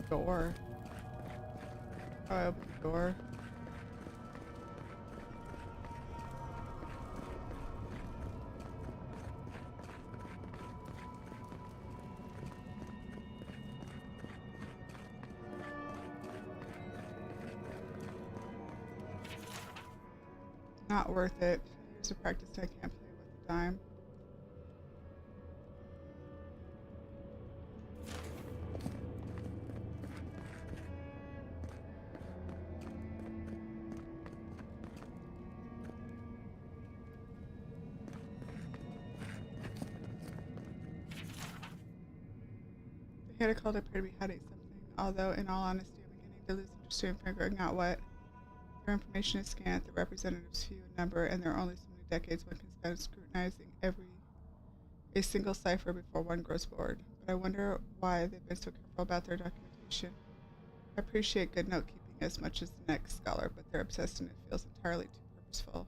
Door. Oh, I opened the door. Not worth it. Years of practice I can't play with a dime. The Hada called appeared to be hiding something, although in all honesty I'm beginning to lose interest in figuring out what. Their information is scant, the representatives few in number, and there are only so many decades one can spend scrutinizing a single cipher before one grows bored. But I wonder why they've been so careful about their documentation. I appreciate good note-keeping as much as the next scholar, but their obsessiveness feels entirely too purposeful.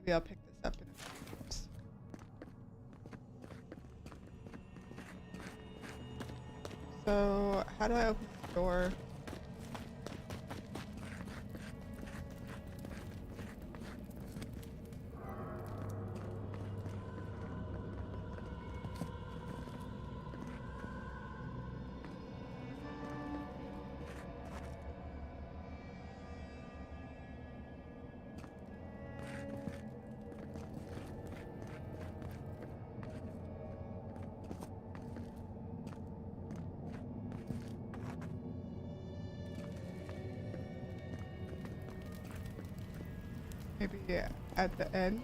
Maybe I'll pick this up in a few years. So, how do I open the door? Maybe at the end.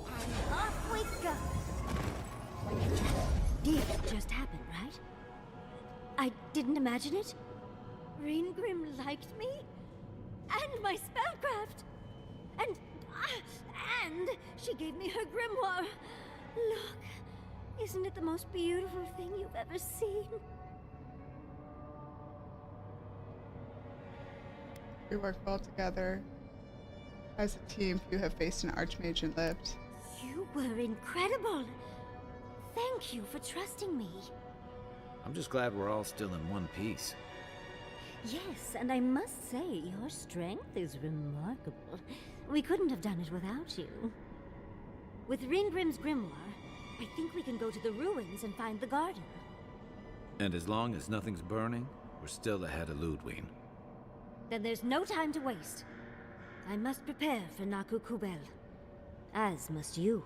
And off we go. This just happened, right? I didn't imagine it. Reingrim liked me, and my spellcraft, and she gave me her grimoire. Look, isn't it the most beautiful thing you've ever seen? We work well together. As a team, few have faced an archmage and lived. You were incredible. Thank you for trusting me. I'm just glad we're all still in one piece. Yes, and I must say, your strength is remarkable. We couldn't have done it without you. With Ringgrim's grimoire, I think we can go to the ruins and find the garden. And as long as nothing's burning, we're still ahead of Ludwig. Then there's no time to waste. I must prepare for Naku Kubel. As must you.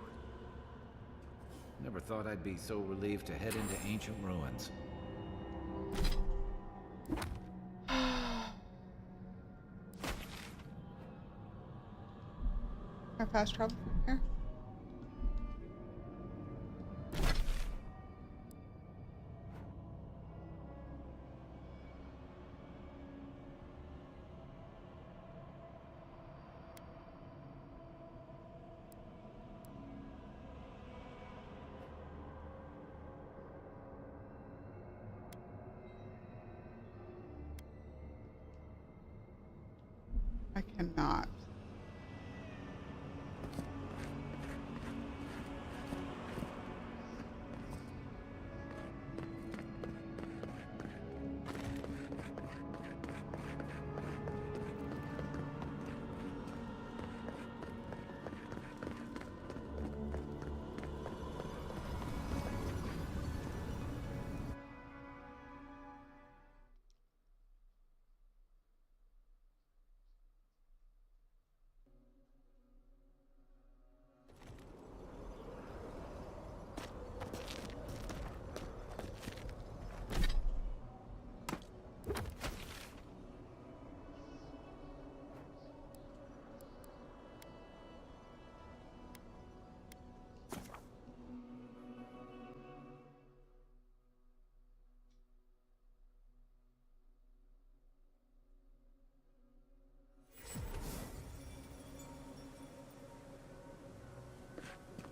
Never thought I'd be so relieved to head into ancient ruins. Can I fast travel from here? cannot.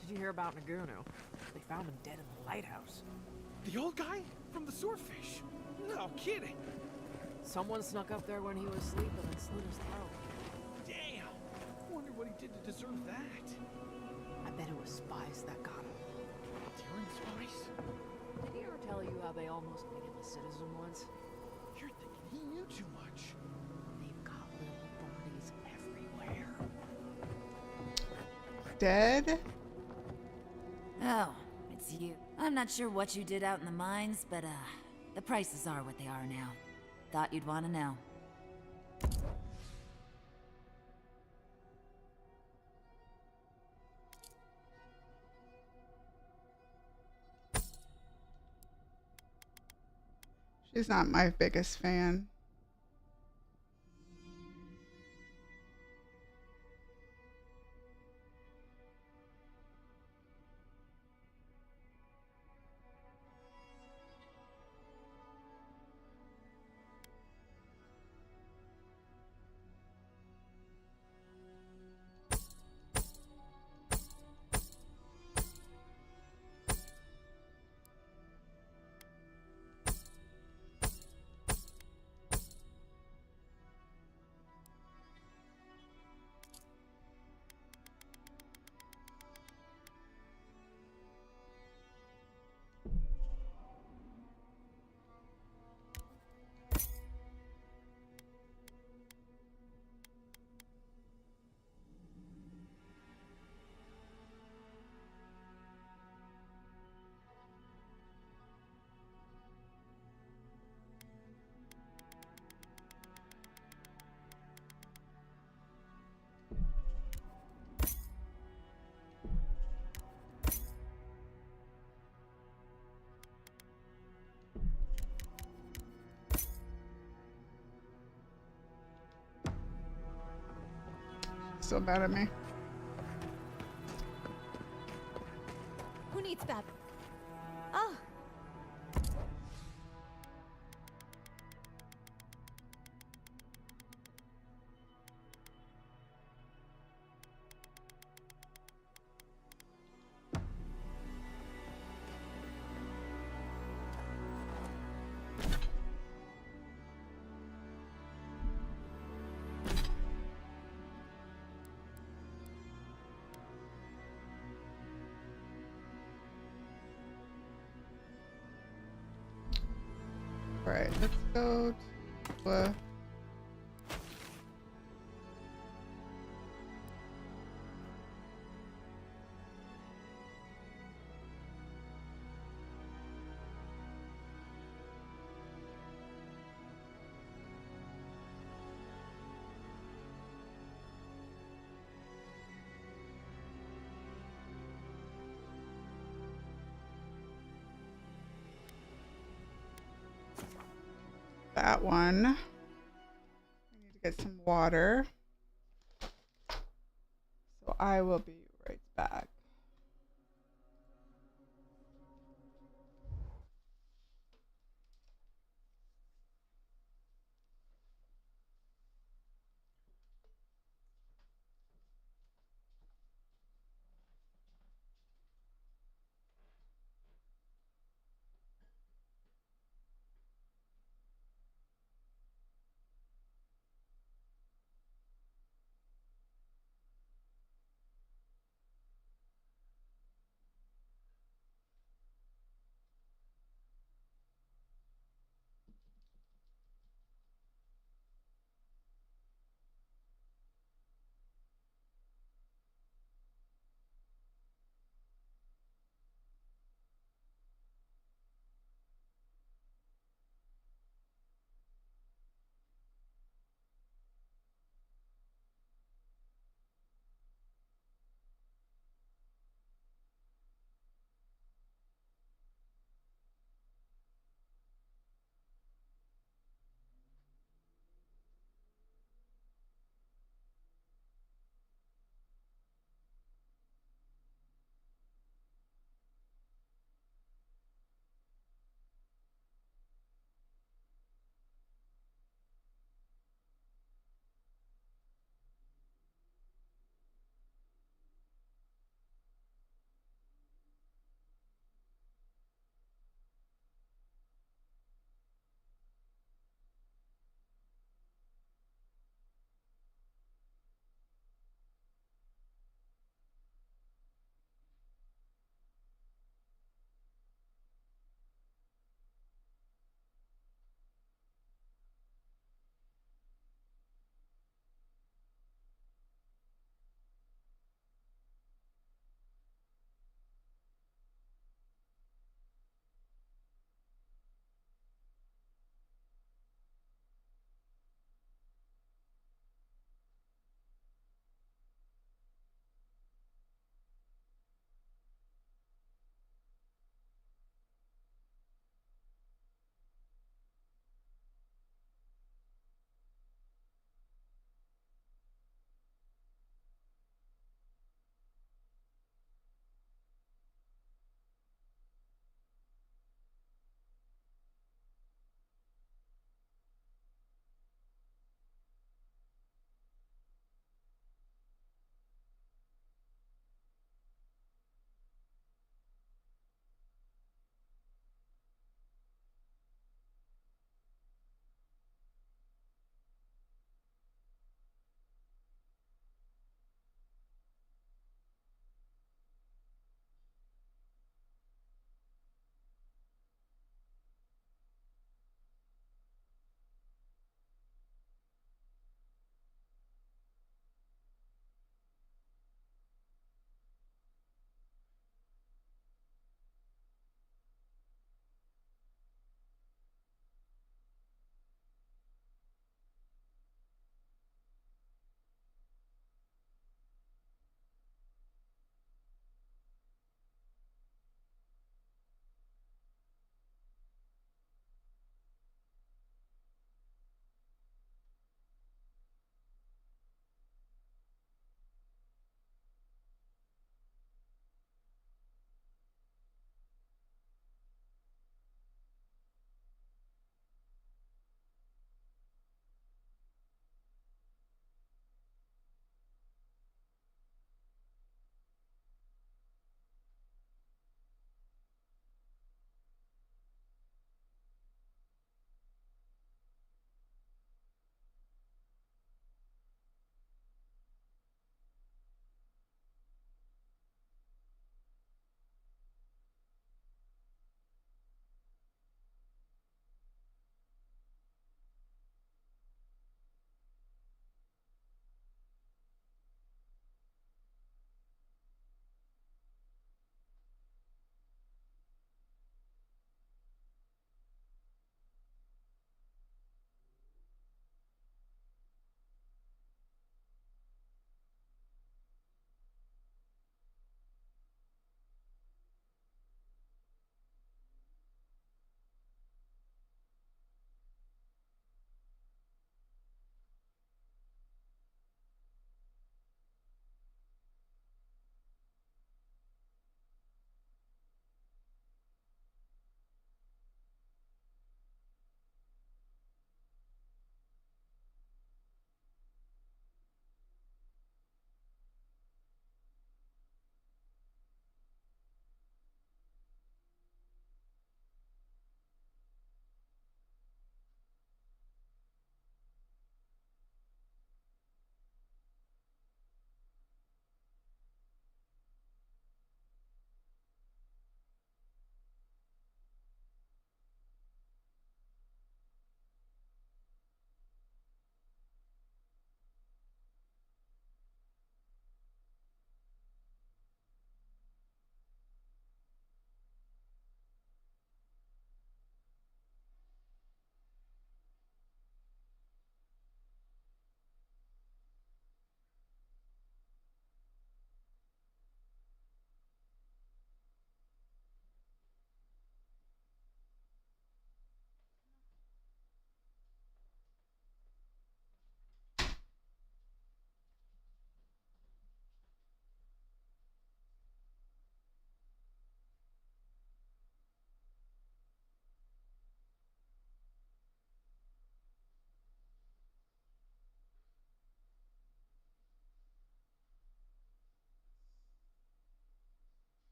Did you hear about Nagunu? They found him dead in the lighthouse. The old guy from the swordfish? No kidding. Someone snuck up there when he was asleep and then slit his throat. Damn. Wonder what he did to deserve that. I bet it was spies that got him. Daring spies? Did he ever tell you how they almost made him a citizen once? You're thinking he knew too much. They've got little birdies everywhere. Dead? Oh, it's you. I'm not sure what you did out in the mines, but the prices are what they are now. Thought you'd want to know. She's not my biggest fan. So bad at me. Who needs that? Oh. Alright, let's go to that one. I need to get some water. So I will be right back.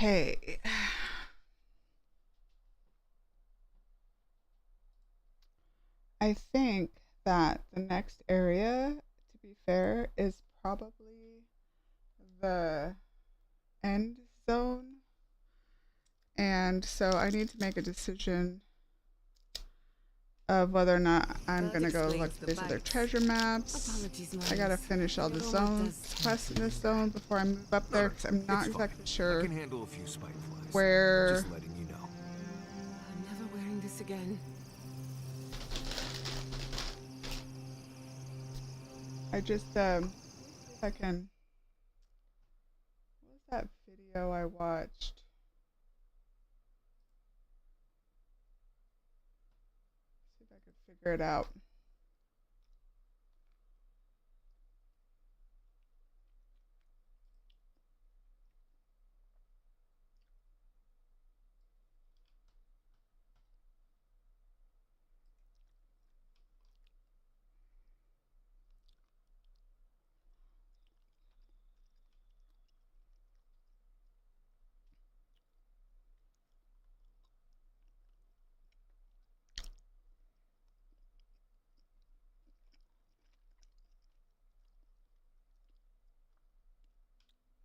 Okay. I think that the next area, to be fair, is probably the end zone. And so I need to make a decision of whether or not I'm That gonna go look explains for the these other bites. treasure maps. Apologies, I gotta Marcus. finish all the It always zones, does quests in this zone before I move up there, because I'm not It's fine. exactly sure I can handle a few spike flies. where. Just letting you know. I'm never wearing this again. I just see if I can. What was that video I watched? See if I could figure it out.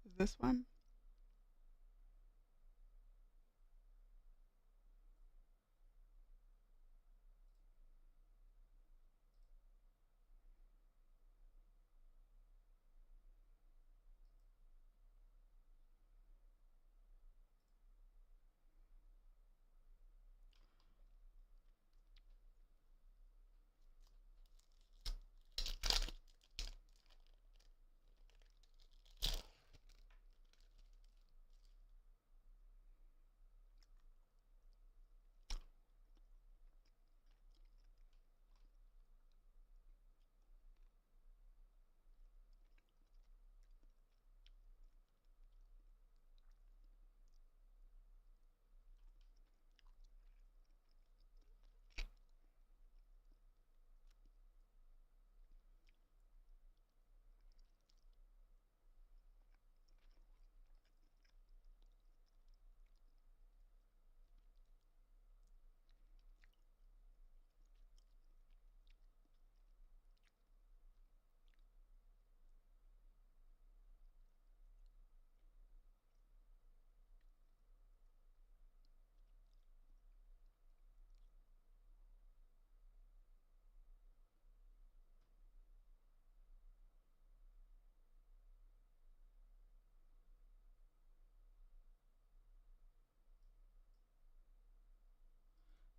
Is this one?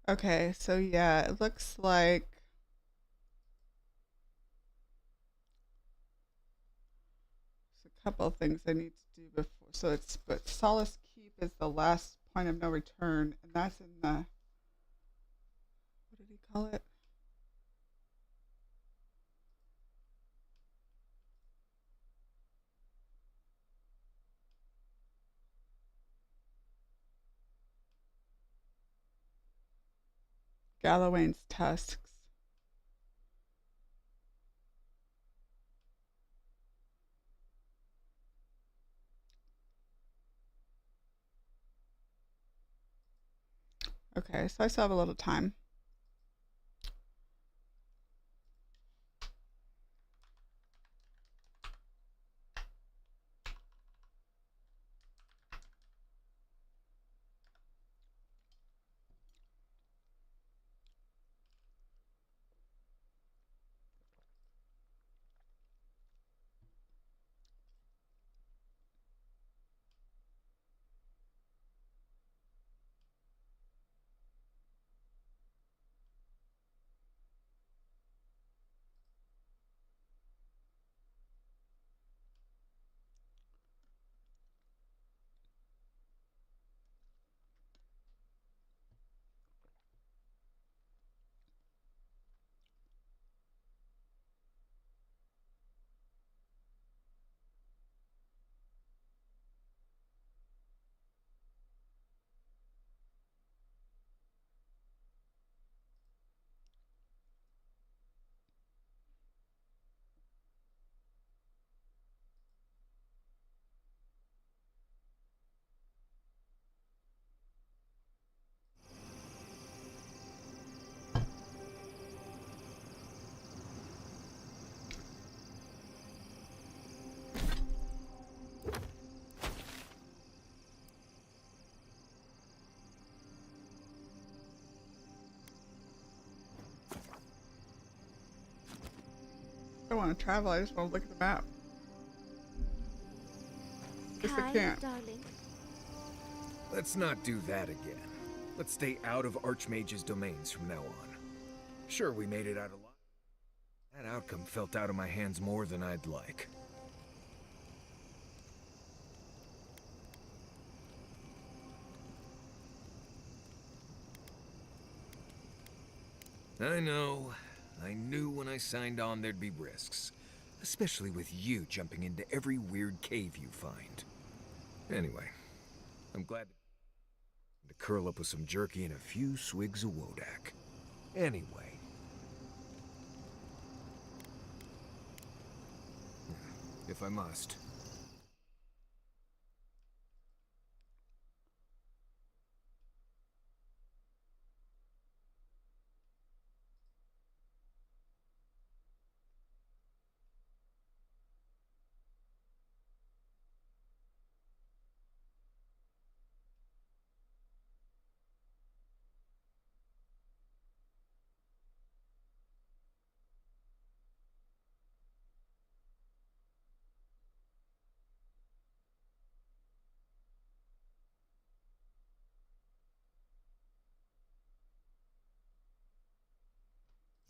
Okay, so yeah, it looks like there's a couple of things I need to do before. So it's but Solace Keep is the last point of no return, and that's in the what did he call it? Galloway's Tusks. Okay, so I still have a little time. I don't want to travel, I just want to look at the map. Guess I can't. Darling. Let's not do that again. Let's stay out of Archmage's domains from now on. Sure, we made it out alive. That outcome felt out of my hands more than I'd like. I know. I knew when I signed on there'd be risks. Especially with you jumping into every weird cave you find. Anyway, I'm glad to curl up with some jerky and a few swigs of Wodak. Anyway. If I must.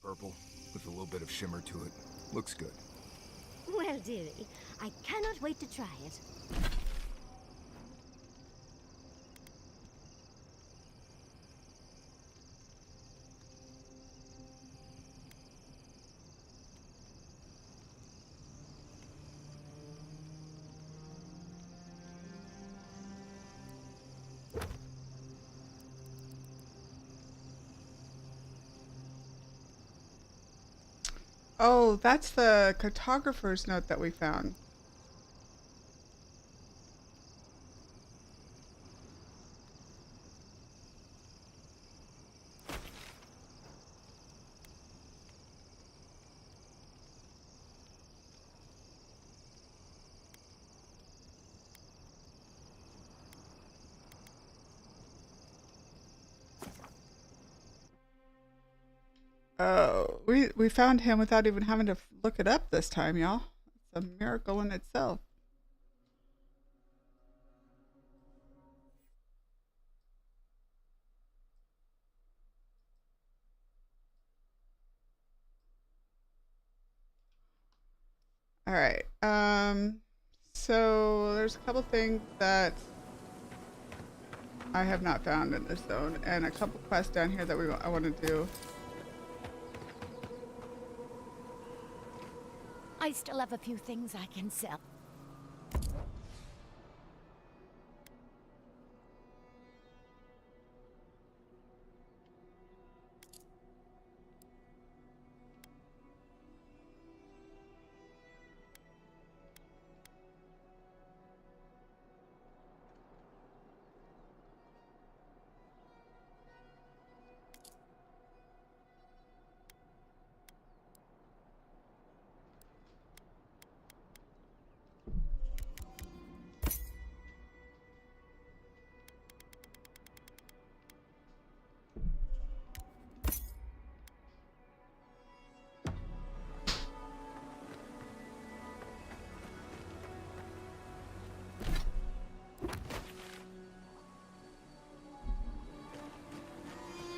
Purple, with a little bit of shimmer to it. Looks good. Well, dearie, I cannot wait to try it. Oh, that's the cartographer's note that we found. Oh, we found him without even having to look it up this time, y'all. It's a miracle in itself. All right. So there's a couple things that I have not found in this zone, and a couple quests down here that I want to do. I still have a few things I can sell.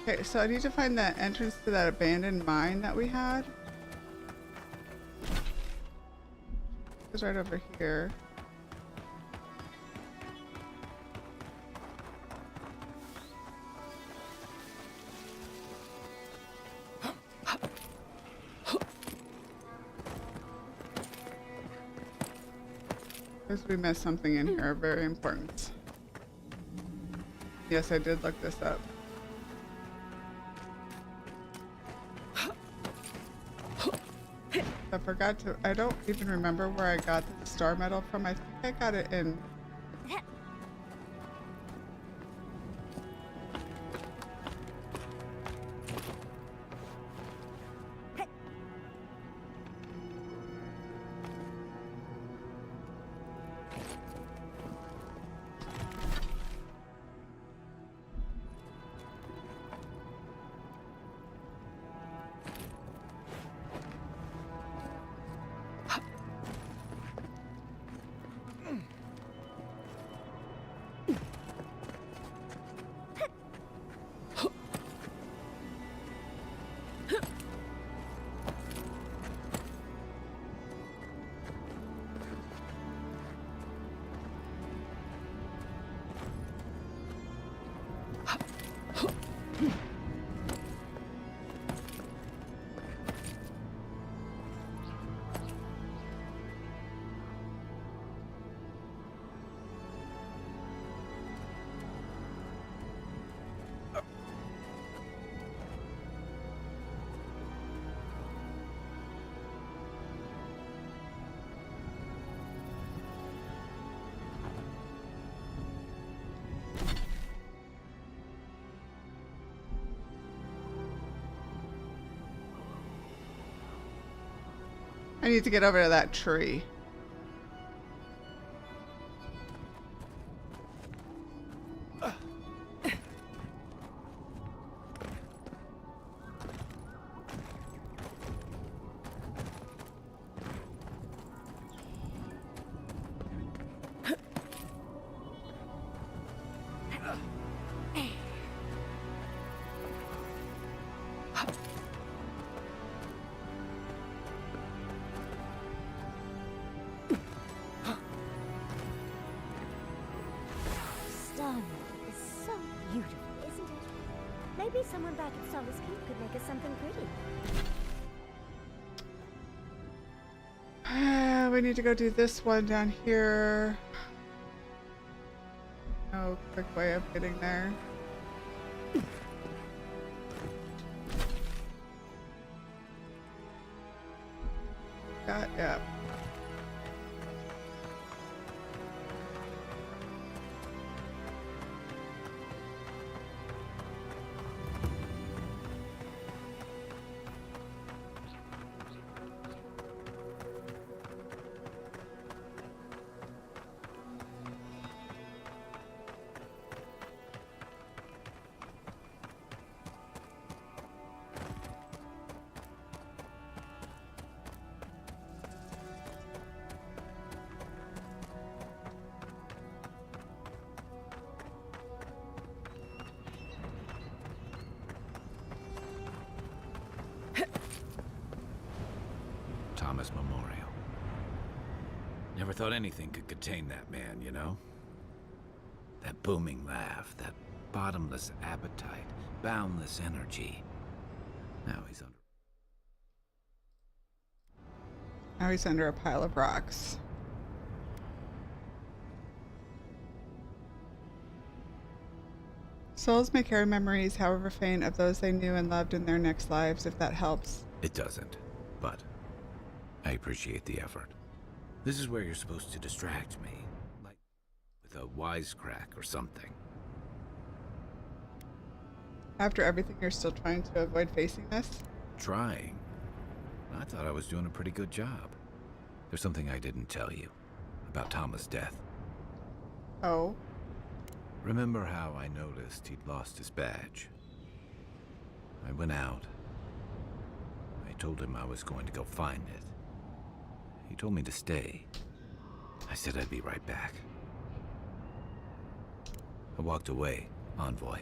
Okay, so I need to find the entrance to that abandoned mine that we had. It's right over here. Because we missed something in here, very important. Yes, I did look this up. I forgot to, I don't even remember where I got the star medal from. I think I got it in... I need to get over to that tree. Stone is so beautiful, isn't it? Maybe someone back at Solace Keep could make us something pretty. We need to go do this one down here. No quick way of getting there. Yeah. Thomas Memorial. Never thought anything could contain that man, you know? That booming laugh, that bottomless appetite, boundless energy. Now he's under a pile of rocks. Souls may carry memories, however faint, of those they knew and loved in their next lives, if that helps. It doesn't, but I appreciate the effort. This is where you're supposed to distract me, like with a wisecrack or something. After everything, you're still trying to avoid facing this? Trying? I thought I was doing a pretty good job. There's something I didn't tell you about Thomas' death. Oh? Remember how I noticed he'd lost his badge? I went out. I told him I was going to go find it. He told me to stay. I said I'd be right back. I walked away, Envoy,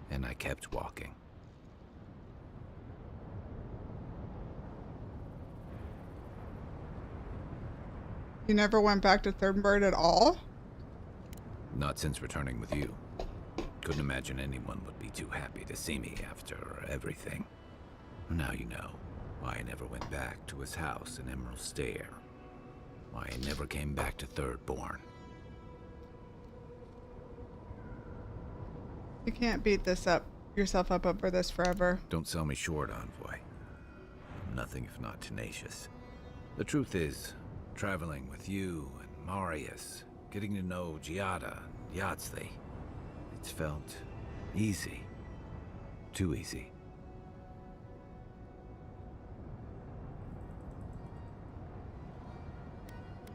and I kept walking. You never went back to Third Bird at all? Not since returning with you. Couldn't imagine anyone would be too happy to see me after everything. Now you know why I never went back to his house in Emerald Stair. Why I never came back to Thirdborn. You can't beat yourself up over this forever. Don't sell me short, Envoy. I'm nothing if not tenacious. The truth is, traveling with you and Marius, getting to know Giada, Yahtzee, it's felt easy. Too easy.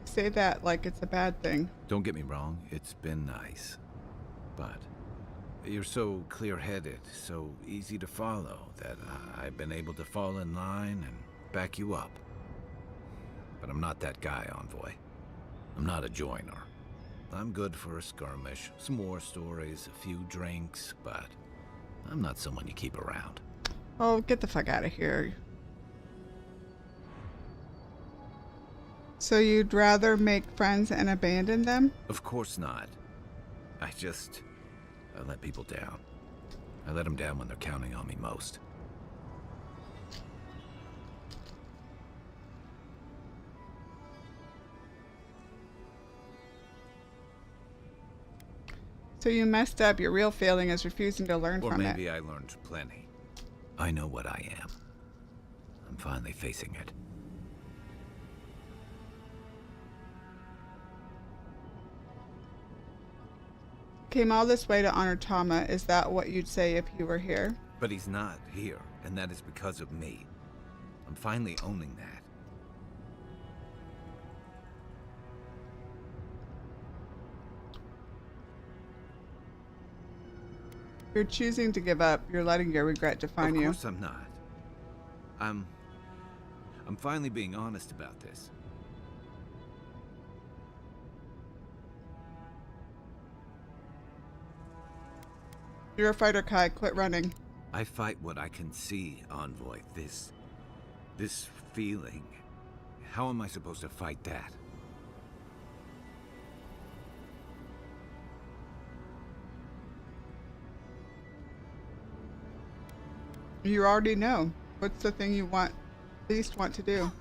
Say that like it's a bad thing. Don't get me wrong, it's been nice. But you're so clear-headed, so easy to follow, that I've been able to fall in line and back you up. But I'm not that guy, Envoy. I'm not a joiner. I'm good for a skirmish, some war stories, a few drinks, but I'm not someone you keep around. Oh, get the fuck out of here. So you'd rather make friends and abandon them? Of course not. I let people down. I let them down when they're counting on me most. So you messed up. Your real failing is refusing to learn from it. Or maybe I learned plenty. I know what I am. I'm finally facing it. Came all this way to honor Tama. Is that what you'd say if you were here? But he's not here, and that is because of me. I'm finally owning that. You're choosing to give up. You're letting your regret define you. Of course I'm not. I'm finally being honest about this. You're a fighter, Kai. Quit running. I fight what I can see, Envoy. This feeling. How am I supposed to fight that? You already know. What's the thing you least want to do?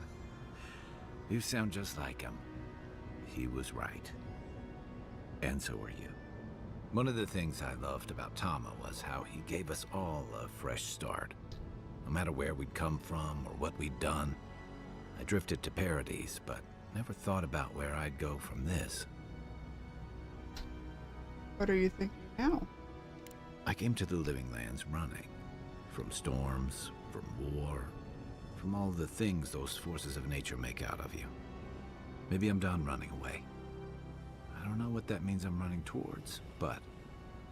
You sound just like him. He was right. And so were you. One of the things I loved about Tama was how he gave us all a fresh start. No matter where we'd come from or what we'd done. I drifted to Paradise, but never thought about where I'd go from this. What are you thinking now? I came to the Living Lands running. From storms, from war, from all the things those forces of nature make out of you. Maybe I'm done running away. I don't know what that means I'm running towards, but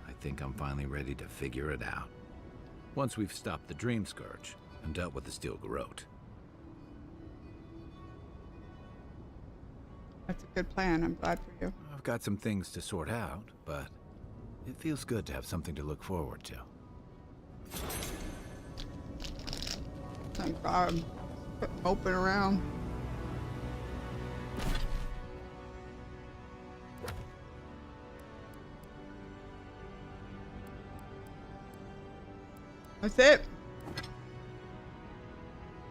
I think I'm finally ready to figure it out. Once we've stopped the Dream Scourge and dealt with the Steel Garrote. That's a good plan. I'm glad for you. I've got some things to sort out, but it feels good to have something to look forward to. Thank God. Quit moping around. That's it.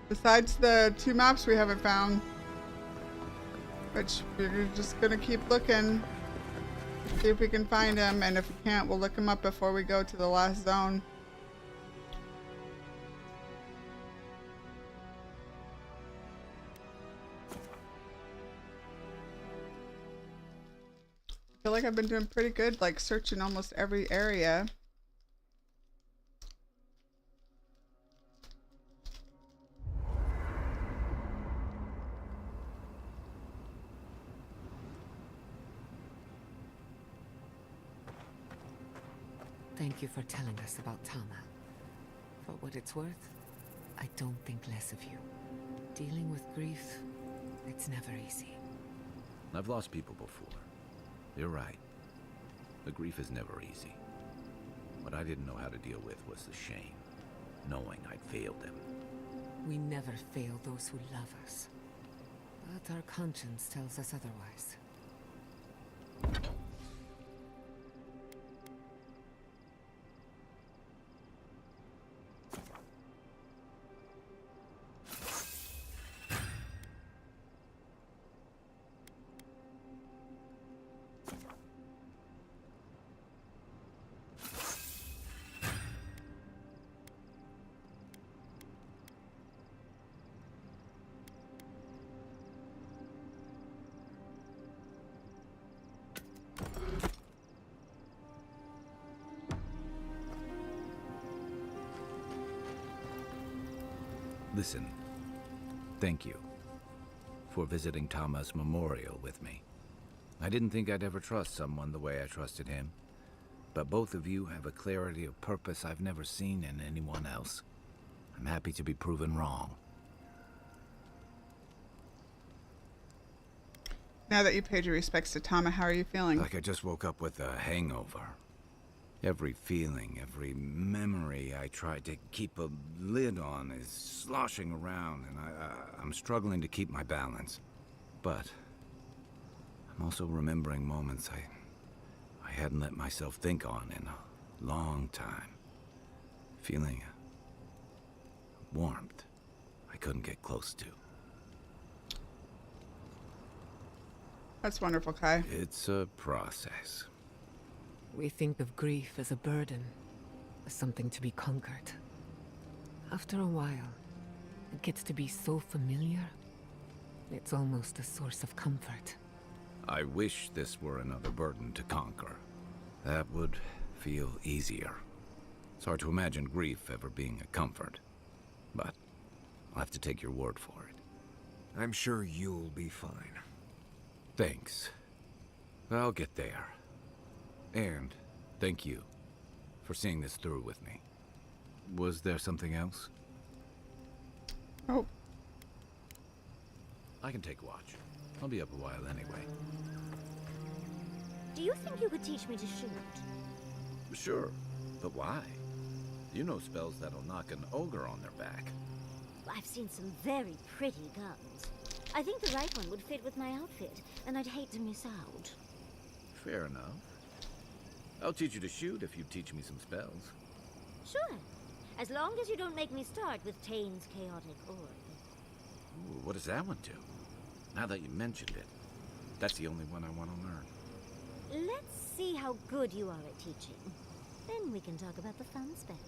Besides the 2 maps we haven't found, which we're just gonna keep looking, see if we can find them, and if we can't, we'll look them up before we go to the last zone. I feel like I've been doing pretty good, like searching almost every area. Thank you for telling us about Tama. For what it's worth, I don't think less of you. Dealing with grief, it's never easy. I've lost people before. You're right. The grief is never easy. What I didn't know how to deal with was the shame, knowing I'd failed them. We never fail those who love us. But our conscience tells us otherwise. Listen, thank you for visiting Tama's memorial with me. I didn't think I'd ever trust someone the way I trusted him, but both of you have a clarity of purpose I've never seen in anyone else. I'm happy to be proven wrong. Now that you paid your respects to Tama, how are you feeling? Like I just woke up with a hangover. Every feeling, every memory I tried to keep a lid on is sloshing around, and I'm struggling to keep my balance. But I'm also remembering moments I hadn't let myself think on in a long time. Feeling a warmth I couldn't get close to. That's wonderful, Kai. It's a process. We think of grief as a burden, as something to be conquered. After a while, it gets to be so familiar, it's almost a source of comfort. I wish this were another burden to conquer. That would feel easier. It's hard to imagine grief ever being a comfort, but I'll have to take your word for it. I'm sure you'll be fine. Thanks. I'll get there. And thank you for seeing this through with me. Was there something else? Oh. I can take watch. I'll be up a while anyway. Do you think you could teach me to shoot? Sure, but why? You know spells that'll knock an ogre on their back. I've seen some very pretty guns. I think the right one would fit with my outfit, and I'd hate to miss out. Fair enough. I'll teach you to shoot if you teach me some spells. Sure. As long as you don't make me start with Tane's chaotic orb. Ooh, what does that one do? Now that you mentioned it, that's the only one I want to learn. Let's see how good you are at teaching. Then we can talk about the fun spells.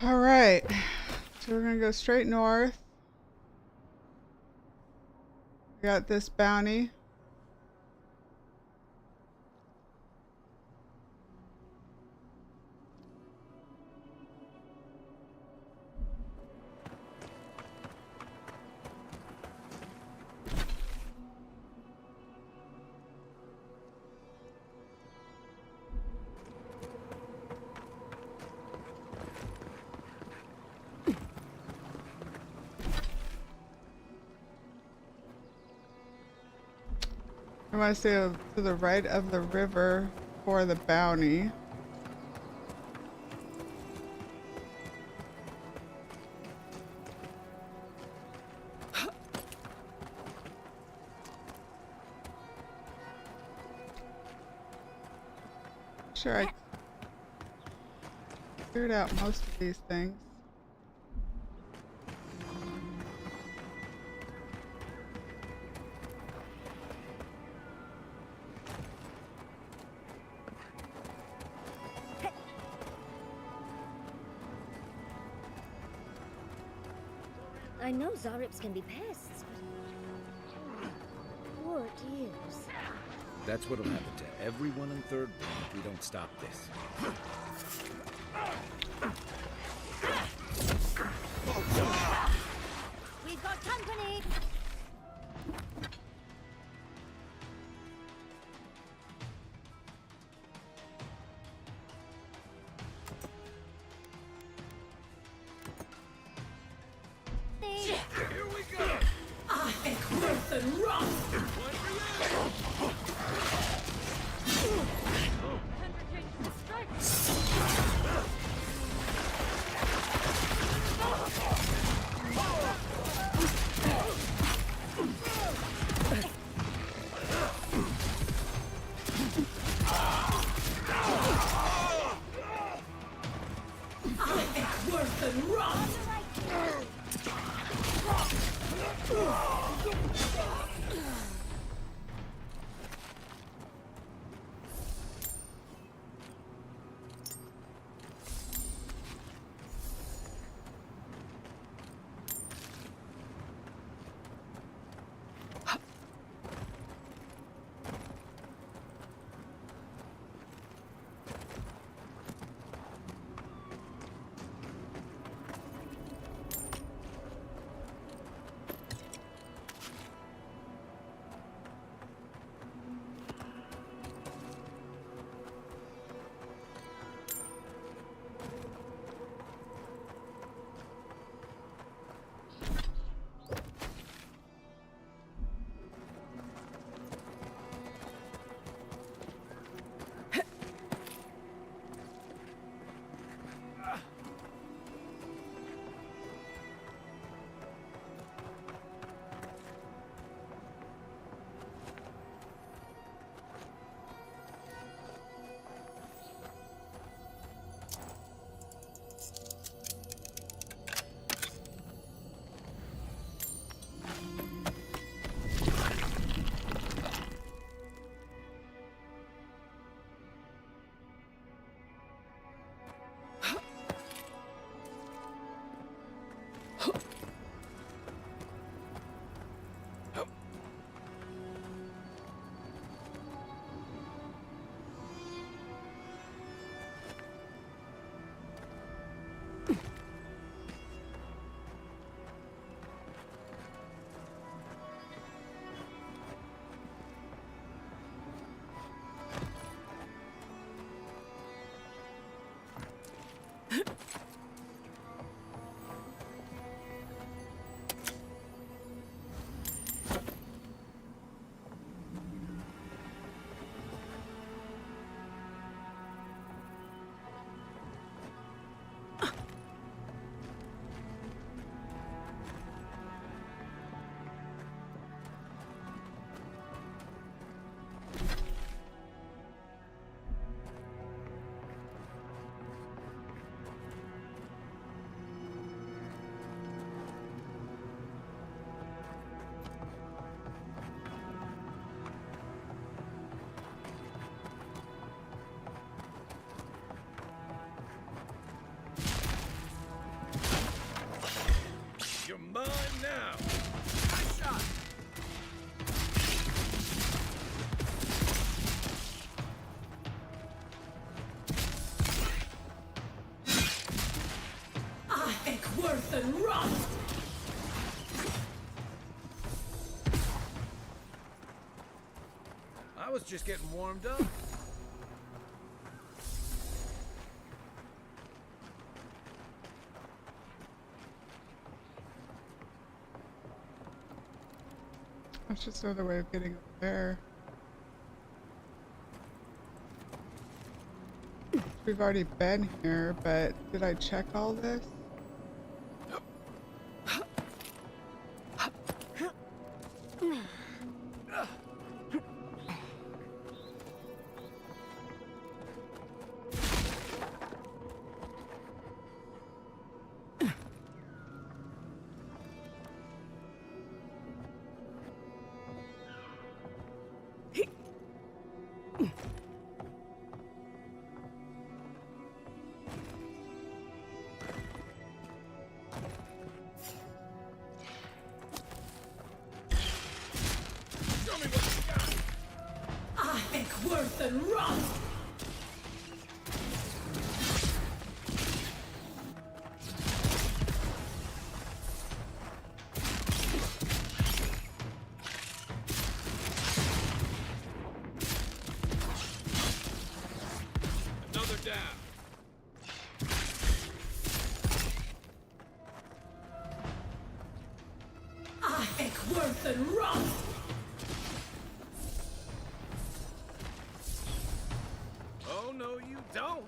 All right, so we're gonna go straight north. We got this bounty. I want to say to the right of the river for the bounty. Sure, I cleared out most of these things. I know Zarips can be pests, but... Poor dears. That's what'll happen to everyone in Third Born if we don't stop this. We've got company! Here we go! I think worth and wrong! I think worth and wrong! And now, nice shot. I think worth and rust. I was just getting warmed up. That's just another way of getting up there. We've already been here, but did I check all this? I think worth and rust. Another down. I think worth and rust. Oh, no, you don't.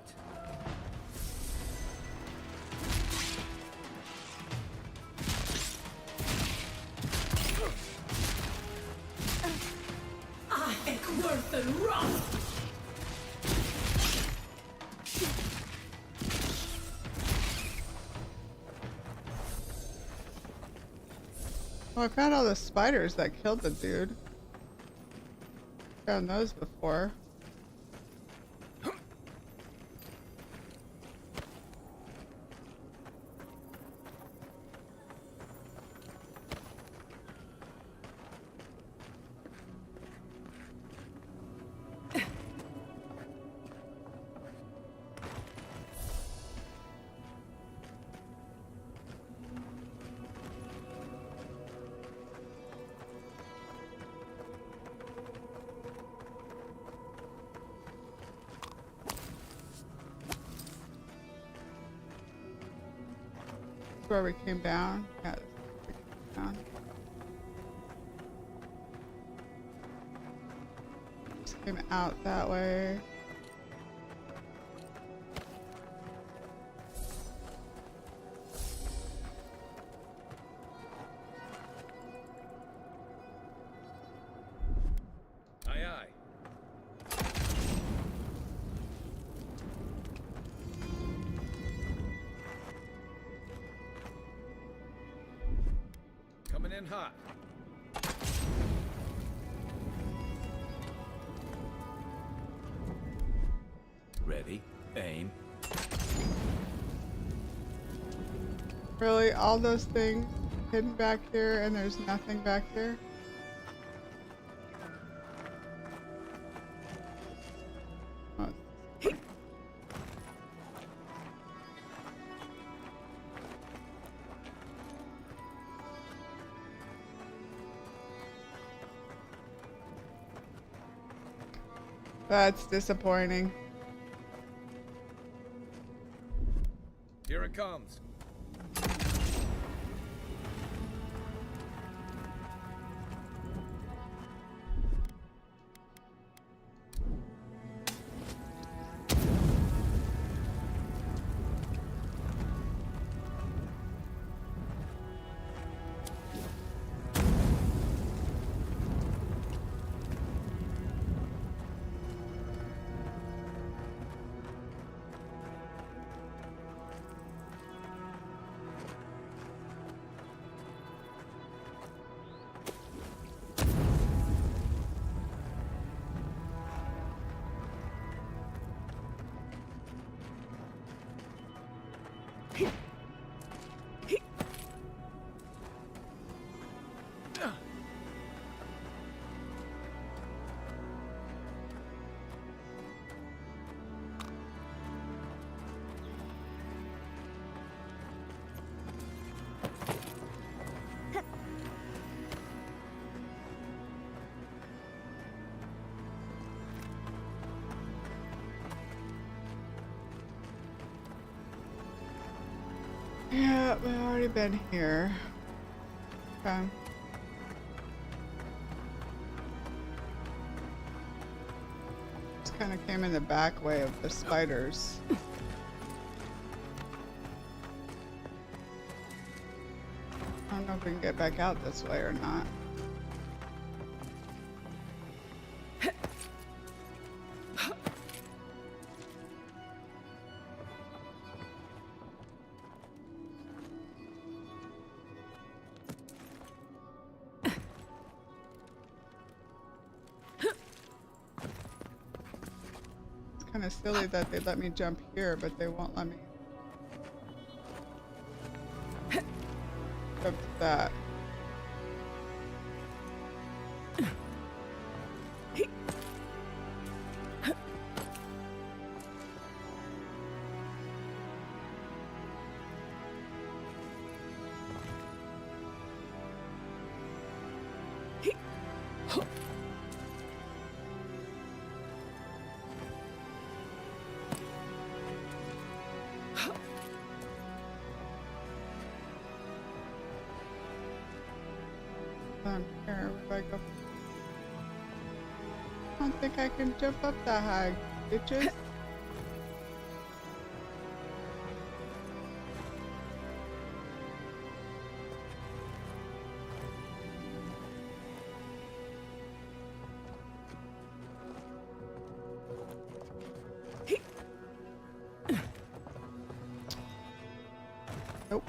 I think worth and rust. Well, I found all the spiders that killed the dude. Found those before. Where we came down. Yeah, this is where we came down. Just came out that way. Aye, aye. Coming in hot. Ready, aim. Really? All those things hidden back here and there's nothing back here? Oh. That's disappointing. Here it comes. Yep, we've already been here. Okay. Just kind of came in the back way of the spiders. I don't know if we can get back out this way or not. Kind of silly that they let me jump here, but they won't let me jump to that. Here, where do I go? I don't think I can jump up that high, bitches. Nope.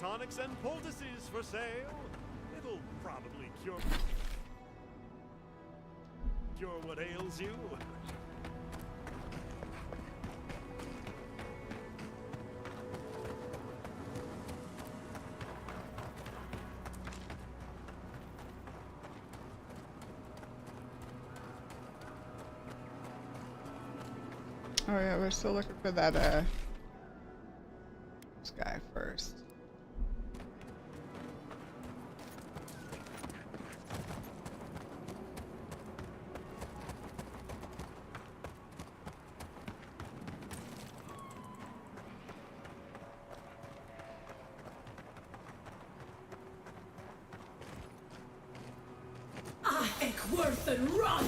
Tonics and poultices for sale. It'll probably cure what ails you. Oh yeah, we're still looking for that this guy first. Worth and run!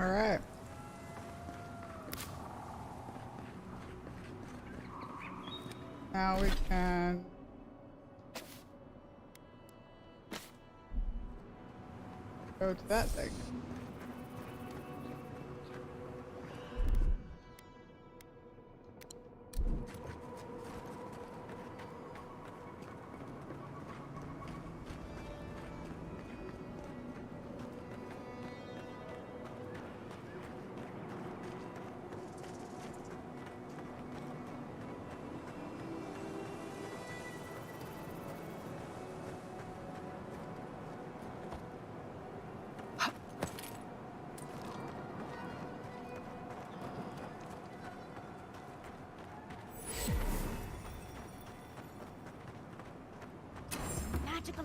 All right. Now we can go to that thing.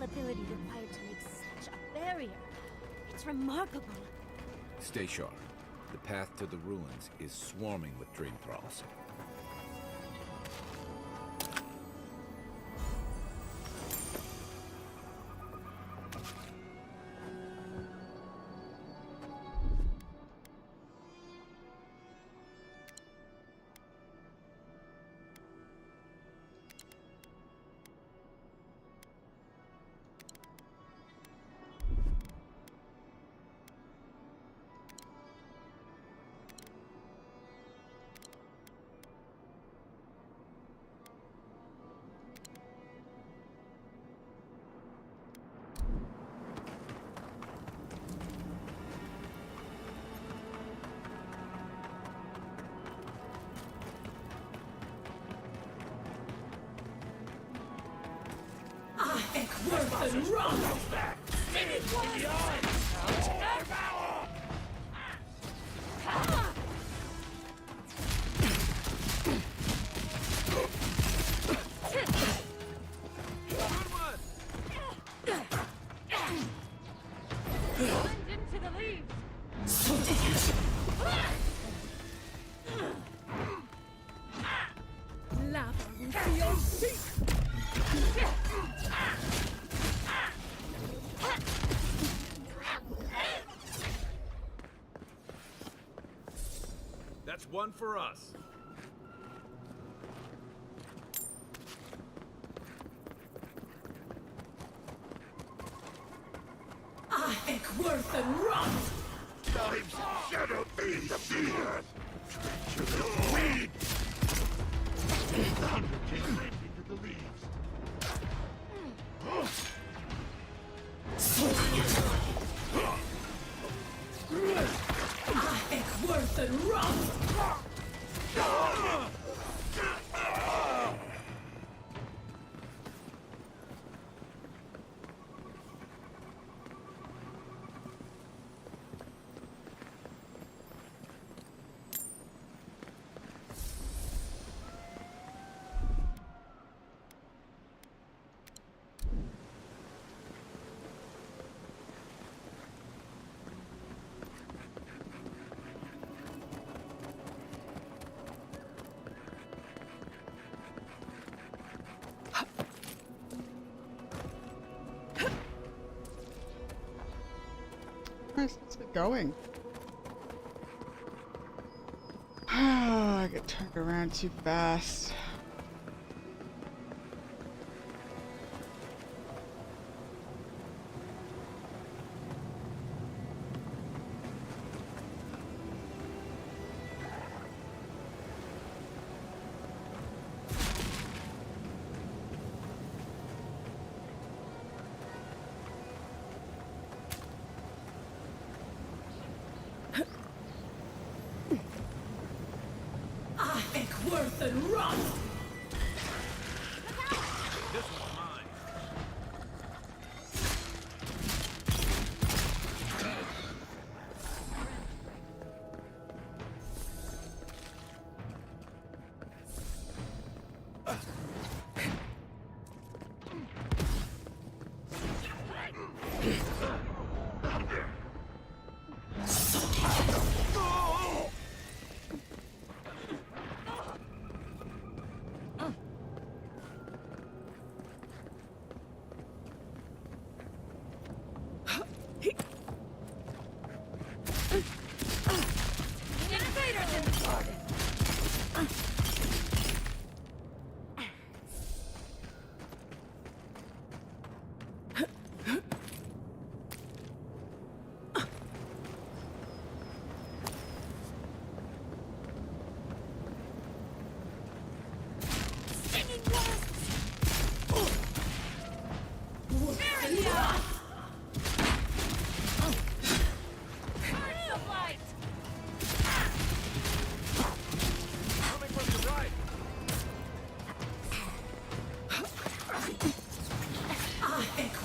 ability required to make such a barrier. It's remarkable. Stay sharp. The path to the ruins is swarming with dream thralls. Worth and run! Finish Into the leaves! Lava will be your feet! That's one for us. I think worth and run! Knives shadow in the beard! Treacherous weed! Thunder came into the leaves. I think worth and run! Where am I supposed to be going? I get turned around too fast. I think worth and run! This one's mine.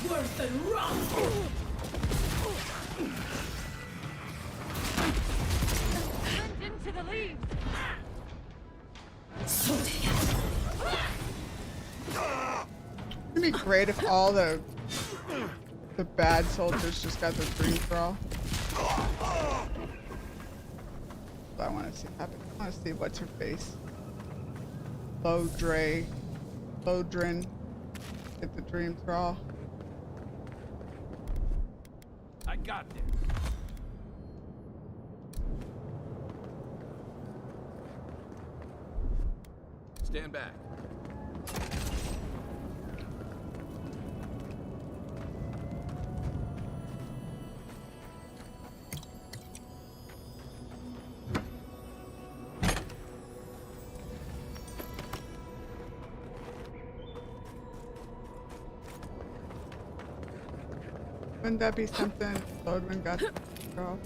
Worth and run! Into the leaves! It'd be great if all the The bad soldiers just got their dream thrall. I want to see happen. I want to see what's her face. Lodrin get the dream thrall. I got this. Stand back. Wouldn't that be something Lodrin got the thrall?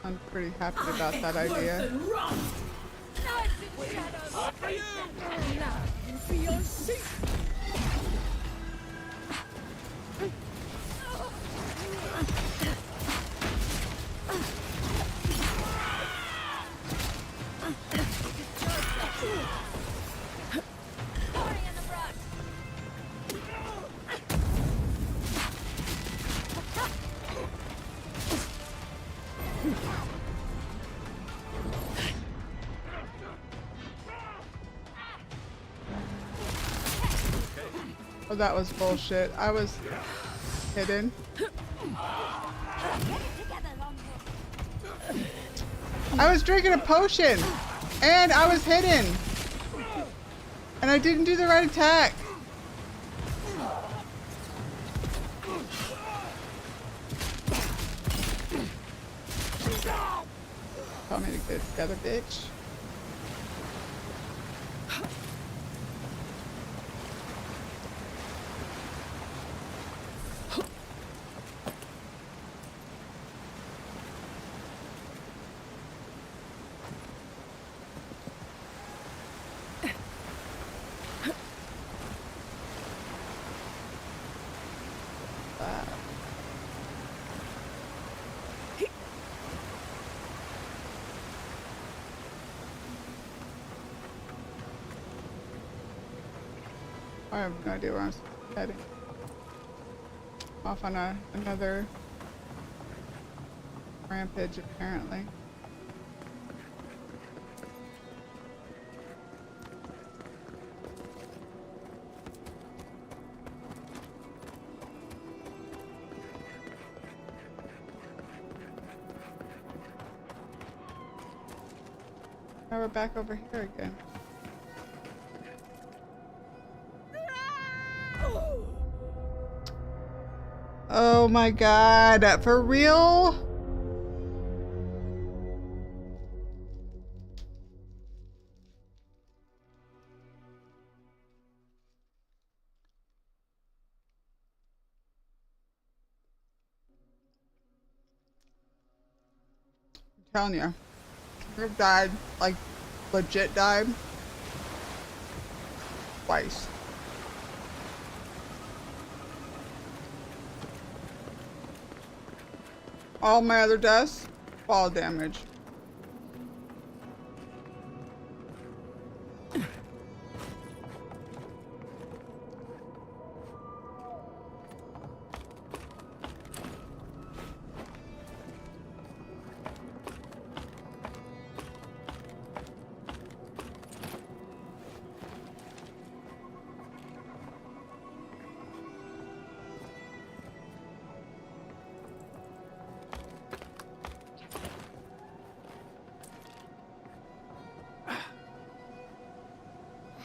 I'm pretty happy about that idea. Oh, that was bullshit. I was hidden. I was drinking a potion and I was hidden. And I didn't do the right attack. Tell me to get it together, bitch. I have no idea where I'm heading. Off on another rampage, apparently. Now we're back over here again. Oh my god, for real? I'm telling you, I've died, like legit died twice. All my other deaths, fall damage.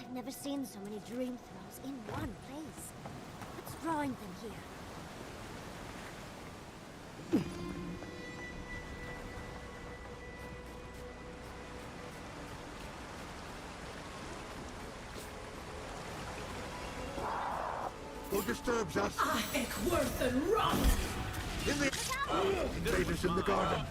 I've never seen so many dream throws in one place. What's drawing them here? Who disturbs us? Worth and rot! In the invaders in the garden.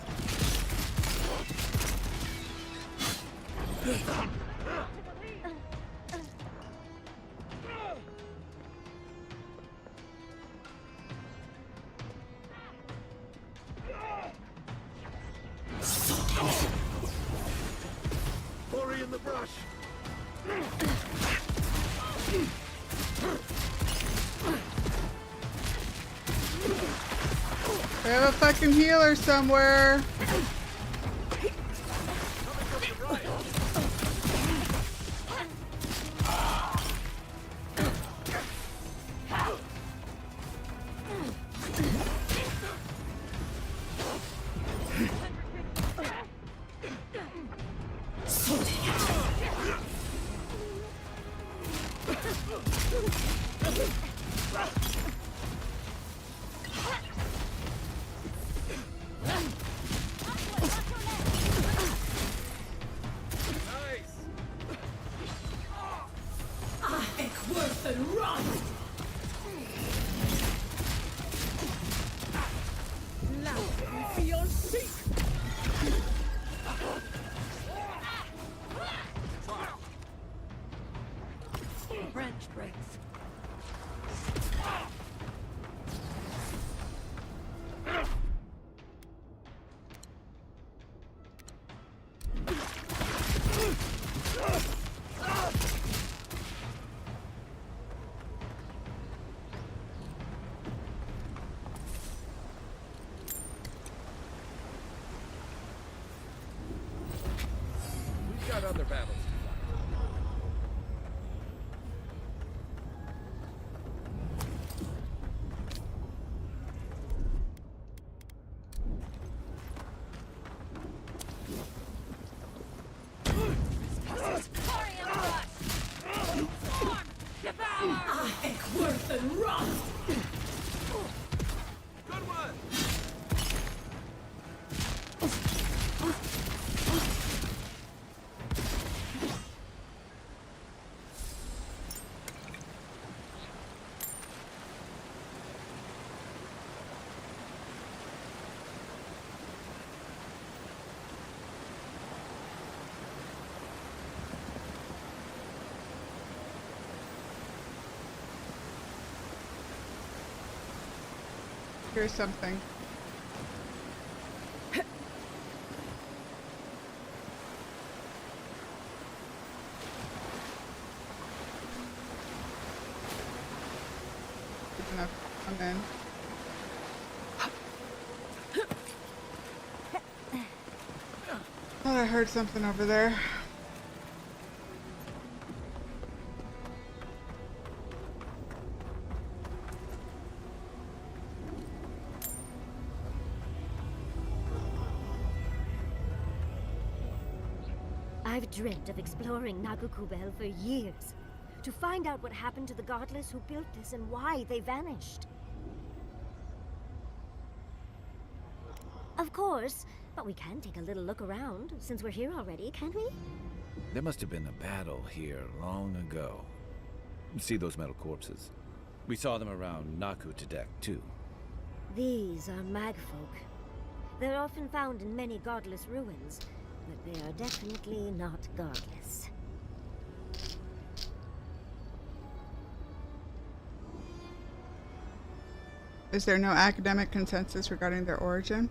Hurry in the brush. We have a fucking healer somewhere. We've got other battles to Here's something. Good enough. I'm in. Thought I heard something over there. I've dreamt of exploring Nagukubel for years, to find out what happened to the godless who built this and why they vanished. Of course, but we can take a little look around, since we're here already, can't we? There must have been a battle here long ago. See those metal corpses? We saw them around Naku Tedek, too. These are magfolk. They're often found in many godless ruins, but they are definitely not godless. Is there no academic consensus regarding their origin?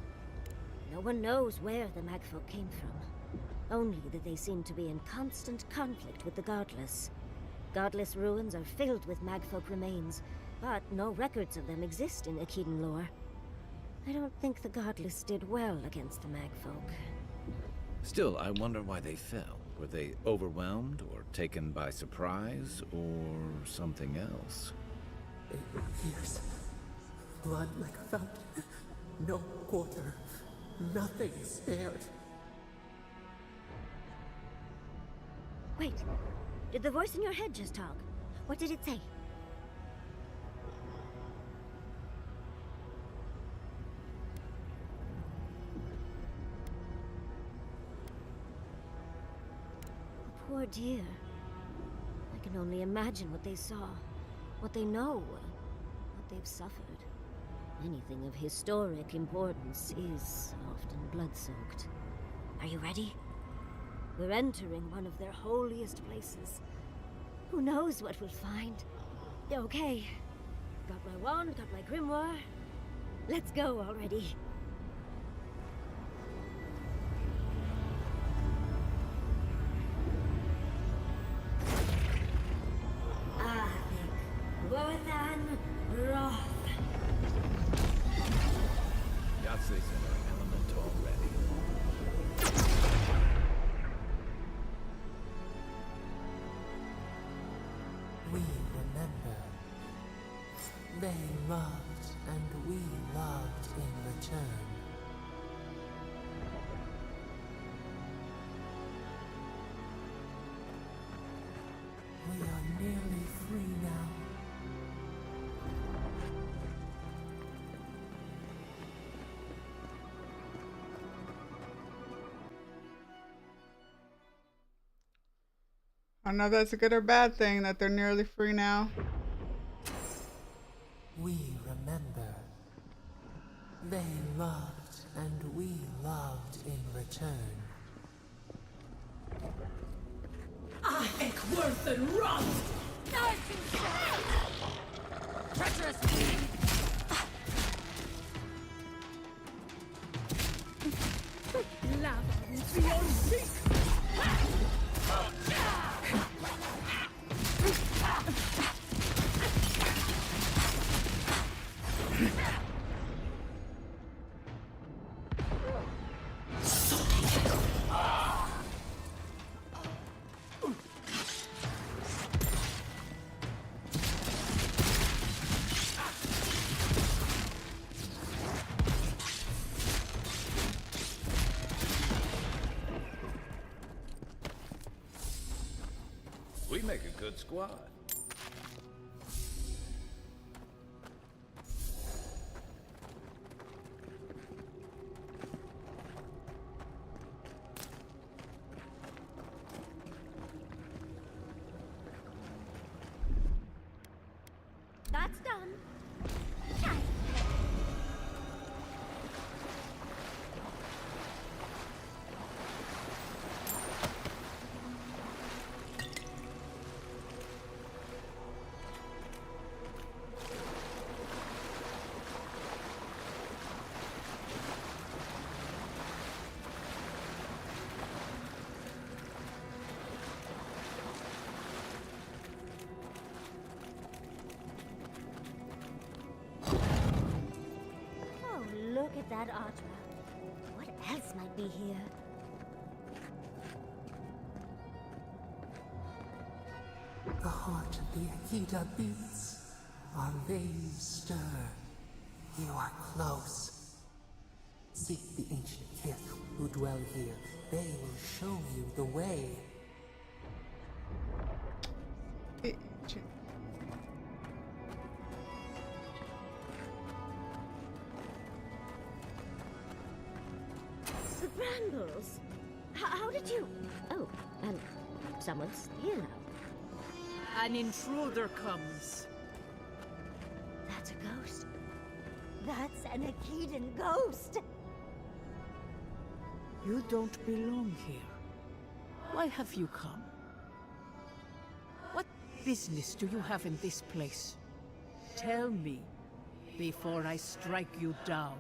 No one knows where the magfolk came from. Only that they seem to be in constant conflict with the godless. Godless ruins are filled with magfolk remains, but no records of them exist in Akedan lore. I don't think the godless did well against the magfolk. Still, I wonder why they fell. Were they overwhelmed, or taken by surprise, or something else? Years. Blood like a fountain. No quarter. Nothing spared. Wait, did the voice in your head just talk? What did it say? Poor dear. I can only imagine what they saw, what they know, what they've suffered. Anything of historic importance is often blood-soaked. Are you ready? We're entering one of their holiest places. Who knows what we'll find? Okay. Got my wand, got my grimoire. Let's go already. remember. They loved and we loved in return. We are nearly free now. I don't know if that's a good or bad thing that they're nearly free now. We remember. They loved and we loved in return. I think worth and wrong! Treacherous! Lava is beyond seek! We make a good squad. That's done. Oh, look at that artwork. What else might be here? The heart of the Akita beats. Our veins stir. You are close. Seek the ancient kith who dwell here. They will show you the way. The ancient. The brambles. How did you? Oh, and someone's here now. An intruder comes. That's a ghost. That's an Akedan ghost. You don't belong here. Why have you come? What business do you have in this place? Tell me, before I strike you down.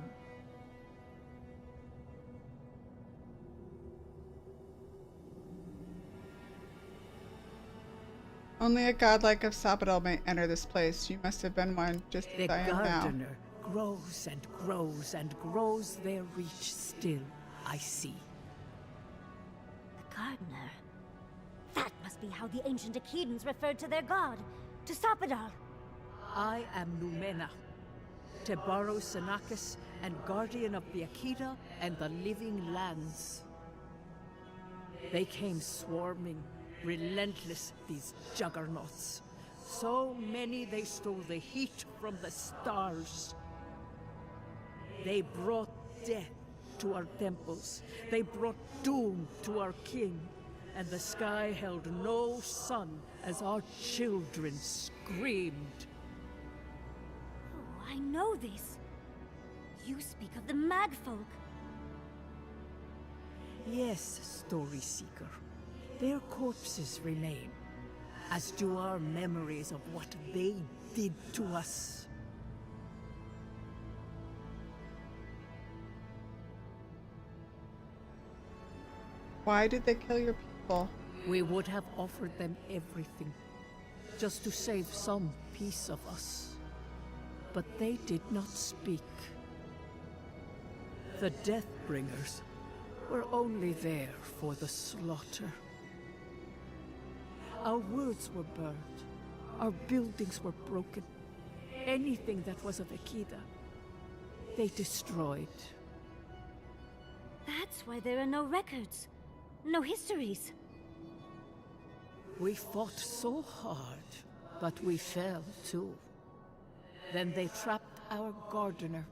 Only a godlike of Sabadell may enter this place. You must have been one, just as The I am now. gardener grows and grows and grows their reach still, I see. The gardener. That must be how the ancient Akedans referred to their god, to Sapadal. I am Numena, Tebaro Senakis, and guardian of the Akita and the living lands. They came swarming, relentless, these juggernauts. So many they stole the heat from the stars. They brought death to our temples. They brought doom to our king. And the sky held no sun as our children screamed. Oh, I know this. You speak of the Magfolk. Yes, Story Seeker. Their corpses remain, as do our memories of what they did to us. Why did they kill your people? We would have offered them everything, just to save some piece of us. But they did not speak. The Deathbringers were only there for the slaughter. Our words were burned, Our buildings were broken. Anything that was of Akida, they destroyed. That's why there are no records. No histories. We fought so hard, but we fell too. Then they trapped our gardener.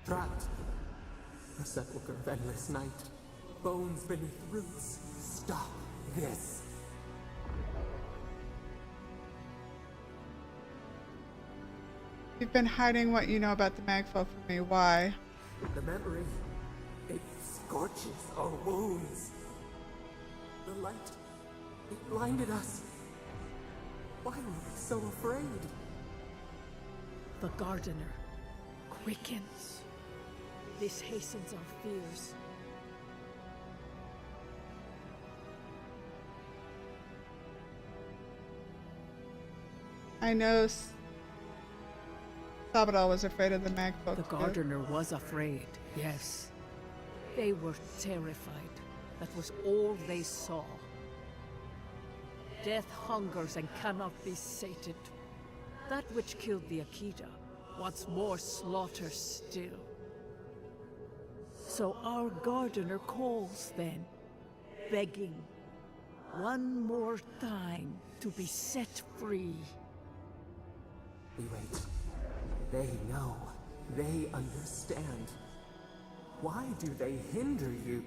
Trapped. A sepulchre of endless night. Bones beneath roots. Stop this. You've been hiding what you know about the Magfolk from me. Why? The memory, it scorches our wounds. The light, it blinded us. Why were we so afraid? The gardener quickens. This hastens our fears. I know Sabadell was afraid of the Magfolk. The gardener was afraid, yes. They were terrified. That was all they saw. Death hungers and cannot be sated. That which killed the Akida wants more slaughter still. So our gardener calls then, begging one more time to be set free. We wait. They know. They understand. Why do they hinder you?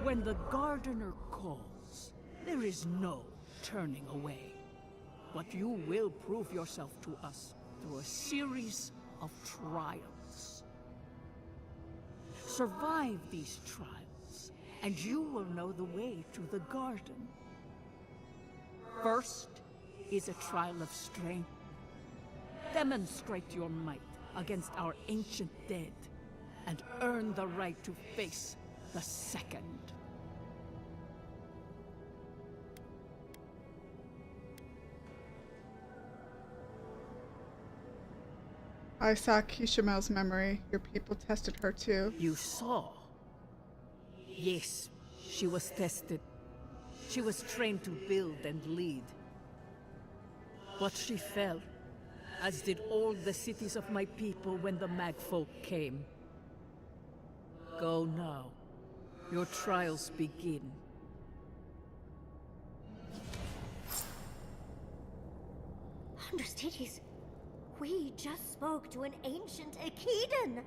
When the gardener calls, there is no turning away. But you will prove yourself to us through a series of trials. Survive these trials, and you will know the way to the garden. First is a trial of strength. Demonstrate your might against our ancient dead, and earn the right to face the second. I saw Kishimel's memory. Your people tested her too. You saw? Yes, she was tested. She was trained to build and lead. But she fell, as did all the cities of my people when the Magfolk came. Go now. Your trials begin. Understudies, we just spoke to an ancient Akidan!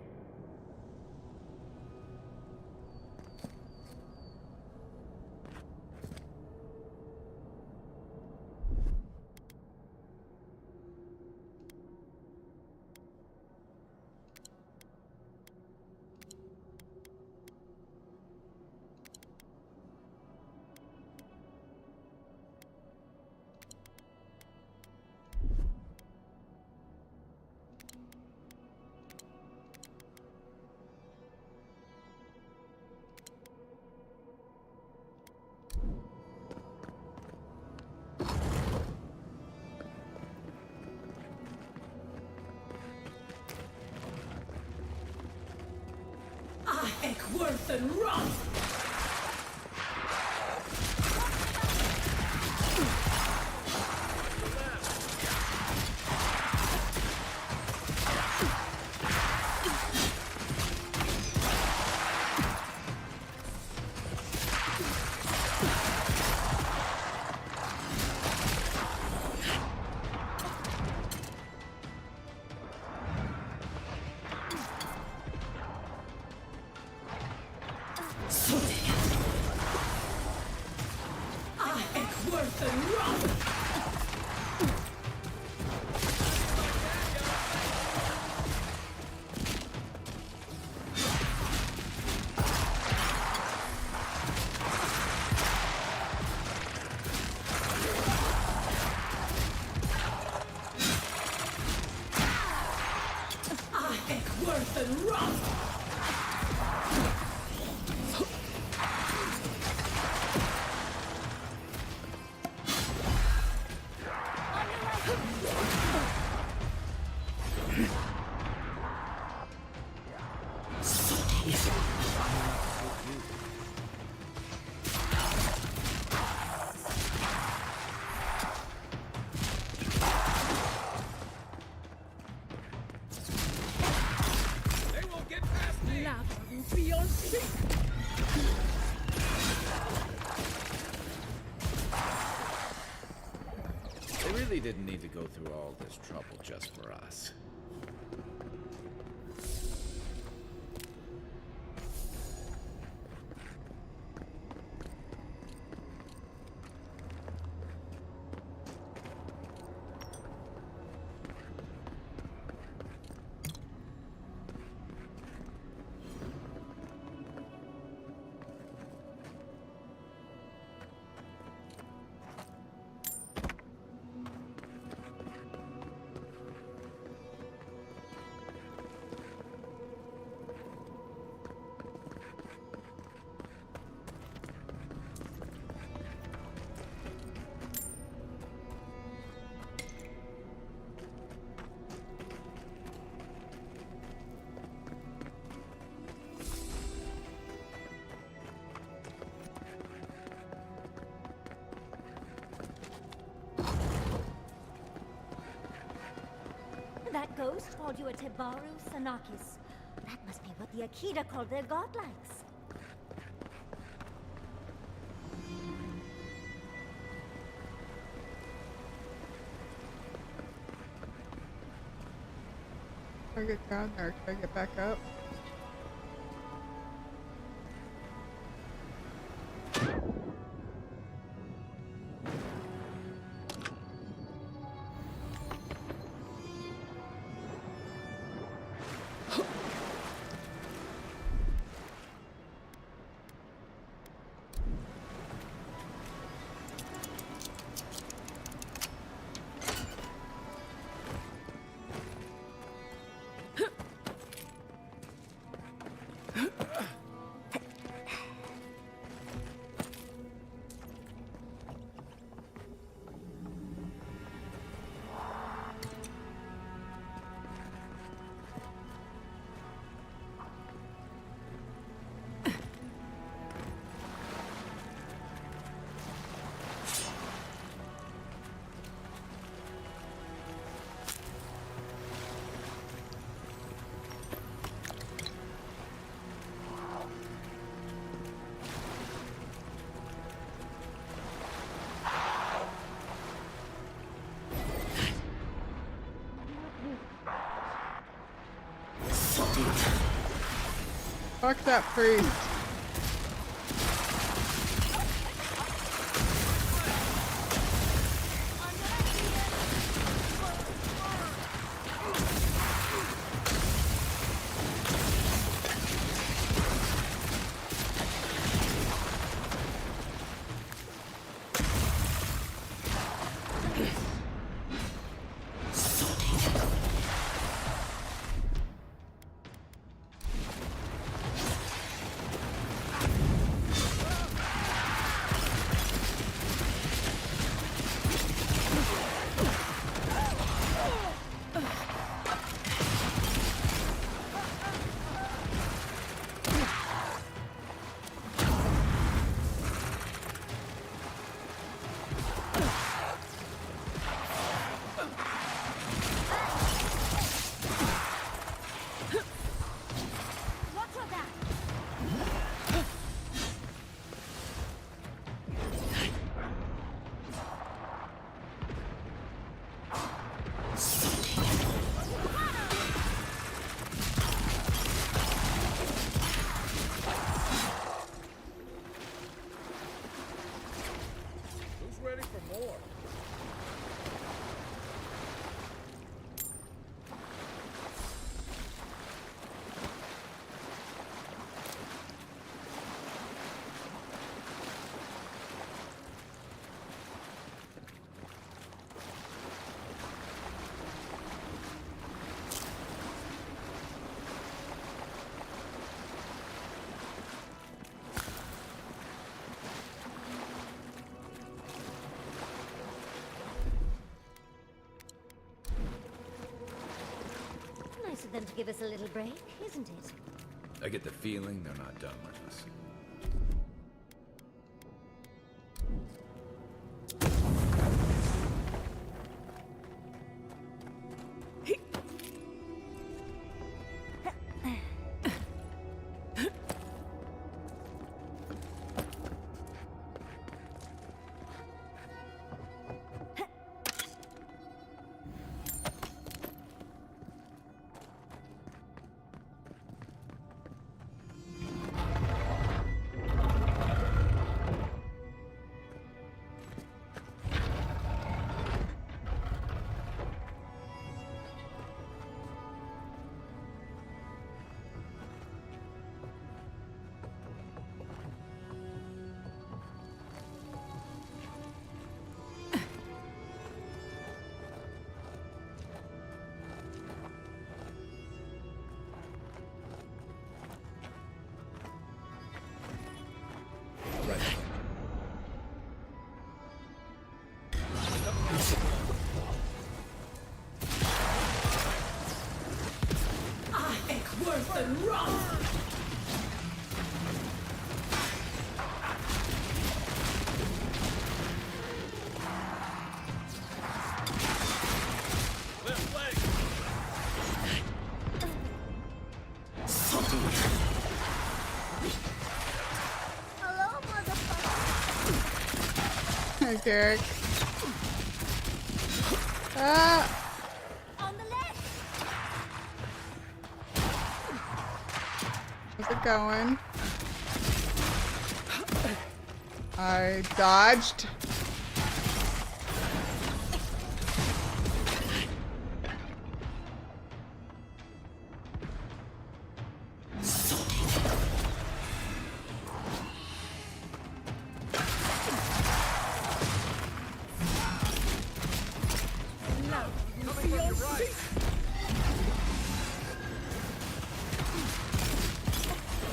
Eckworth and Roth! really didn't need to go through all this trouble just for us. That ghost called you a Tebaru Sanakis. That must be what the Akita called their godlikes. If I get down there, can I get back up? Fuck that priest. Nice of them to give us a little break, isn't it? I get the feeling they're not done with us. Hi, Garrick. Ah! On the left. How's it going? I dodged.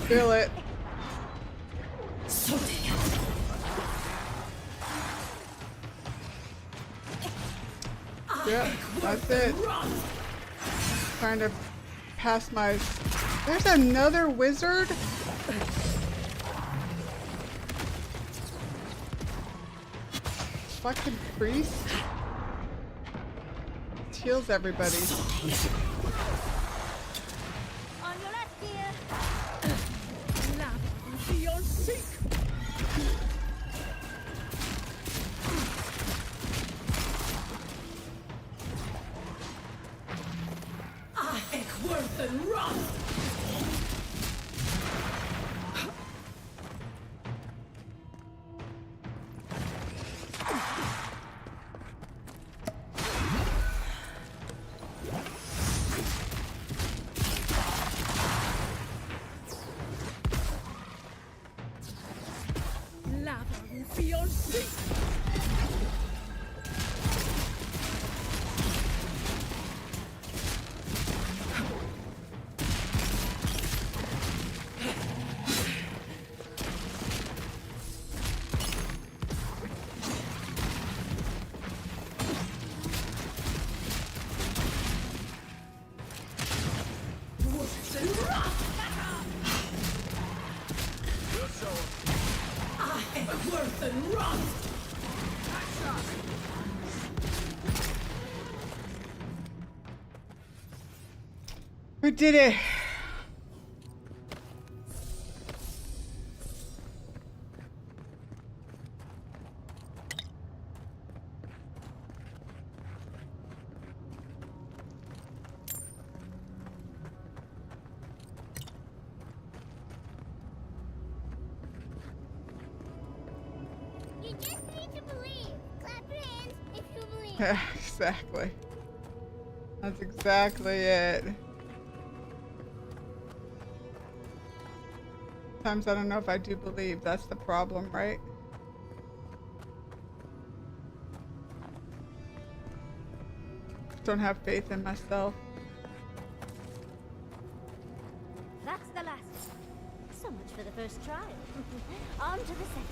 Feel it. Yep, that's it. Trying to pass my... There's another wizard? Fucking priest? Heals everybody. On your left, dear. We did it. You just need to believe. Clap your hands if you believe. Exactly. That's exactly it. Sometimes I don't know if I do believe. That's the problem, right? Don't have faith in myself. That's the last. So much for the first trial. On to the second.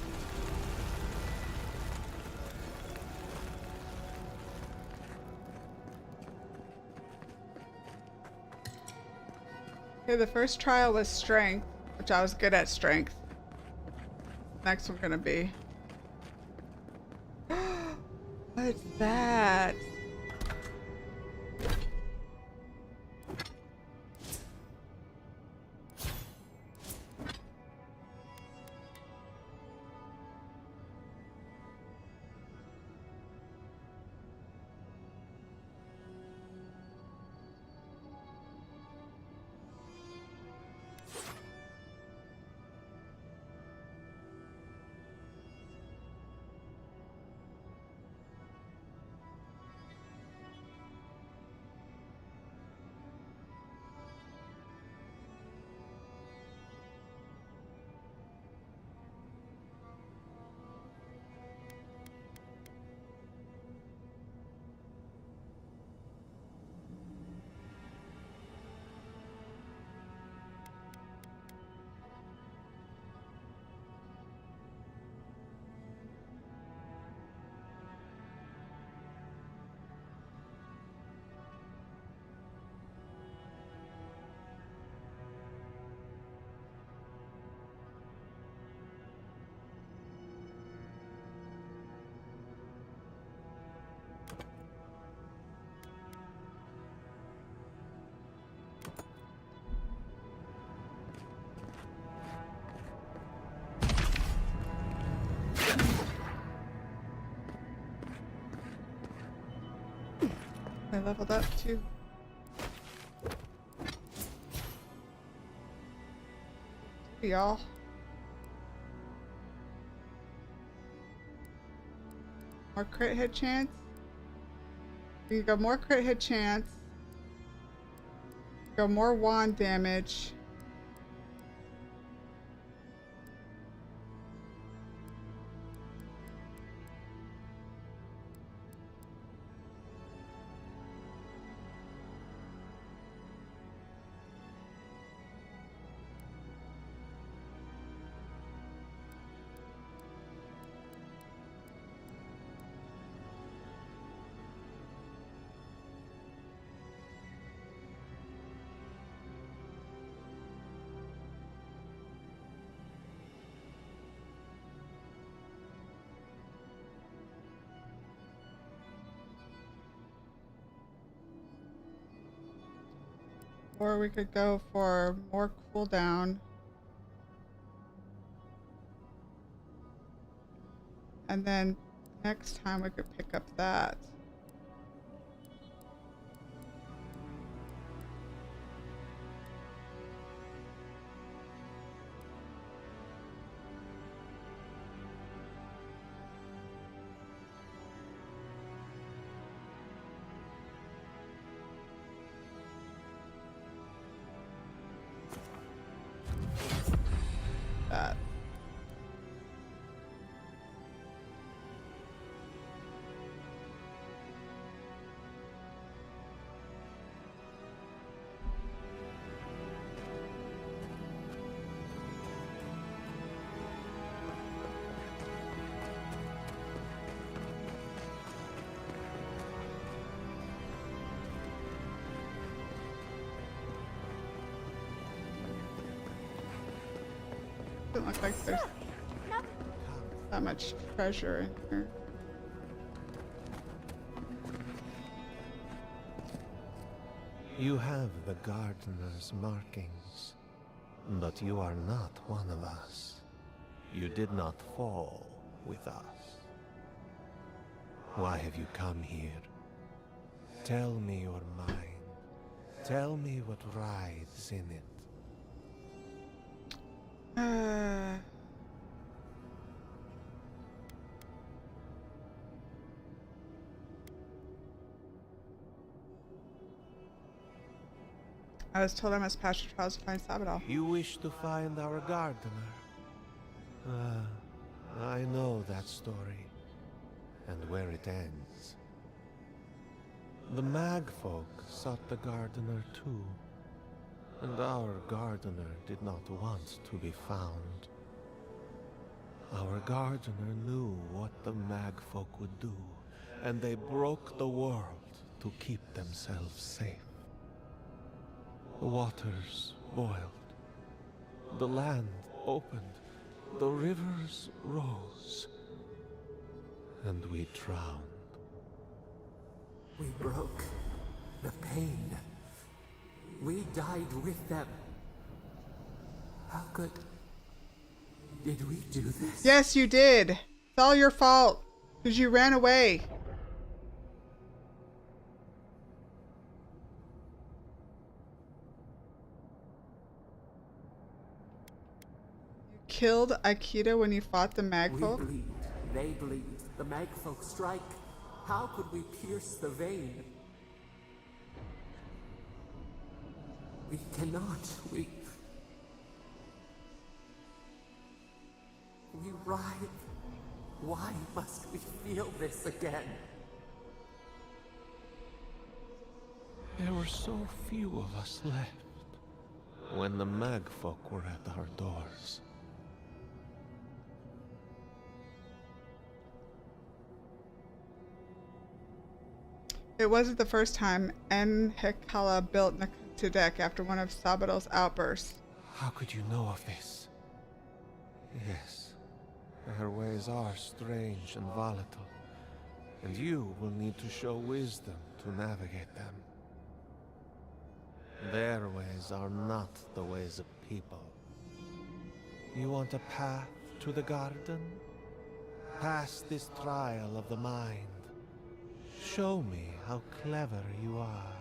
Okay, the first trial was strength, which I was good at strength. Next one gonna be. What's that? I leveled up too. Y'all. More crit hit chance. You go more crit hit chance. Go more wand damage. Or we could go for more cooldown. And then next time we could pick up that. That. Doesn't look like there's that much treasure in here. You have the gardener's markings, but you are not one of us. You did not fall with us. Why have you come here? Tell me your mind. Tell me what writhes in it. I was told I must pass your trials to find Sabadell. You wish to find our gardener? I know that story, and where it ends. The Magfolk sought the gardener too, and our gardener did not want to be found. Our gardener knew what the Magfolk would do, and they broke the world to keep themselves safe. The waters boiled, the land opened, the rivers rose, and we drowned. We broke the pain. We died with them. How could... Did we do this? Yes, you did. It's all your fault, because you ran away. Killed Aikida when you fought the Magfolk? We bleed, they bleed, the Magfolk strike. How could we pierce the vein? We cannot, we writhe. Why must we feel this again? There were so few of us left when the Magfolk were at our doors. It wasn't the first time Enhekala built Nakutadek after one of Sabadell's outbursts. How could you know of this? Yes, their ways are strange and volatile, and you will need to show wisdom to navigate them. Their ways are not the ways of people. You want a path to the garden? Pass this trial of the mind. show me how clever you are.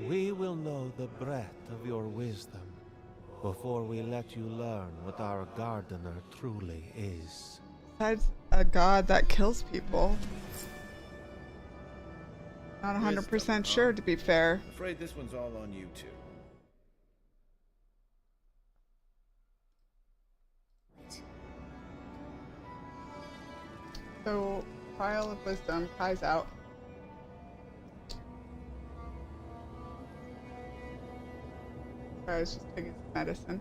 We will know the breadth of your wisdom before we let you learn what our gardener truly is. Besides a god that kills people. Not 100% sure, to be fair. Afraid this one's all on you two. So, Vial of Wisdom cries out. I was just taking some medicine.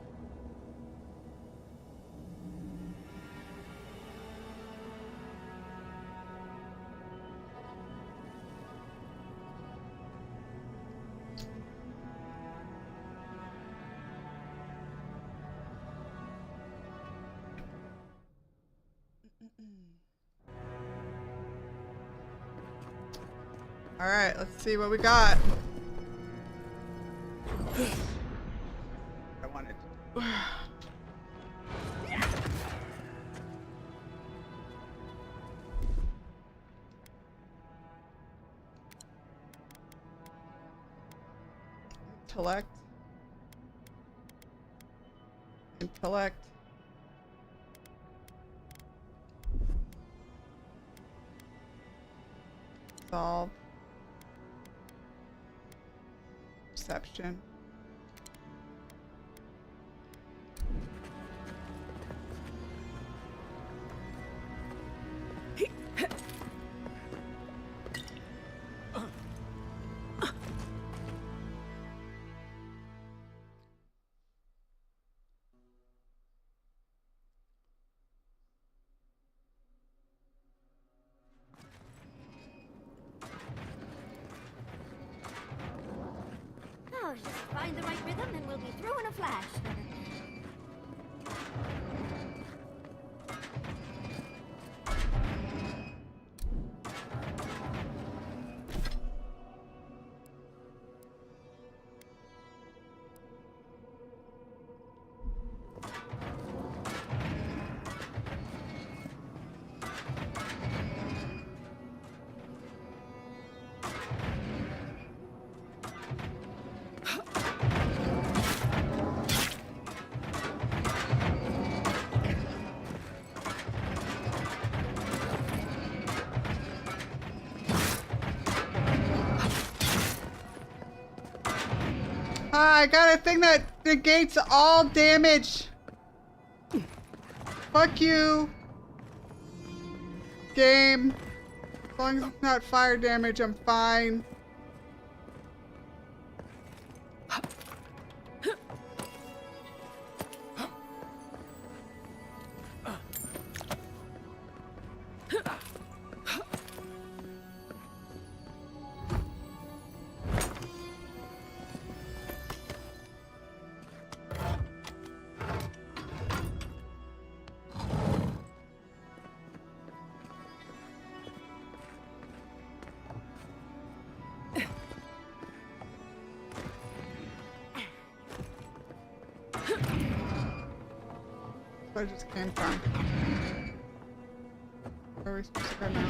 All right, let's see what we got. I wanted to. Intellect. Intellect. Solve. Perception. Oh, just find the right rhythm and we'll be through in a flash. I got a thing that negates all damage. Fuck you. Game. As long as it's not fire damage, I'm fine. Where I just came from. Where are we supposed to go now?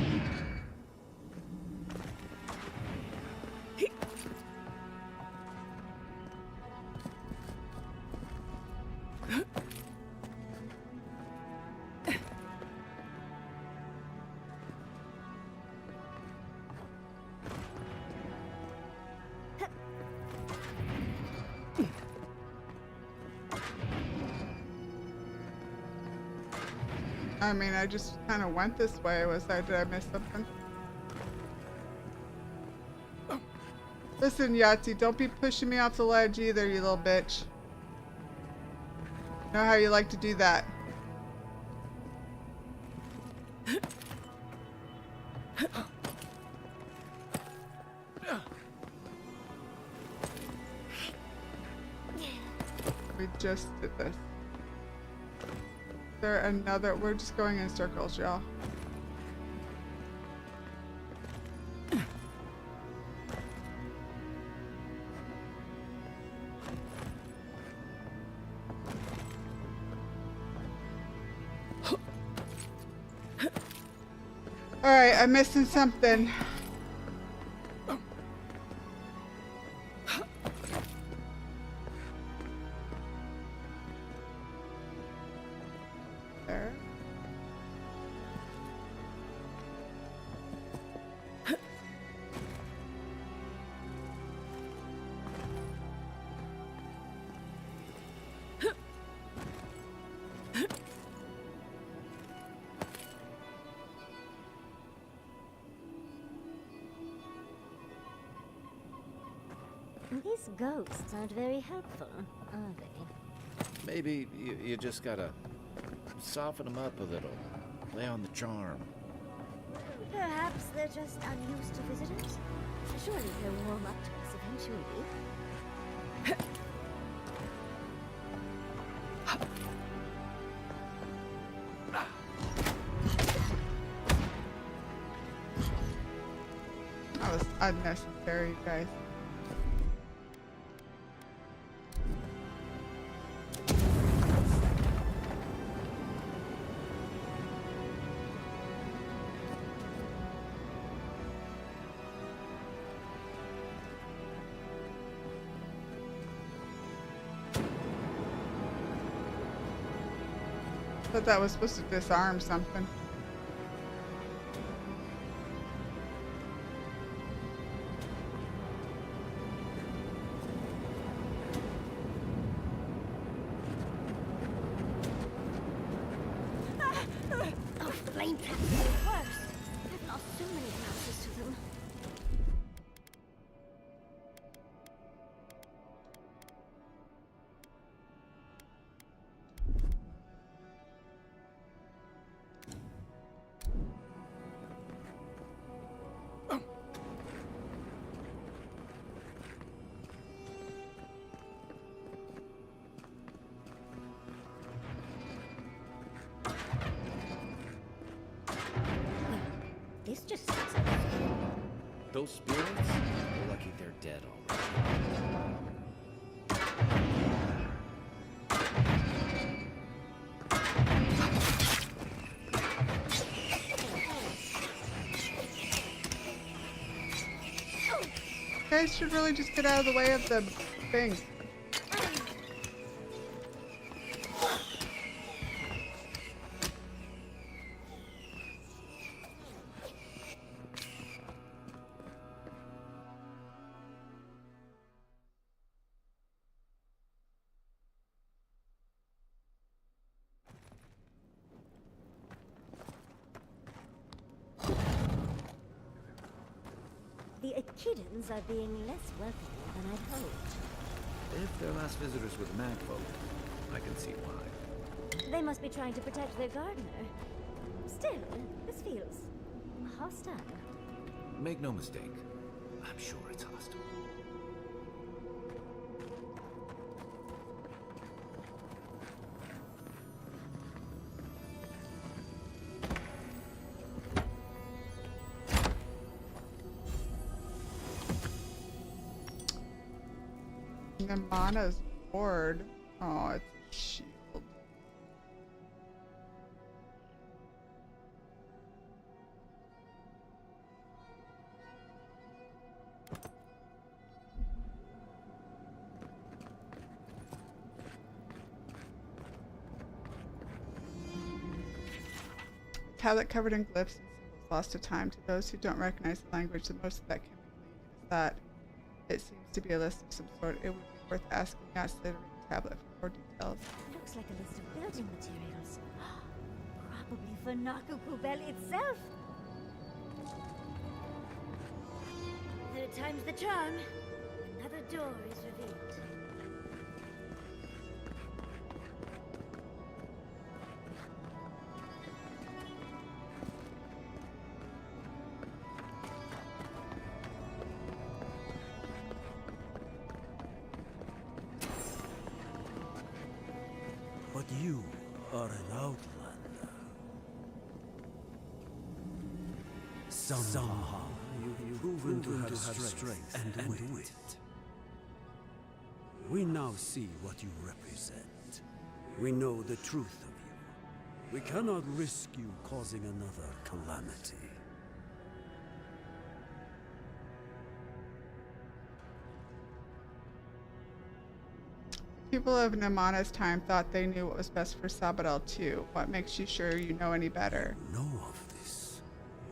I mean, I just kind of went this way. Did I miss something? Listen, Yahtzee, don't be pushing me off the ledge either, you little bitch. Know how you like to do that. We just did this. There another? We're just going in circles, y'all. Alright, I'm missing something. There. These ghosts aren't very helpful, are they? Maybe you just gotta soften them up a little. Play on the charm. Perhaps they're just unused to visitors. Surely they'll warm up to us eventually. That was unnecessary, you guys. I thought that was supposed to disarm something. Oh, flame traps are the worst. I've lost so many houses to them. This just sounds like Those spirits? We're lucky they're dead already. You guys should really just get out of the way of the thing. the Echidans are being less welcoming than I'd hoped. If they're last visitors with Magfolk, I can see why. They must be trying to protect their gardener. Still, this feels hostile. Make no mistake, I'm sure it's hostile. And Mana's board. Oh, it's a shield. Tablet covered in glyphs and symbols lost to time. To those who don't recognize the language, the most that can be gleaned is that it seems to be a list of some sort. It would be worth asking Yasser to read the tablet for more details. Looks like a list of building materials. Probably for Nakukubel itself. Third time's the charm. Another door is revealed. But you are an outlander. Somehow you've proven to have strength and wit. We now see what you represent. We know the truth of you. We cannot risk you causing another calamity. people of Nimana's time thought they knew what was best for Sabadell too. What makes you sure you know any better? Know of this.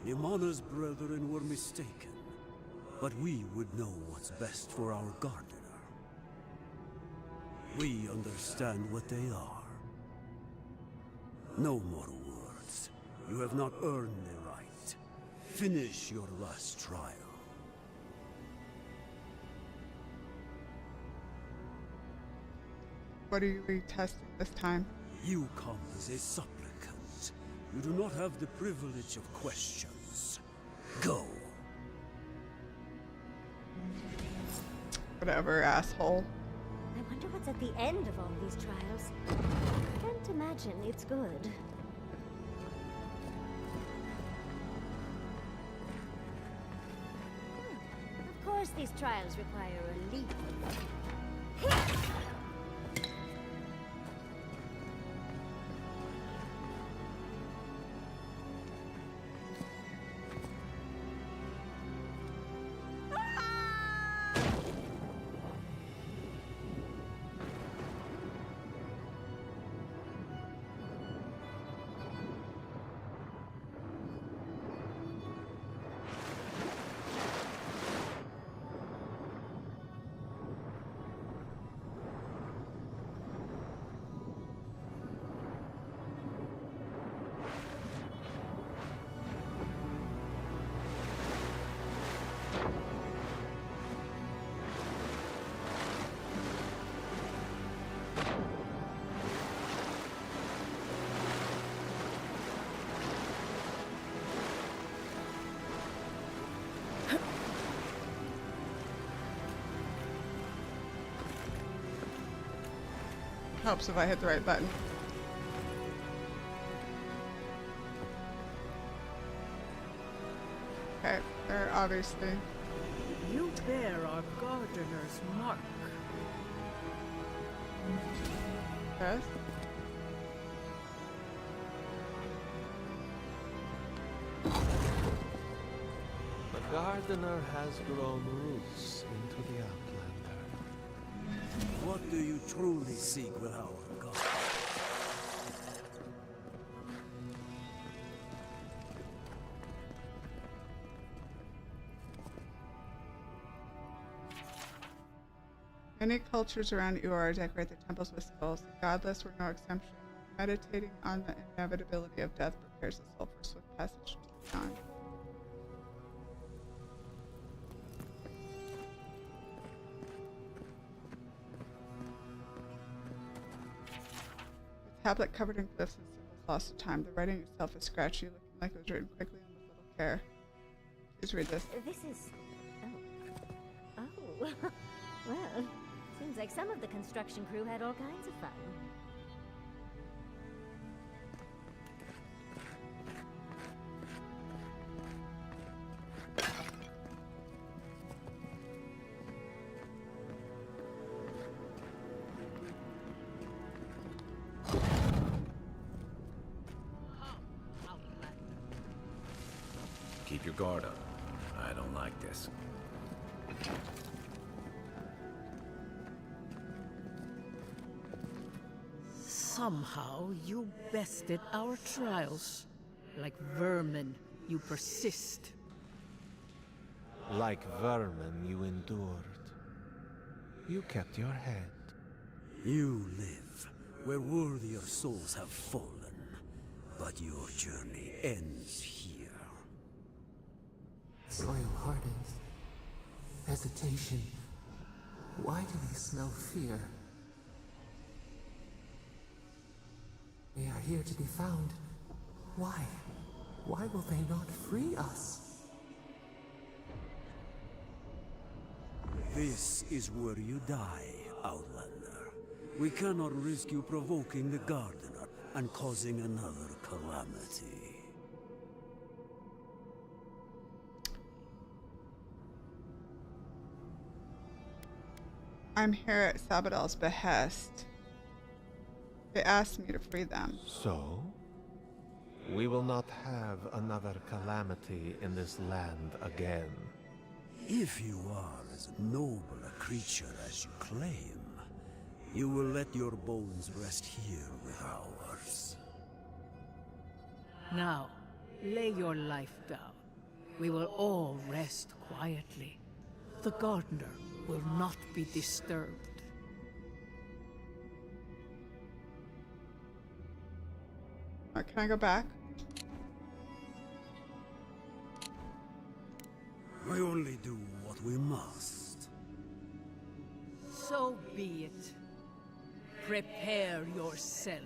Nimana's brethren were mistaken, but we would know what's best for our gardener. We understand what they are. No more words. You have not earned the right. Finish your last trial. What are you retesting this time? You come as a supplicant. You do not have the privilege of questions. Go. Whatever, asshole. I wonder what's at the end of all these trials. I can't imagine it's good. Of course these trials require a leap. Helps if I hit the right button. Okay, they're obviously... You bear our gardener's mark. Yes? The gardener has grown roots into the Outlander. What do you truly seek with our God? Many cultures around Uar decorate their temples with skulls. The godless were no exception. Meditating on the inevitability of death prepares the soul for swift passage to beyond. The tablet covered in glyphs and symbols lost to time. The writing itself is scratchy, looking like it was written quickly and with little care. Please read this. This is... Oh. Oh. Well, seems like some of the construction crew had all kinds of fun. Keep your guard up. I don't like this. Somehow you bested our trials. Like vermin, you persist. Like vermin, you endured. You kept your head. You live where worthier souls have fallen, but your journey ends here. Soil hardens. Hesitation. Why do we smell fear? We are here to be found. Why? Why will they not free us? This is where you die, Outlander. We cannot risk you provoking the Gardener and causing another calamity. I'm here at Sabadell's behest. They asked me to free them. So? We will not have another calamity in this land again. If you are as noble a creature as you claim, You will let your bones rest here with ours. Now, lay your life down. We will all rest quietly. The gardener will not be disturbed. Can I go back? We only do what we must. So be it. Prepare yourself.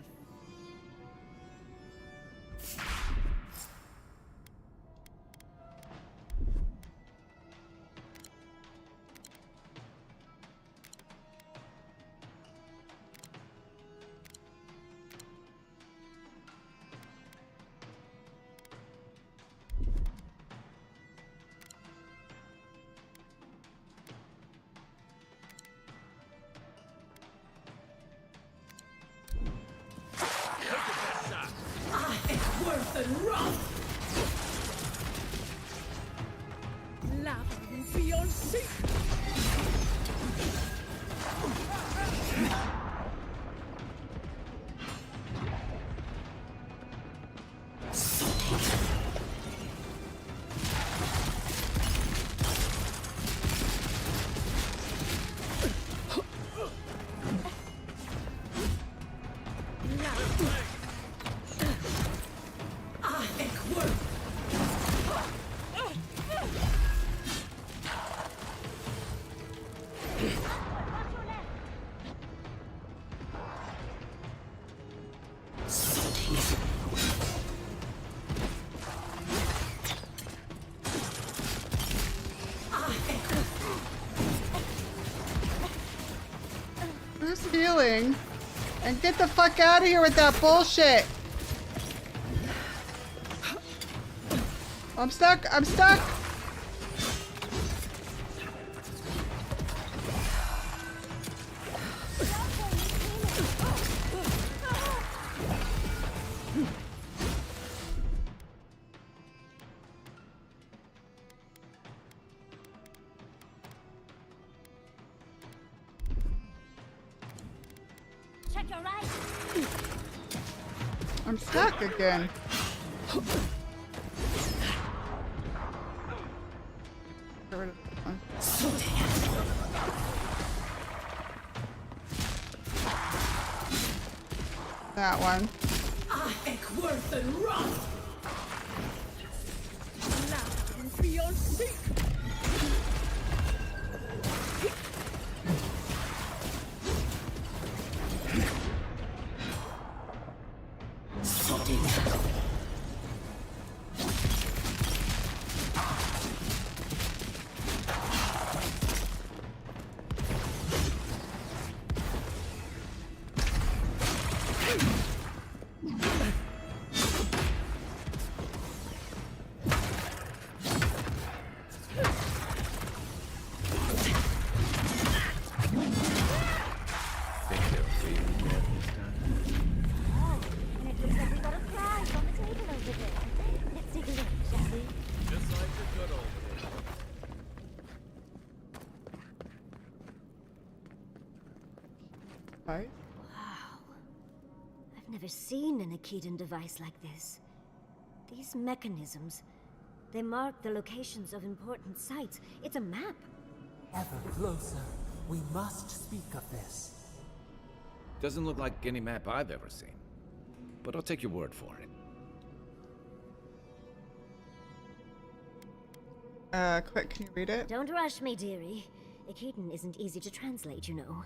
Who's healing? And get the fuck out of here with that bullshit! I'm stuck! I'm stuck! Check your right. I'm stuck again. Get rid of this one. That one. Right? Wow. I've never seen an Akedan device like this. These mechanisms, they mark the locations of important sites. It's a map. Ever closer. We must speak of this. Doesn't look like any map I've ever seen. But I'll take your word for it. Quick, can you read it? Don't rush me, dearie. Akedan isn't easy to translate, you know.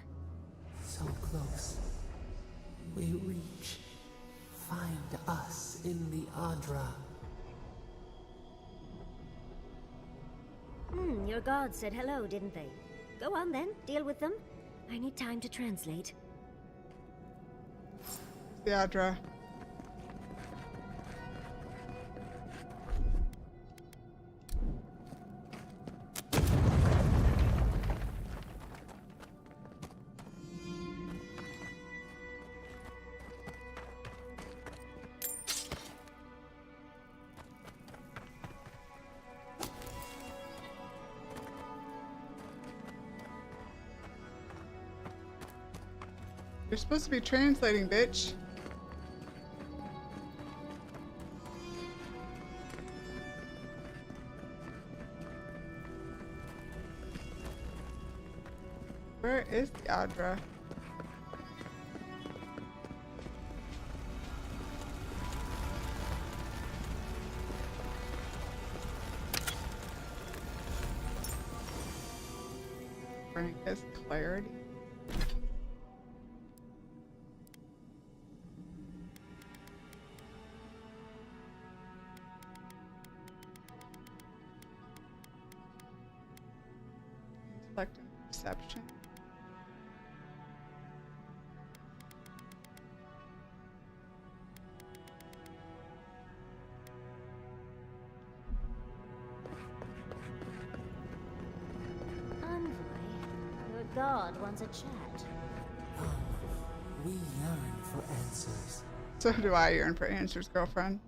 So close. We reach. Find us in the Adra. Your gods said hello, didn't they? Go on then, deal with them. I need time to translate. The Adra. You're supposed to be translating, bitch. Where is the Adra? Bring us clarity. Intellect and perception. God wants a chat. We yearn for answers. So do I yearn for answers, girlfriend.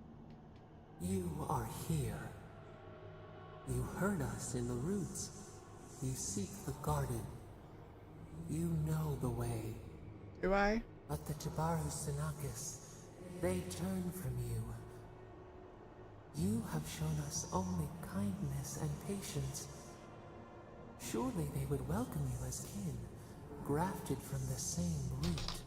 You are here. You heard us in the roots. You seek the garden. You know the way. Do I? But the Tabaru Sinakis, they turn from you. You have shown us only kindness and patience. Surely they would welcome you as kin, grafted from the same root.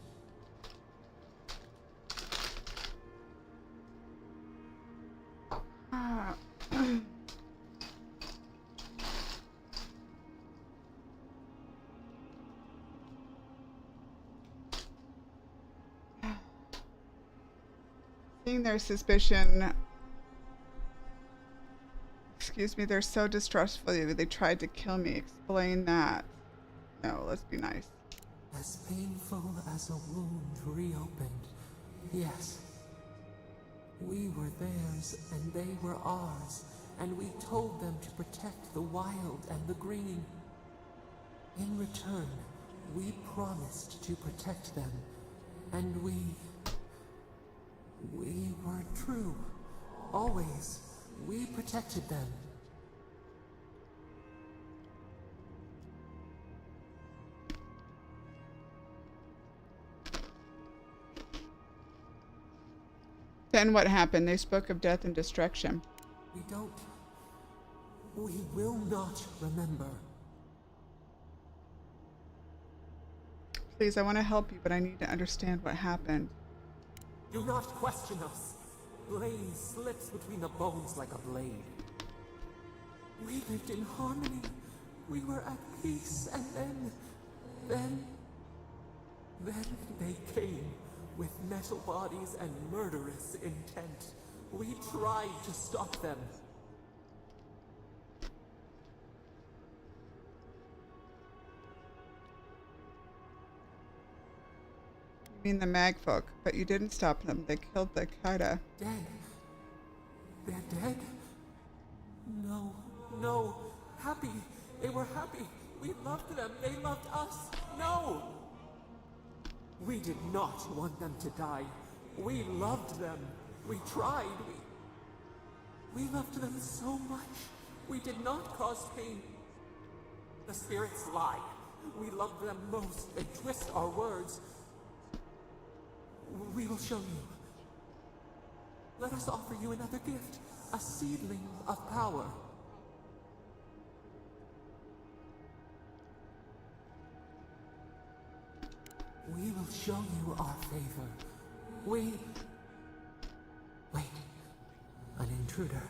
Seeing their suspicion, excuse me, they're so distrustful of you. They tried to kill me. Explain that. No, let's be nice. As painful as a wound reopened, yes. We were theirs and they were ours, and we told them to protect the wild and the green. In return, we promised to protect them, and we were true. Always. We protected them. Then what happened? They spoke of death and destruction. We will not remember. Please, I want to help you, but I need to understand what happened. Do not question us. Blame slips between the bones like a blade. We lived in harmony. We were at peace, and then they came with metal bodies and murderous intent. We tried to stop them. You mean the mag folk, but you didn't stop them. They killed the Kaida. Dead? They're dead? No. Happy. They were happy. We loved them. They loved us. No! We did not want them to die. We loved them. We tried. We loved them so much. We did not cause pain. The spirits lie. We love them most. They twist our words. We will show you. Let us offer you another gift. A seedling of power. We will show you our favor. Wait. An intruder.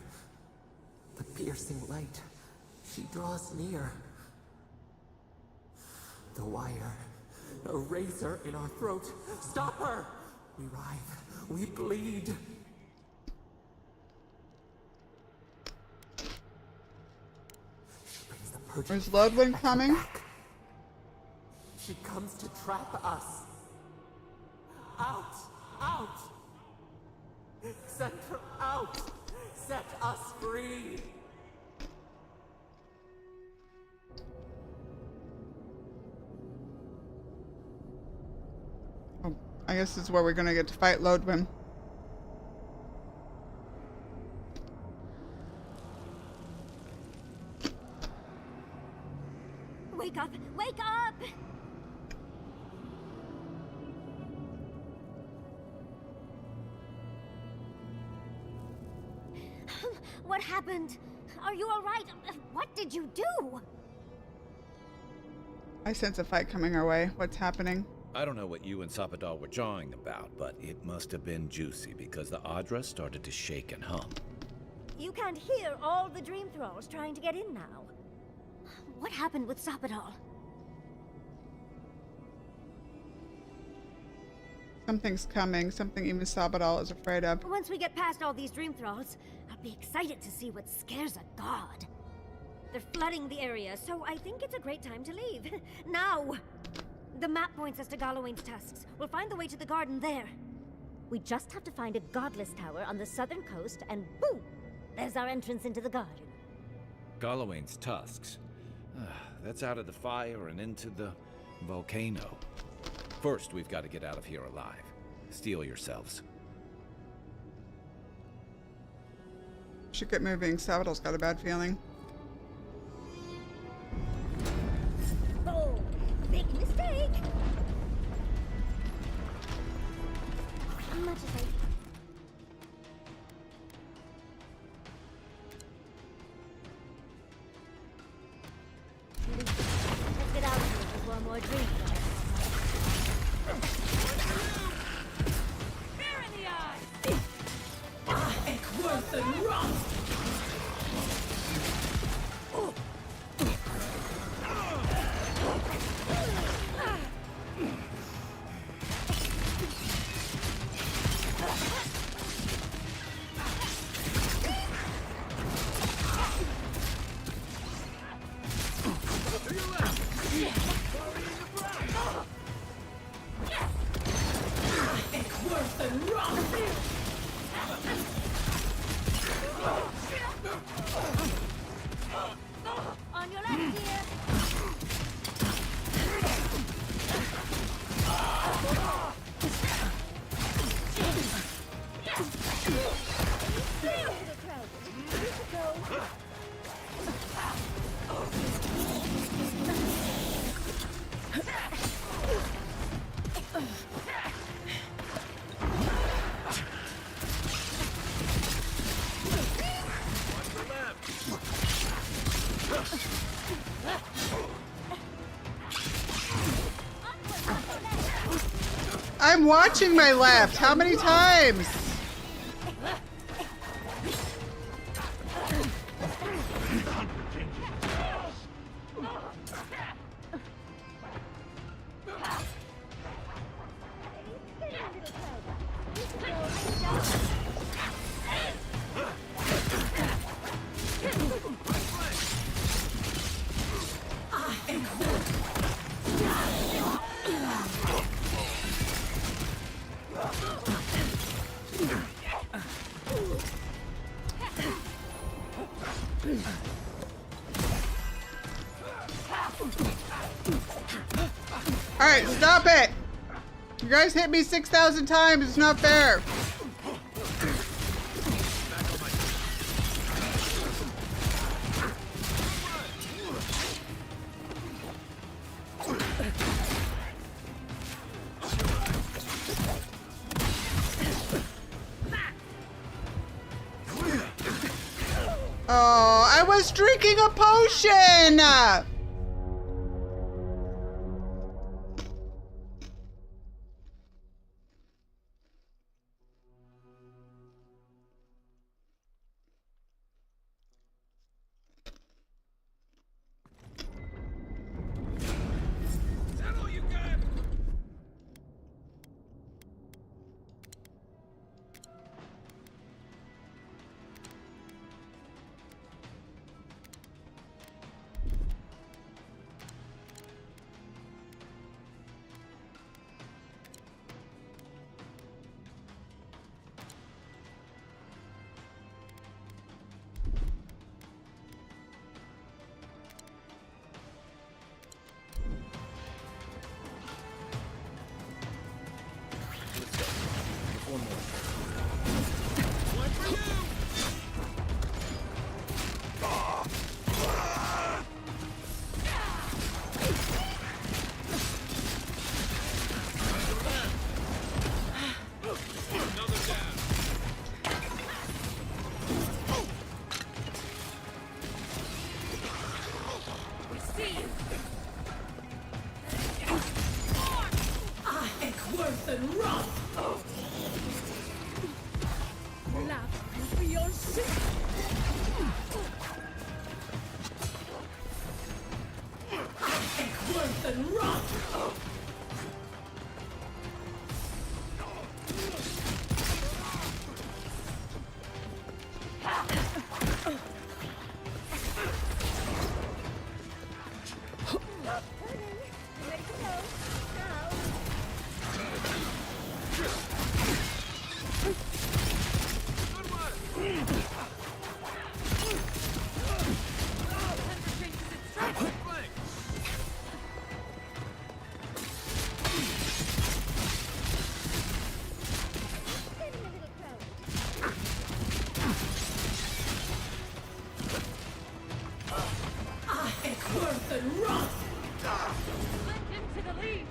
The piercing light. She draws near. The wire. A razor in our throat. Stop her! We writhe. We bleed. Is Ludwig coming? She comes to trap us. Out! Set her out! Set us free! Oh, I guess this is where we're gonna get to fight Lodwin. Wake up! Wake up! What happened? Are you alright? What did you do? I sense a fight coming our way. What's happening? I don't know what you and Sapadal were jawing about, but it must have been juicy because the Adra started to shake and hum. You can't hear all the dream thralls trying to get in now. What happened with Sapadal? Something's coming. Something even Sabadal is afraid of. Once we get past all these dream thralls, I'll be excited to see what scares a god. They're flooding the area, so I think it's a great time to leave. Now! The map points us to Gallowayne's tusks. We'll find the way to the garden there. We just have to find a godless tower on the southern coast, and boom! There's our entrance into the garden. Gallowayne's tusks. That's out of the fire and into the volcano. First, we've got to get out of here alive. Steel yourselves. Should get moving. Sabadal's got a bad feeling. Oh, big mistake! Much as let's get out of here before more dreams. Fear in the eyes! Eckworth and Ross! On your left, dear. I'm watching my left. How many times? Alright, stop it! You guys hit me 6,000 times, it's not fair! Oh, I was drinking a potion! and run! Slip into the leaves!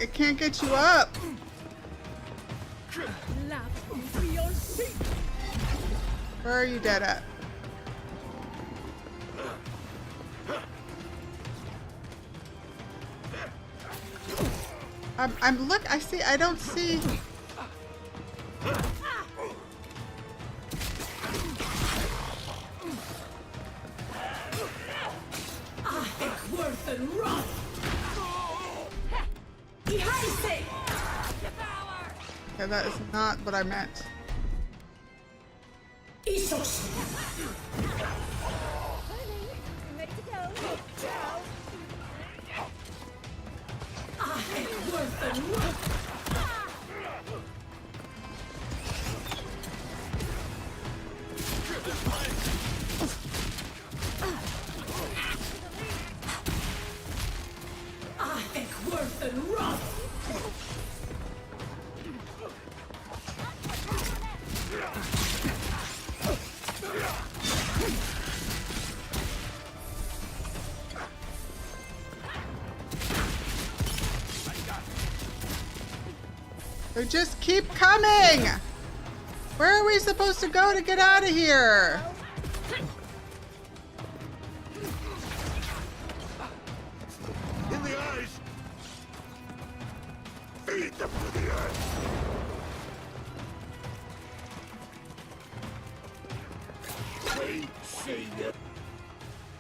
It can't get you up. Where are you dead at? I don't see. Okay, that is not what I meant. They just keep coming! Where are we supposed to go to get out of here? In the eyes! Eat them to the earth!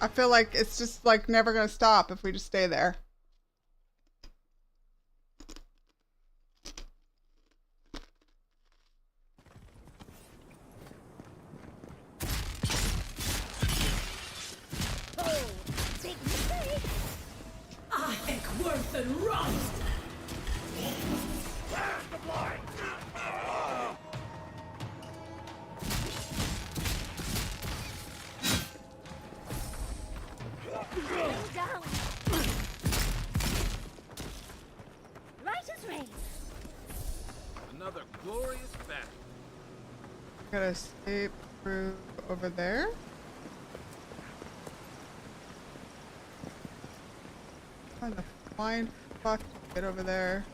I feel like it's just like never gonna stop if we just stay there. Another glorious battle. Gotta escape through over there. Find the flying fuck to get over there.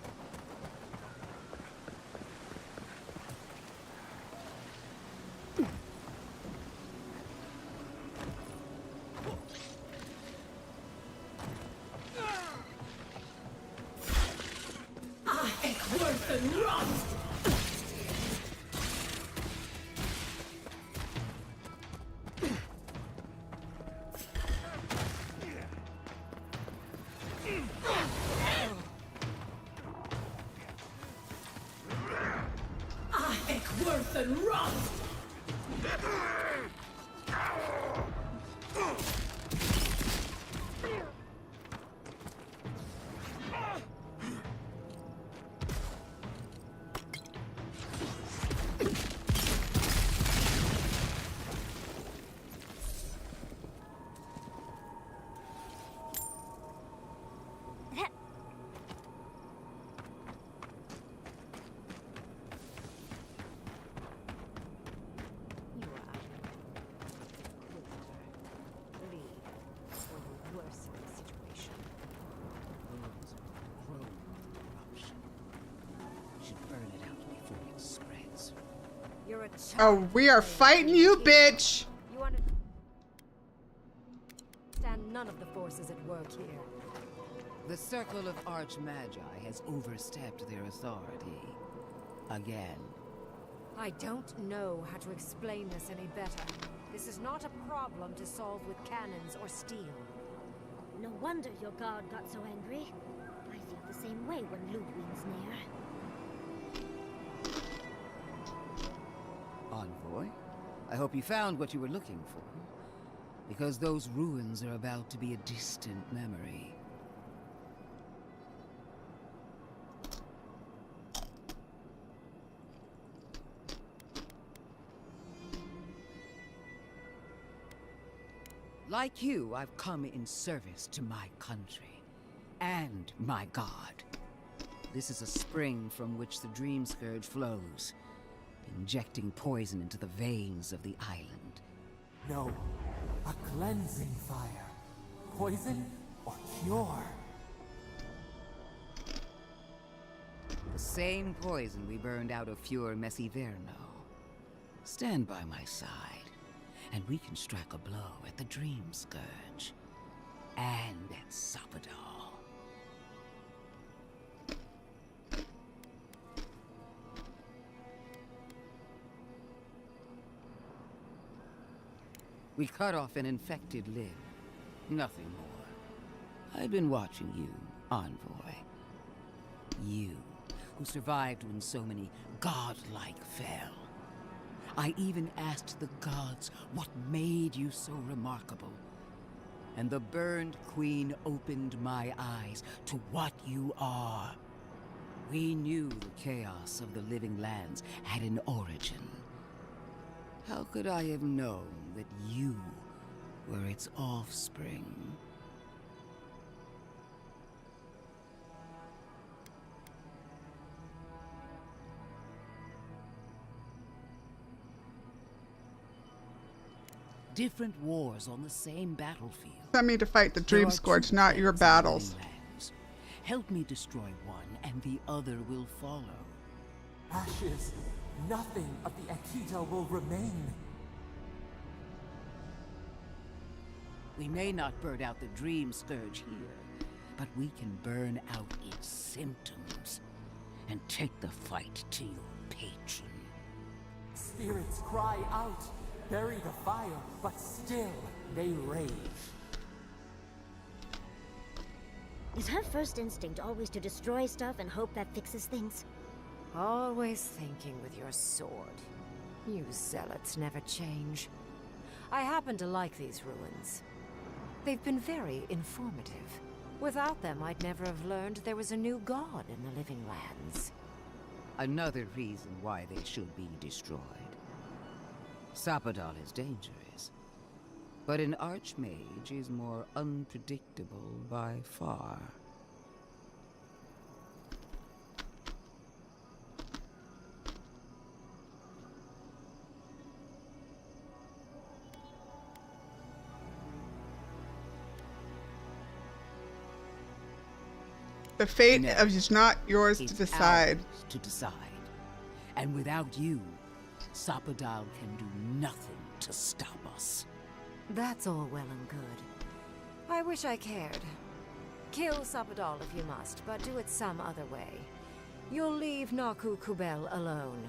Oh, we are fighting you, bitch! You understand none of the forces at work here. The Circle of Archmagi has overstepped their authority. Again. I don't know how to explain this any better. This is not a problem to solve with cannons or steel. No wonder your guard got so angry. I feel the same way when Ludwig's near. Envoy, I hope you found what you were looking for. Because those ruins are about to be a distant memory. Like you, I've come in service to my country. And my god. This is a spring from which the Dream Scourge flows, injecting poison into the veins of the island. No. A cleansing fire. Poison or cure? The same poison we burned out of Fior Messiverno. Stand by my side, and we can strike a blow at the Dream Scourge. And at Sapadal. We cut off an infected limb. Nothing more. I've been watching you, Envoy. You, who survived when so many godlike fell. I even asked the gods what made you so remarkable. And the burned queen opened my eyes to what you are. We knew the chaos of the living lands had an origin. How could I have known that you were its offspring? Different wars on the same battlefield. Sent me to fight the Dream Scourge, not your battles. Help me destroy one, and the other will follow. Ashes. Nothing of the Akita will remain. We may not burn out the Dream Scourge here, but we can burn out its symptoms and take the fight to your patron. Spirits cry out, bury the fire, but still they rage. Is her first instinct always to destroy stuff and hope that fixes things? Always thinking with your sword. You zealots never change. I happen to like these ruins. They've been very informative. Without them, I'd never have learned there was a new god in the Living Lands. Another reason why they should be destroyed. Sapadal is dangerous, but an archmage is more unpredictable by far. The fate is not yours to decide. Ours to decide. And without you, Sapadal can do nothing to stop us. That's all well and good. I wish I cared. Kill Sapadal if you must, but do it some other way. You'll leave Naku Kubel alone.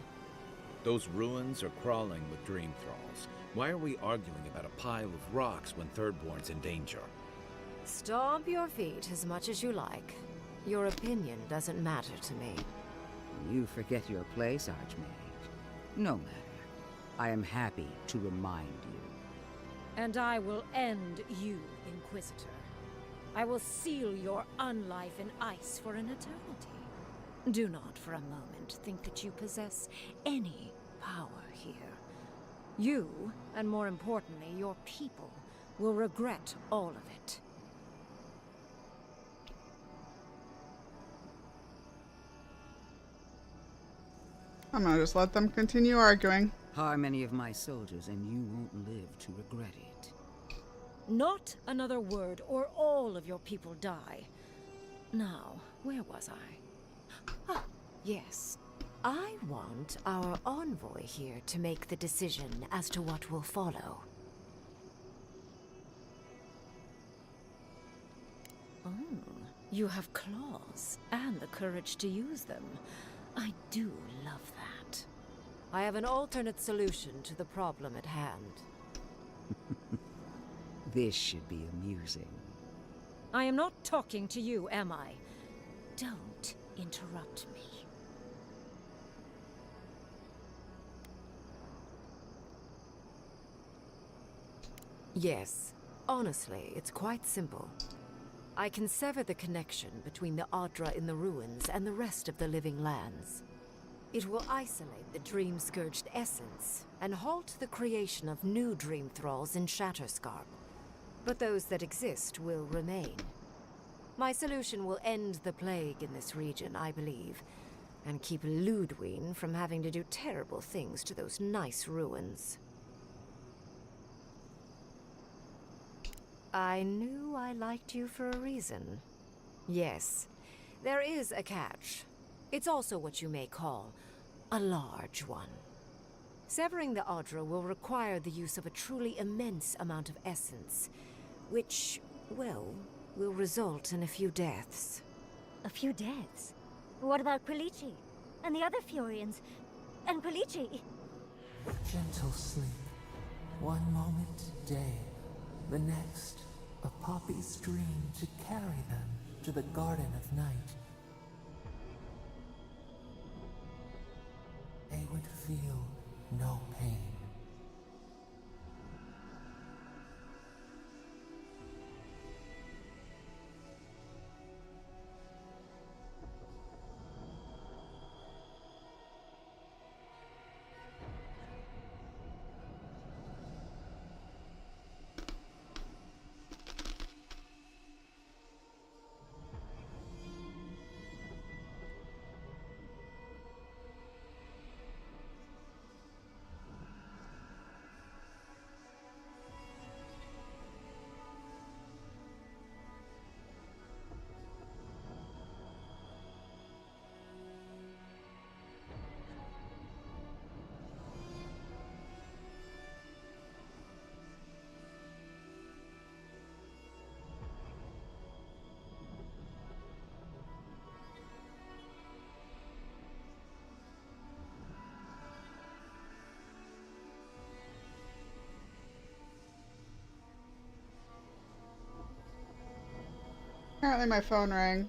Those ruins are crawling with dream thralls. Why are we arguing about a pile of rocks when Thirdborn's in danger? Stomp your feet as much as you like. Your opinion doesn't matter to me. You forget your place, Archmage. No matter. I am happy to remind you. And I will end you, Inquisitor. I will seal your unlife in ice for an eternity. Do not for a moment think that you possess any power here. You, and more importantly, your people, will regret all of it. I'm gonna just let them continue arguing. Harm many of my soldiers and you won't live to regret it. Not another word, or all of your people die. Now, where was I? Ah, yes. I want our envoy here to make the decision as to what will follow. You have claws and the courage to use them. I do love that. I have an alternate solution to the problem at hand. This should be amusing. I am not talking to you, am I? Don't interrupt me. Yes. Honestly, it's quite simple. I can sever the connection between the Adra in the ruins and the rest of the living lands. It will isolate the dream-scourged essence and halt the creation of new dream thralls in Shatterscarp. But those that exist will remain. My solution will end the plague in this region, I believe, and keep Ludwig from having to do terrible things to those nice ruins. I knew I liked you for a reason. Yes, there is a catch. It's also what you may call a large one. Severing the Adra will require the use of a truly immense amount of essence, which, well, will result in a few deaths. A few deaths? What about Quilici? And the other Furians? And Quilici? Gentle sleep. One moment day, the next, a poppy's dream to carry them to the Garden of Night. They would feel no pain. Apparently my phone rang.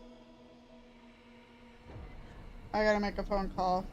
I gotta make a phone call.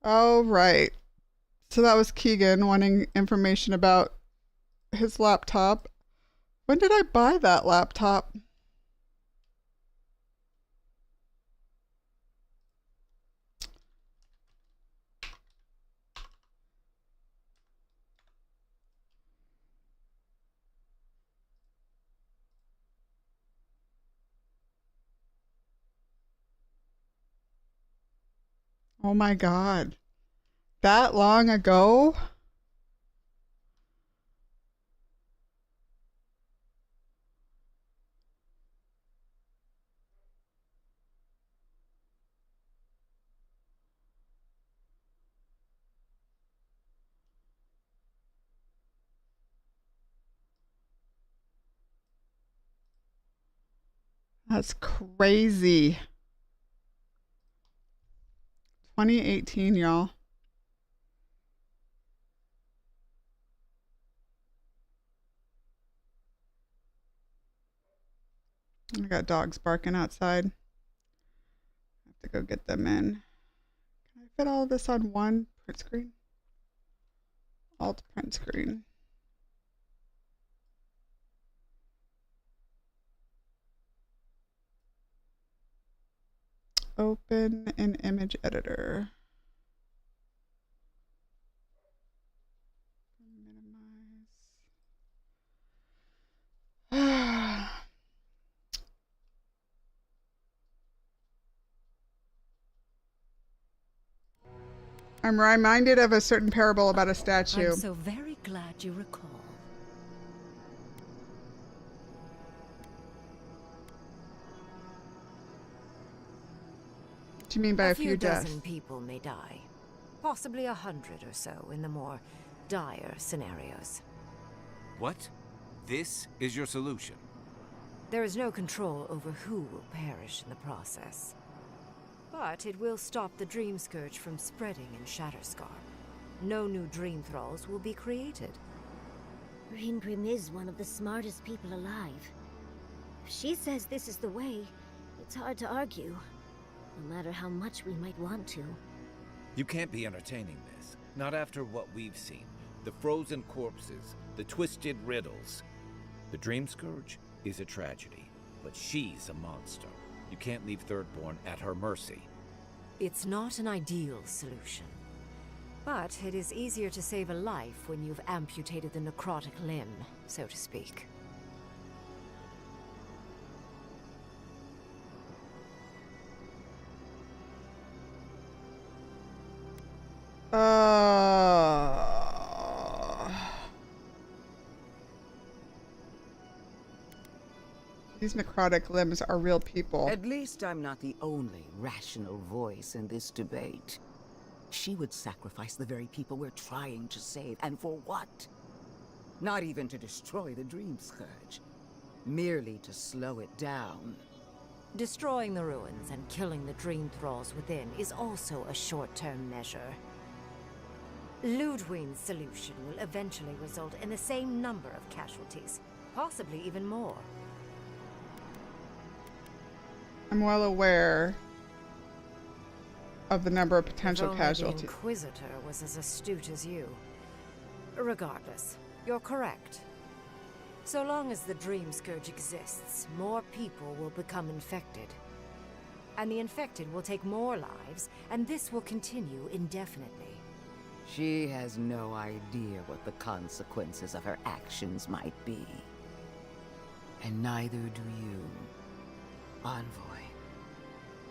Oh, right. So that was Keegan wanting information about his laptop. When did I buy that laptop? Oh my God. That long ago? That's crazy. 2018, y'all. I got dogs barking outside. I have to go get them in. Can I fit all of this on one print screen? Alt print screen. Open an image editor. Minimize. I'm reminded of a certain parable about a statue. I'm so very glad you recall. What do you mean by a few deaths? dozen people may die. Possibly 100 or so in the more dire scenarios. What? This is your solution? There is no control over who will perish in the process. But it will stop the Dream Scourge from spreading in Shatterscarp. No new Dream Thralls will be created. Raingrim is one of the smartest people alive. If she says this is the way, it's hard to argue. No matter how much we might want to. You can't be entertaining this. Not after what we've seen. The frozen corpses, the twisted riddles. The Dream Scourge is a tragedy, but she's a monster. You can't leave Thirdborn at her mercy. It's not an ideal solution. But it is easier to save a life when you've amputated the necrotic limb, so to speak. These necrotic limbs are real people. At least I'm not the only rational voice in this debate. She would sacrifice the very people we're trying to save, and for what? Not even to destroy the Dream Scourge. Merely to slow it down. Destroying the ruins and killing the Dream Thralls within is also a short-term measure. Ludwig's solution will eventually result in the same number of casualties, possibly even more. I'm well aware of the number of potential If only casualties. the Inquisitor was as astute as you. Regardless, you're correct. So long as the Dream Scourge exists, more people will become infected. And the infected will take more lives, and this will continue indefinitely. She has no idea what the consequences of her actions might be. And neither do you. Envoy,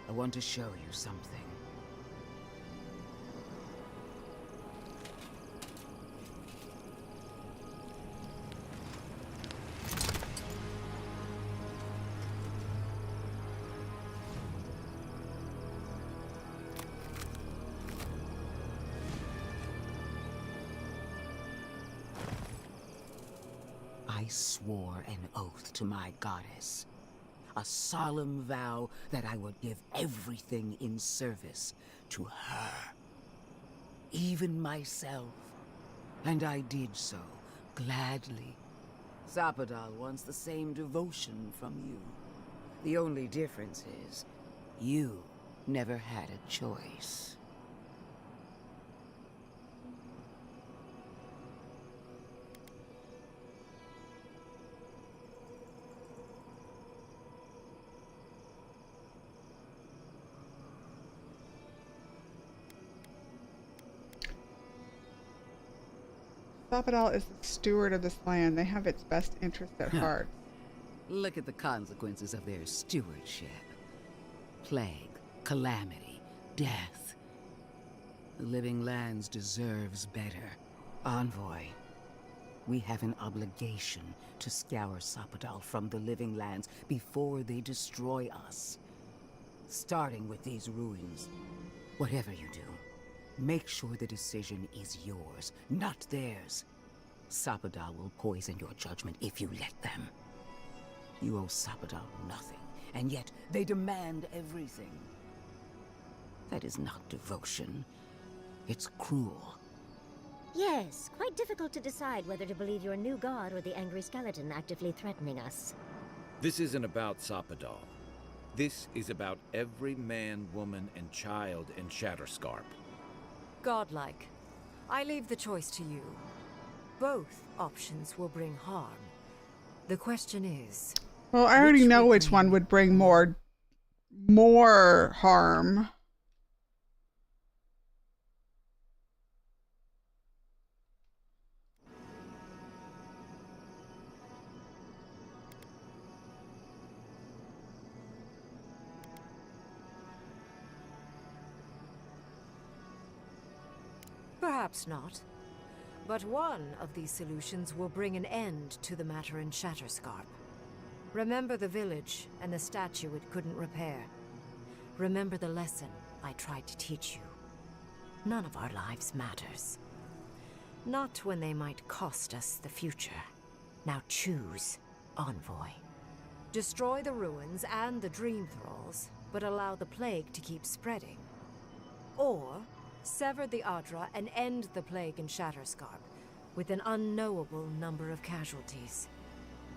I want to show you something. I swore an oath to my goddess. A solemn vow that I would give everything in service to her. Even myself. And I did so, gladly. Zapadal wants the same devotion from you. The only difference is, you never had a choice. Sabadal is the steward of this land. They have its best interests at heart. Look at the consequences of their stewardship. Plague, calamity, death. The Living Lands deserves better. Envoy, we have an obligation to scour Sapodal from the Living Lands before they destroy us. Starting with these ruins. Whatever you do, make sure the decision is yours, not theirs. Sapodal will poison your judgment if you let them. You owe Sapodal nothing, and yet they demand everything. That is not devotion. It's cruel. Yes, quite difficult to decide whether to believe your new god or the angry skeleton actively threatening us. This isn't about Sapodal. This is about every man, woman, and child in Shatterscarp. Godlike. I leave the choice to you. Both options will bring harm. The question is... Well, I already know which one would bring more harm. Perhaps not. But one of these solutions will bring an end to the matter in Shatterscarp. Remember the village and the statue it couldn't repair. Remember the lesson I tried to teach you. None of our lives matters. Not when they might cost us the future. Now choose, Envoy. Destroy the ruins and the Dream Thralls, but allow the plague to keep spreading. Or sever the Adra and end the plague in Shatterscarp, with an unknowable number of casualties.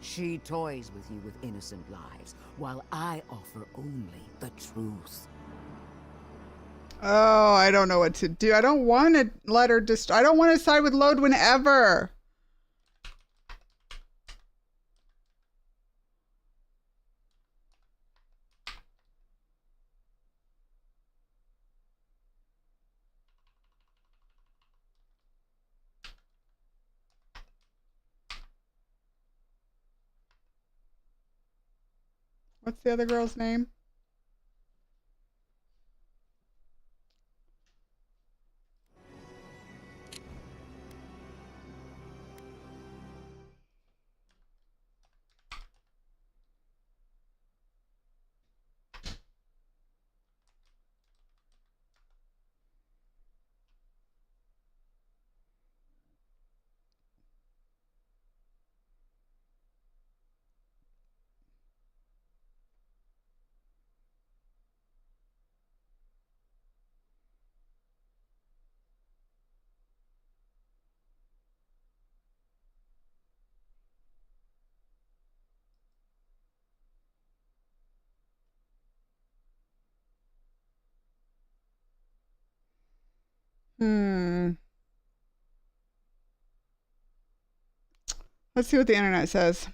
She toys with you with innocent lives, while I offer only the truth. Oh, I don't know what to do. I don't want to let her I don't want to side with Lodwyn ever. What's the other girl's name? Let's see what the internet says.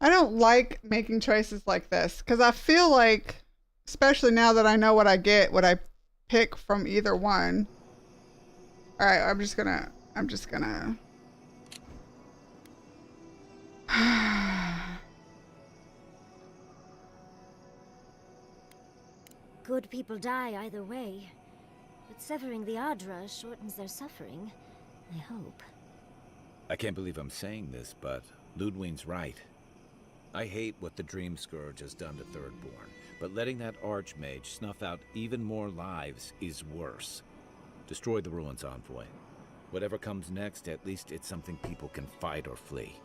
I don't like making choices like this because I feel like, especially now that I know what I get, what I pick from either one. All right, I'm just gonna. Good people die either way, but severing the Adra shortens their suffering, I hope. I can't believe I'm saying this, but Ludwig's right. I hate what the Dream Scourge has done to Thirdborn, but letting that Archmage snuff out even more lives is worse. Destroy the ruins, Envoy. Whatever comes next, at least it's something people can fight or flee.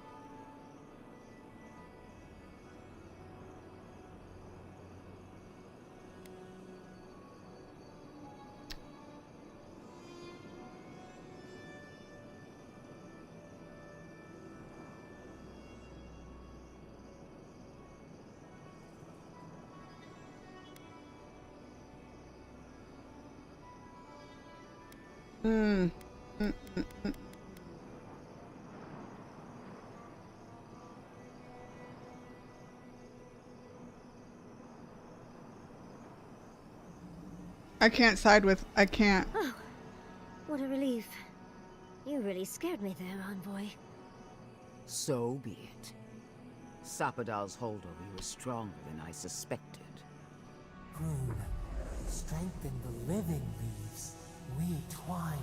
I can't side with. I can't. Oh, what a relief. You really scared me there, Envoy. So be it. Sapadal's hold over you is stronger than I suspected. Rune, strengthen the living leaves. We twine.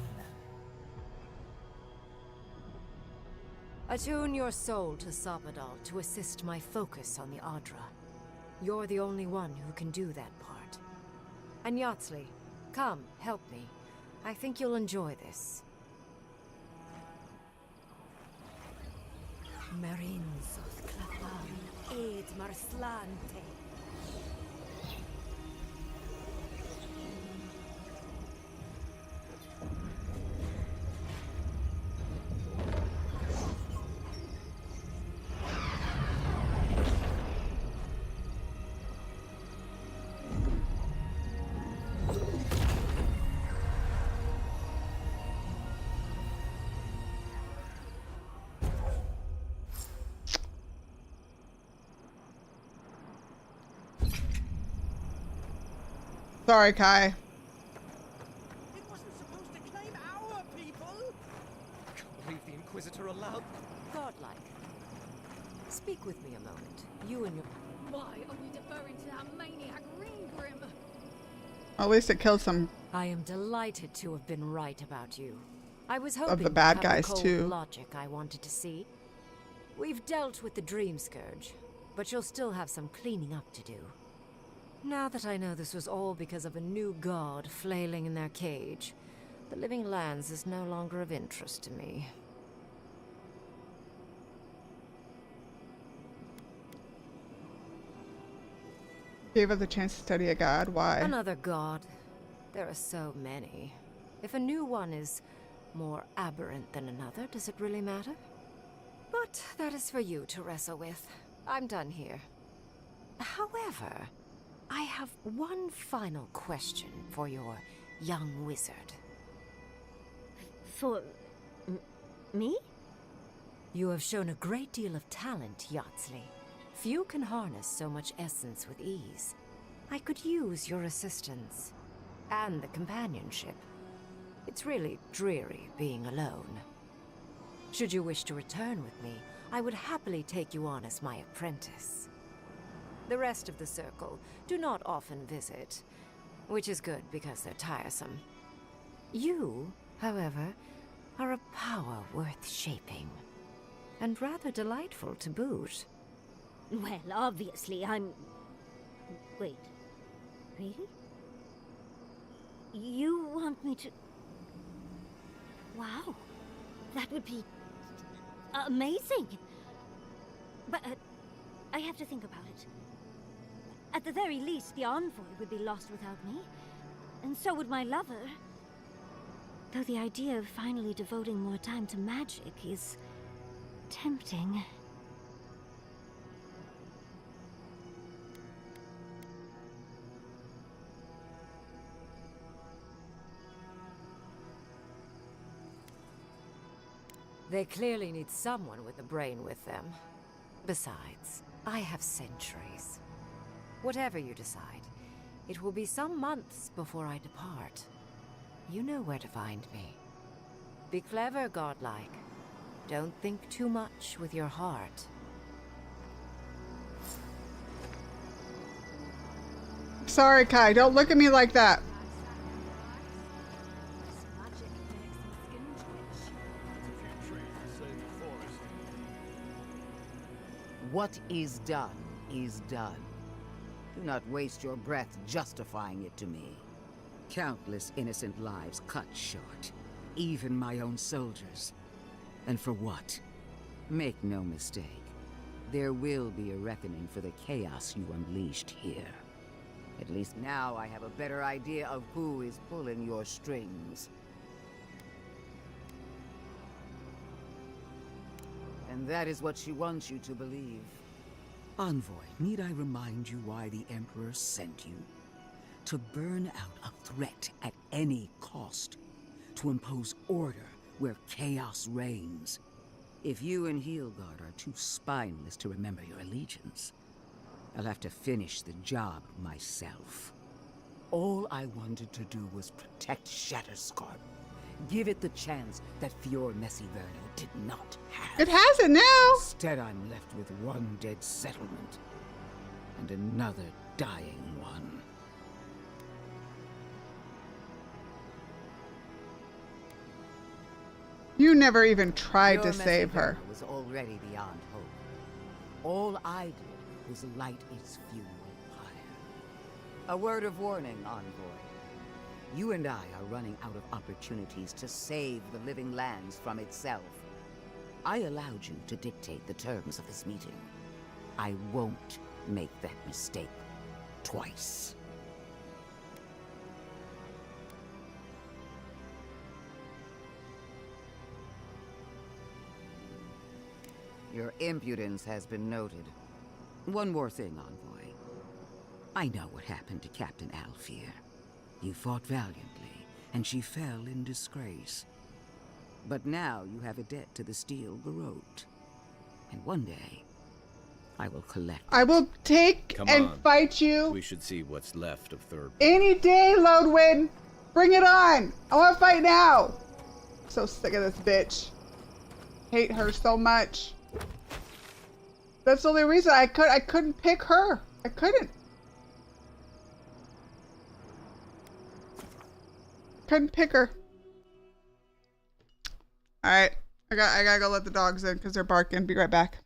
Attune your soul to Sapadal to assist my focus on the Adra. You're the only one who can do that part. And Yatsley, come, help me. I think you'll enjoy this. Marinzos clavan, ed marslante. Sorry, Kai. It wasn't supposed to claim our people! I can't believe the Inquisitor allowed... Godlike. Speak with me a moment. You and your... Why are we deferring to that maniac Ringgrim? At least it killed some I am delighted to have been right about you. I was of hoping the bad to have guys the cold too. logic I wanted to see. We've dealt with the Dream Scourge, but you'll still have some cleaning up to do. Now that I know this was all because of a new god flailing in their cage, the Living Lands is no longer of interest to me. Gave her the chance to study a god. Why? Another god. There are so many. If a new one is more aberrant than another, does it really matter? But that is for you to wrestle with. I'm done here. However, I have one final question for your young wizard. For... me? You have shown a great deal of talent, Yatsley. Few can harness so much essence with ease. I could use your assistance. And the companionship. It's really dreary being alone. Should you wish to return with me, I would happily take you on as my apprentice. The rest of the circle do not often visit, which is good because they're tiresome. You, however, are a power worth shaping, and rather delightful to boot. Well, obviously, I'm... Wait. Really? You want me to... Wow. That would be... amazing! But, I have to think about it. At the very least, the Envoy would be lost without me. And so would my lover. Though the idea of finally devoting more time to magic is... tempting. They clearly need someone with a brain with them. Besides, I have sentries. Whatever you decide, it will be some months before I depart. You know where to find me. Be clever, godlike. Don't think too much with your heart. Sorry, Kai. Don't look at me like that. What is done is done. Do not waste your breath justifying it to me. Countless innocent lives cut short, even my own soldiers. And for what? Make no mistake, there will be a reckoning for the chaos you unleashed here. At least now I have a better idea of who is pulling your strings. And that is what she wants you to believe. Envoy, need I remind you why the Emperor sent you? To burn out a threat at any cost. To impose order where chaos reigns. If you and Heelguard are too spineless to remember your allegiance, I'll have to finish the job myself. All I wanted to do was protect Shatterscarp. Give it the chance that Fior Messiverno did not have. It has it now! Instead, I'm left with one dead settlement. And another dying one. You never even tried to Fior save her. Messiverno was already beyond hope. All I did was light its funeral pyre. A word of warning, Envoy. You and I are running out of opportunities to save the living lands from itself. I allowed you to dictate the terms of this meeting. I won't make that mistake twice. Your impudence has been noted. One more thing, Envoy. I know what happened to Captain Alfear. You fought valiantly, and she fell in disgrace. But now you have a debt to the Steel Garrote. And one day, I will collect. I will take Come and on. fight you We should see what's left of Third. any day, Lodwin. Bring it on. I want to fight now. I'm so sick of this bitch. Hate her so much. That's the only reason I couldn't pick her. I couldn't pick her. All right, I gotta go let the dogs in because they're barking. Be right back.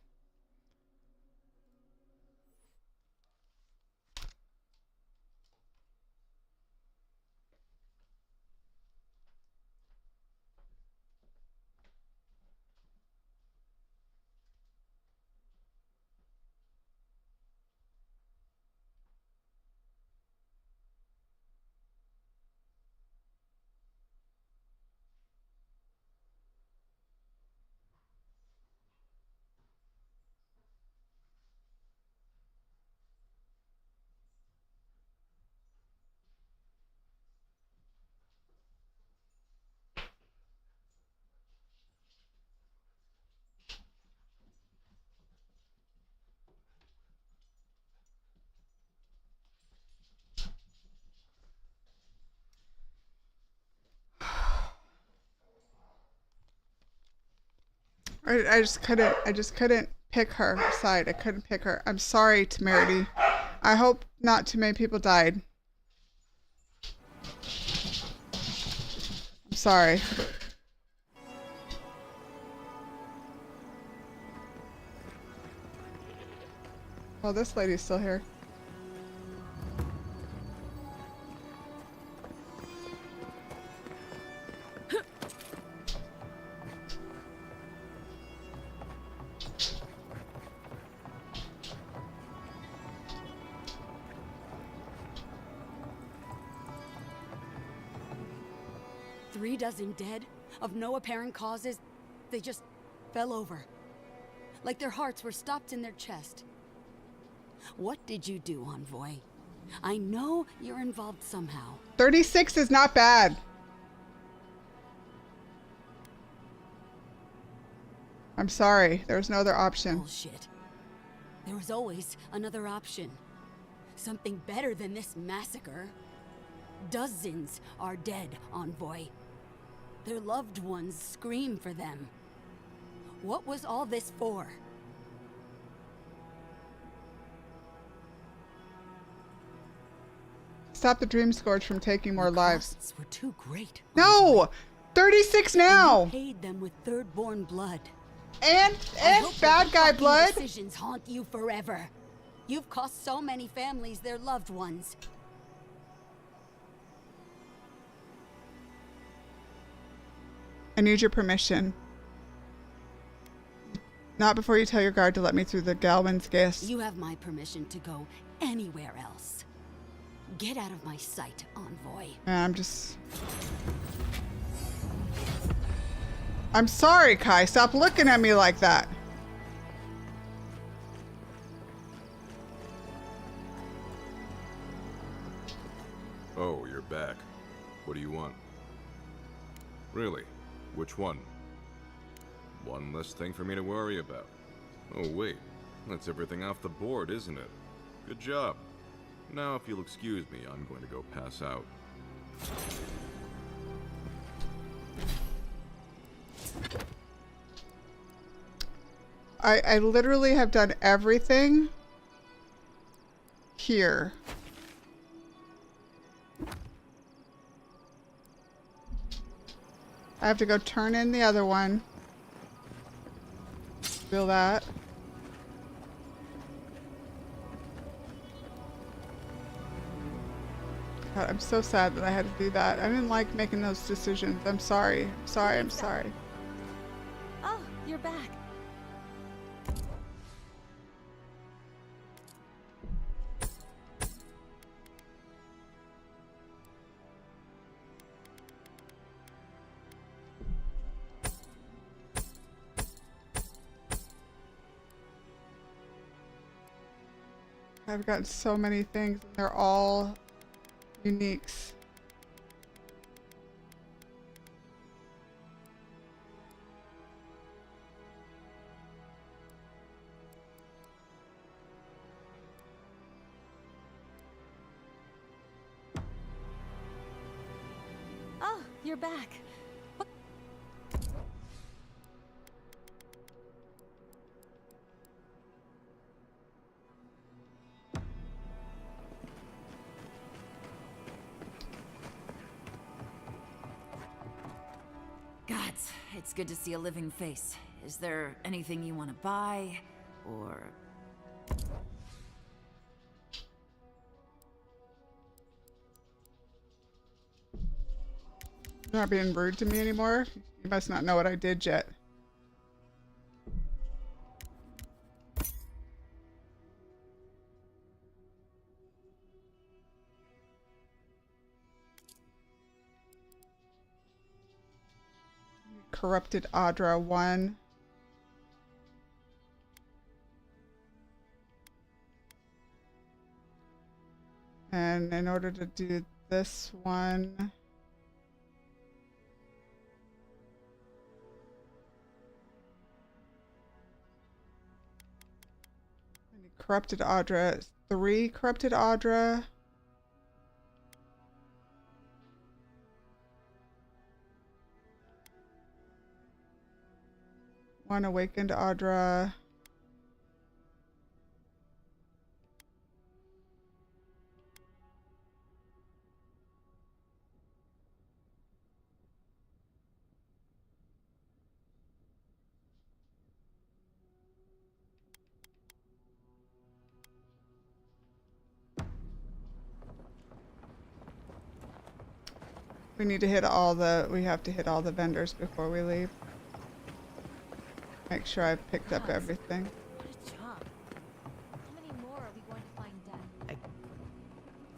I just couldn't pick her side. I couldn't pick her. I'm sorry, Temerity. I hope not too many people died. I'm sorry. Oh, this lady's still here. Three dozen dead, of no apparent causes. They just fell over. Like their hearts were stopped in their chest. What did you do, Envoy? I know you're involved somehow. 36 is not bad. I'm sorry. There was no other option. Bullshit. There was always another option. Something better than this massacre. Dozens are dead, Envoy. Their loved ones scream for them. What was all this for? Stop the Dream Scourge from taking more lives. Costs were too great. No! 36 now! And you paid them with Thirdborn blood. And bad guy blood? Decisions haunt you forever. You've cost so many families their loved ones. I need your permission. Not before you tell your guard to let me through the Galwin's Gate. You have my permission to go anywhere else. Get out of my sight, Envoy. I'm sorry, Kai. Stop looking at me like that. Oh, you're back. What do you want? Really? Which one? One less thing for me to worry about. Oh, wait. That's everything off the board, isn't it? Good job. Now, if you'll excuse me, I'm going to go pass out. I literally have done everything here. I have to go turn in the other one. Feel that. God, I'm so sad that I had to do that. I didn't like making those decisions. I'm sorry. I'm sorry. Oh, you're back. I've got so many things, and they're all uniques. Oh, you're back. Gods, it's good to see a living face. Is there anything you want to buy, or... You're not being rude to me anymore? You must not know what I did yet. Corrupted Audra 1. And in order to do this one, I need Corrupted Audra 3, Corrupted Audra. One Awakened Audra. We need to hit all the, we have to hit all the vendors before we leave. Make sure I've picked up everything. What a job. How many more are we going to find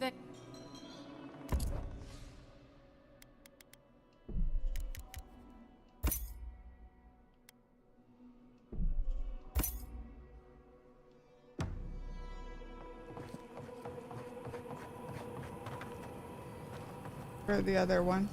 dead? For the other one.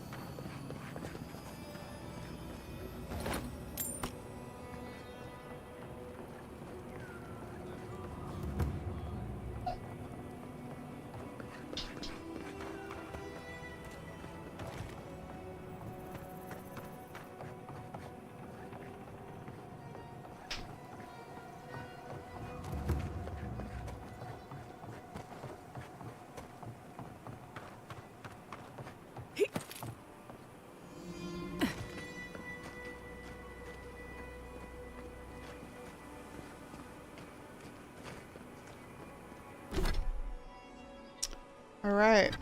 Alright.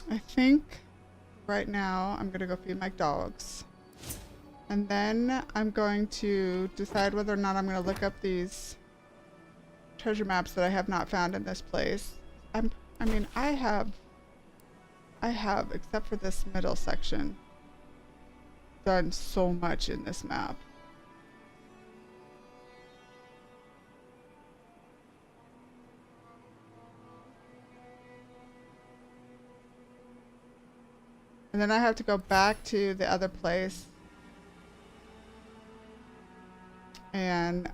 I think right now I'm gonna go feed my dogs. And then I'm going to decide whether or not I'm gonna look up these treasure maps that I have not found in this place. I mean, I have, except for this middle section, done so much in this map. And then I have to go back to the other place and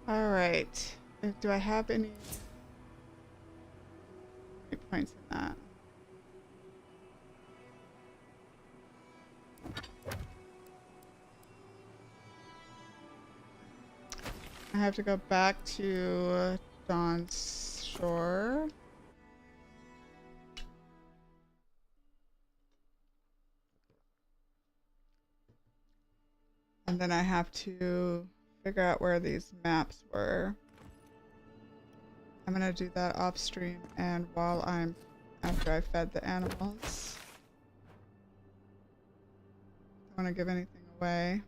all right. Do I have any points in that? I have to go back to Dawn's Shore. And then I have to figure out where these maps were. I'm gonna do that off stream and after I fed the animals. Don't want to give anything away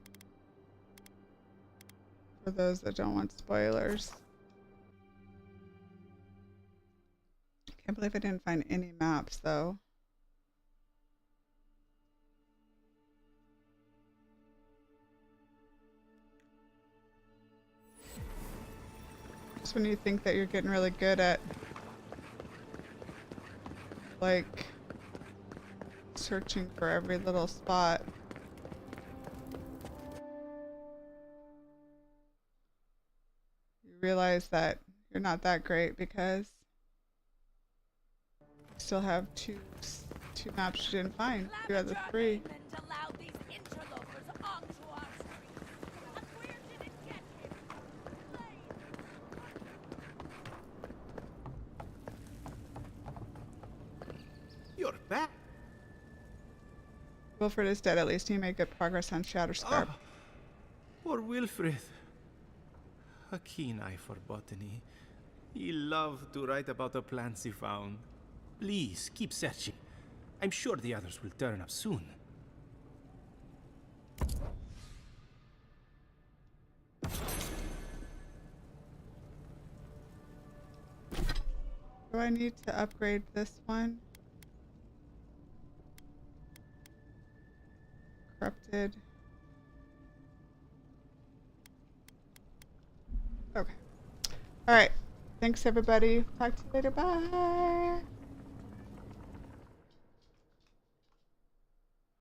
for those that don't want spoilers. Can't believe I didn't find any maps though. Just when you think that you're getting really good at, like, searching for every little spot. You realize that you're not that great because you still have two maps you didn't find. 2 out of the 3. You're back. Wilfred is dead. At least he made good progress on Shatterscarp. Ah, poor Wilfred. A keen eye for botany. He loved to write about the plants he found. Please, keep searching. I'm sure the others will turn up soon. Do I need to upgrade this one? Corrupted. Okay. Alright. Thanks, everybody. Talk to you later. Bye.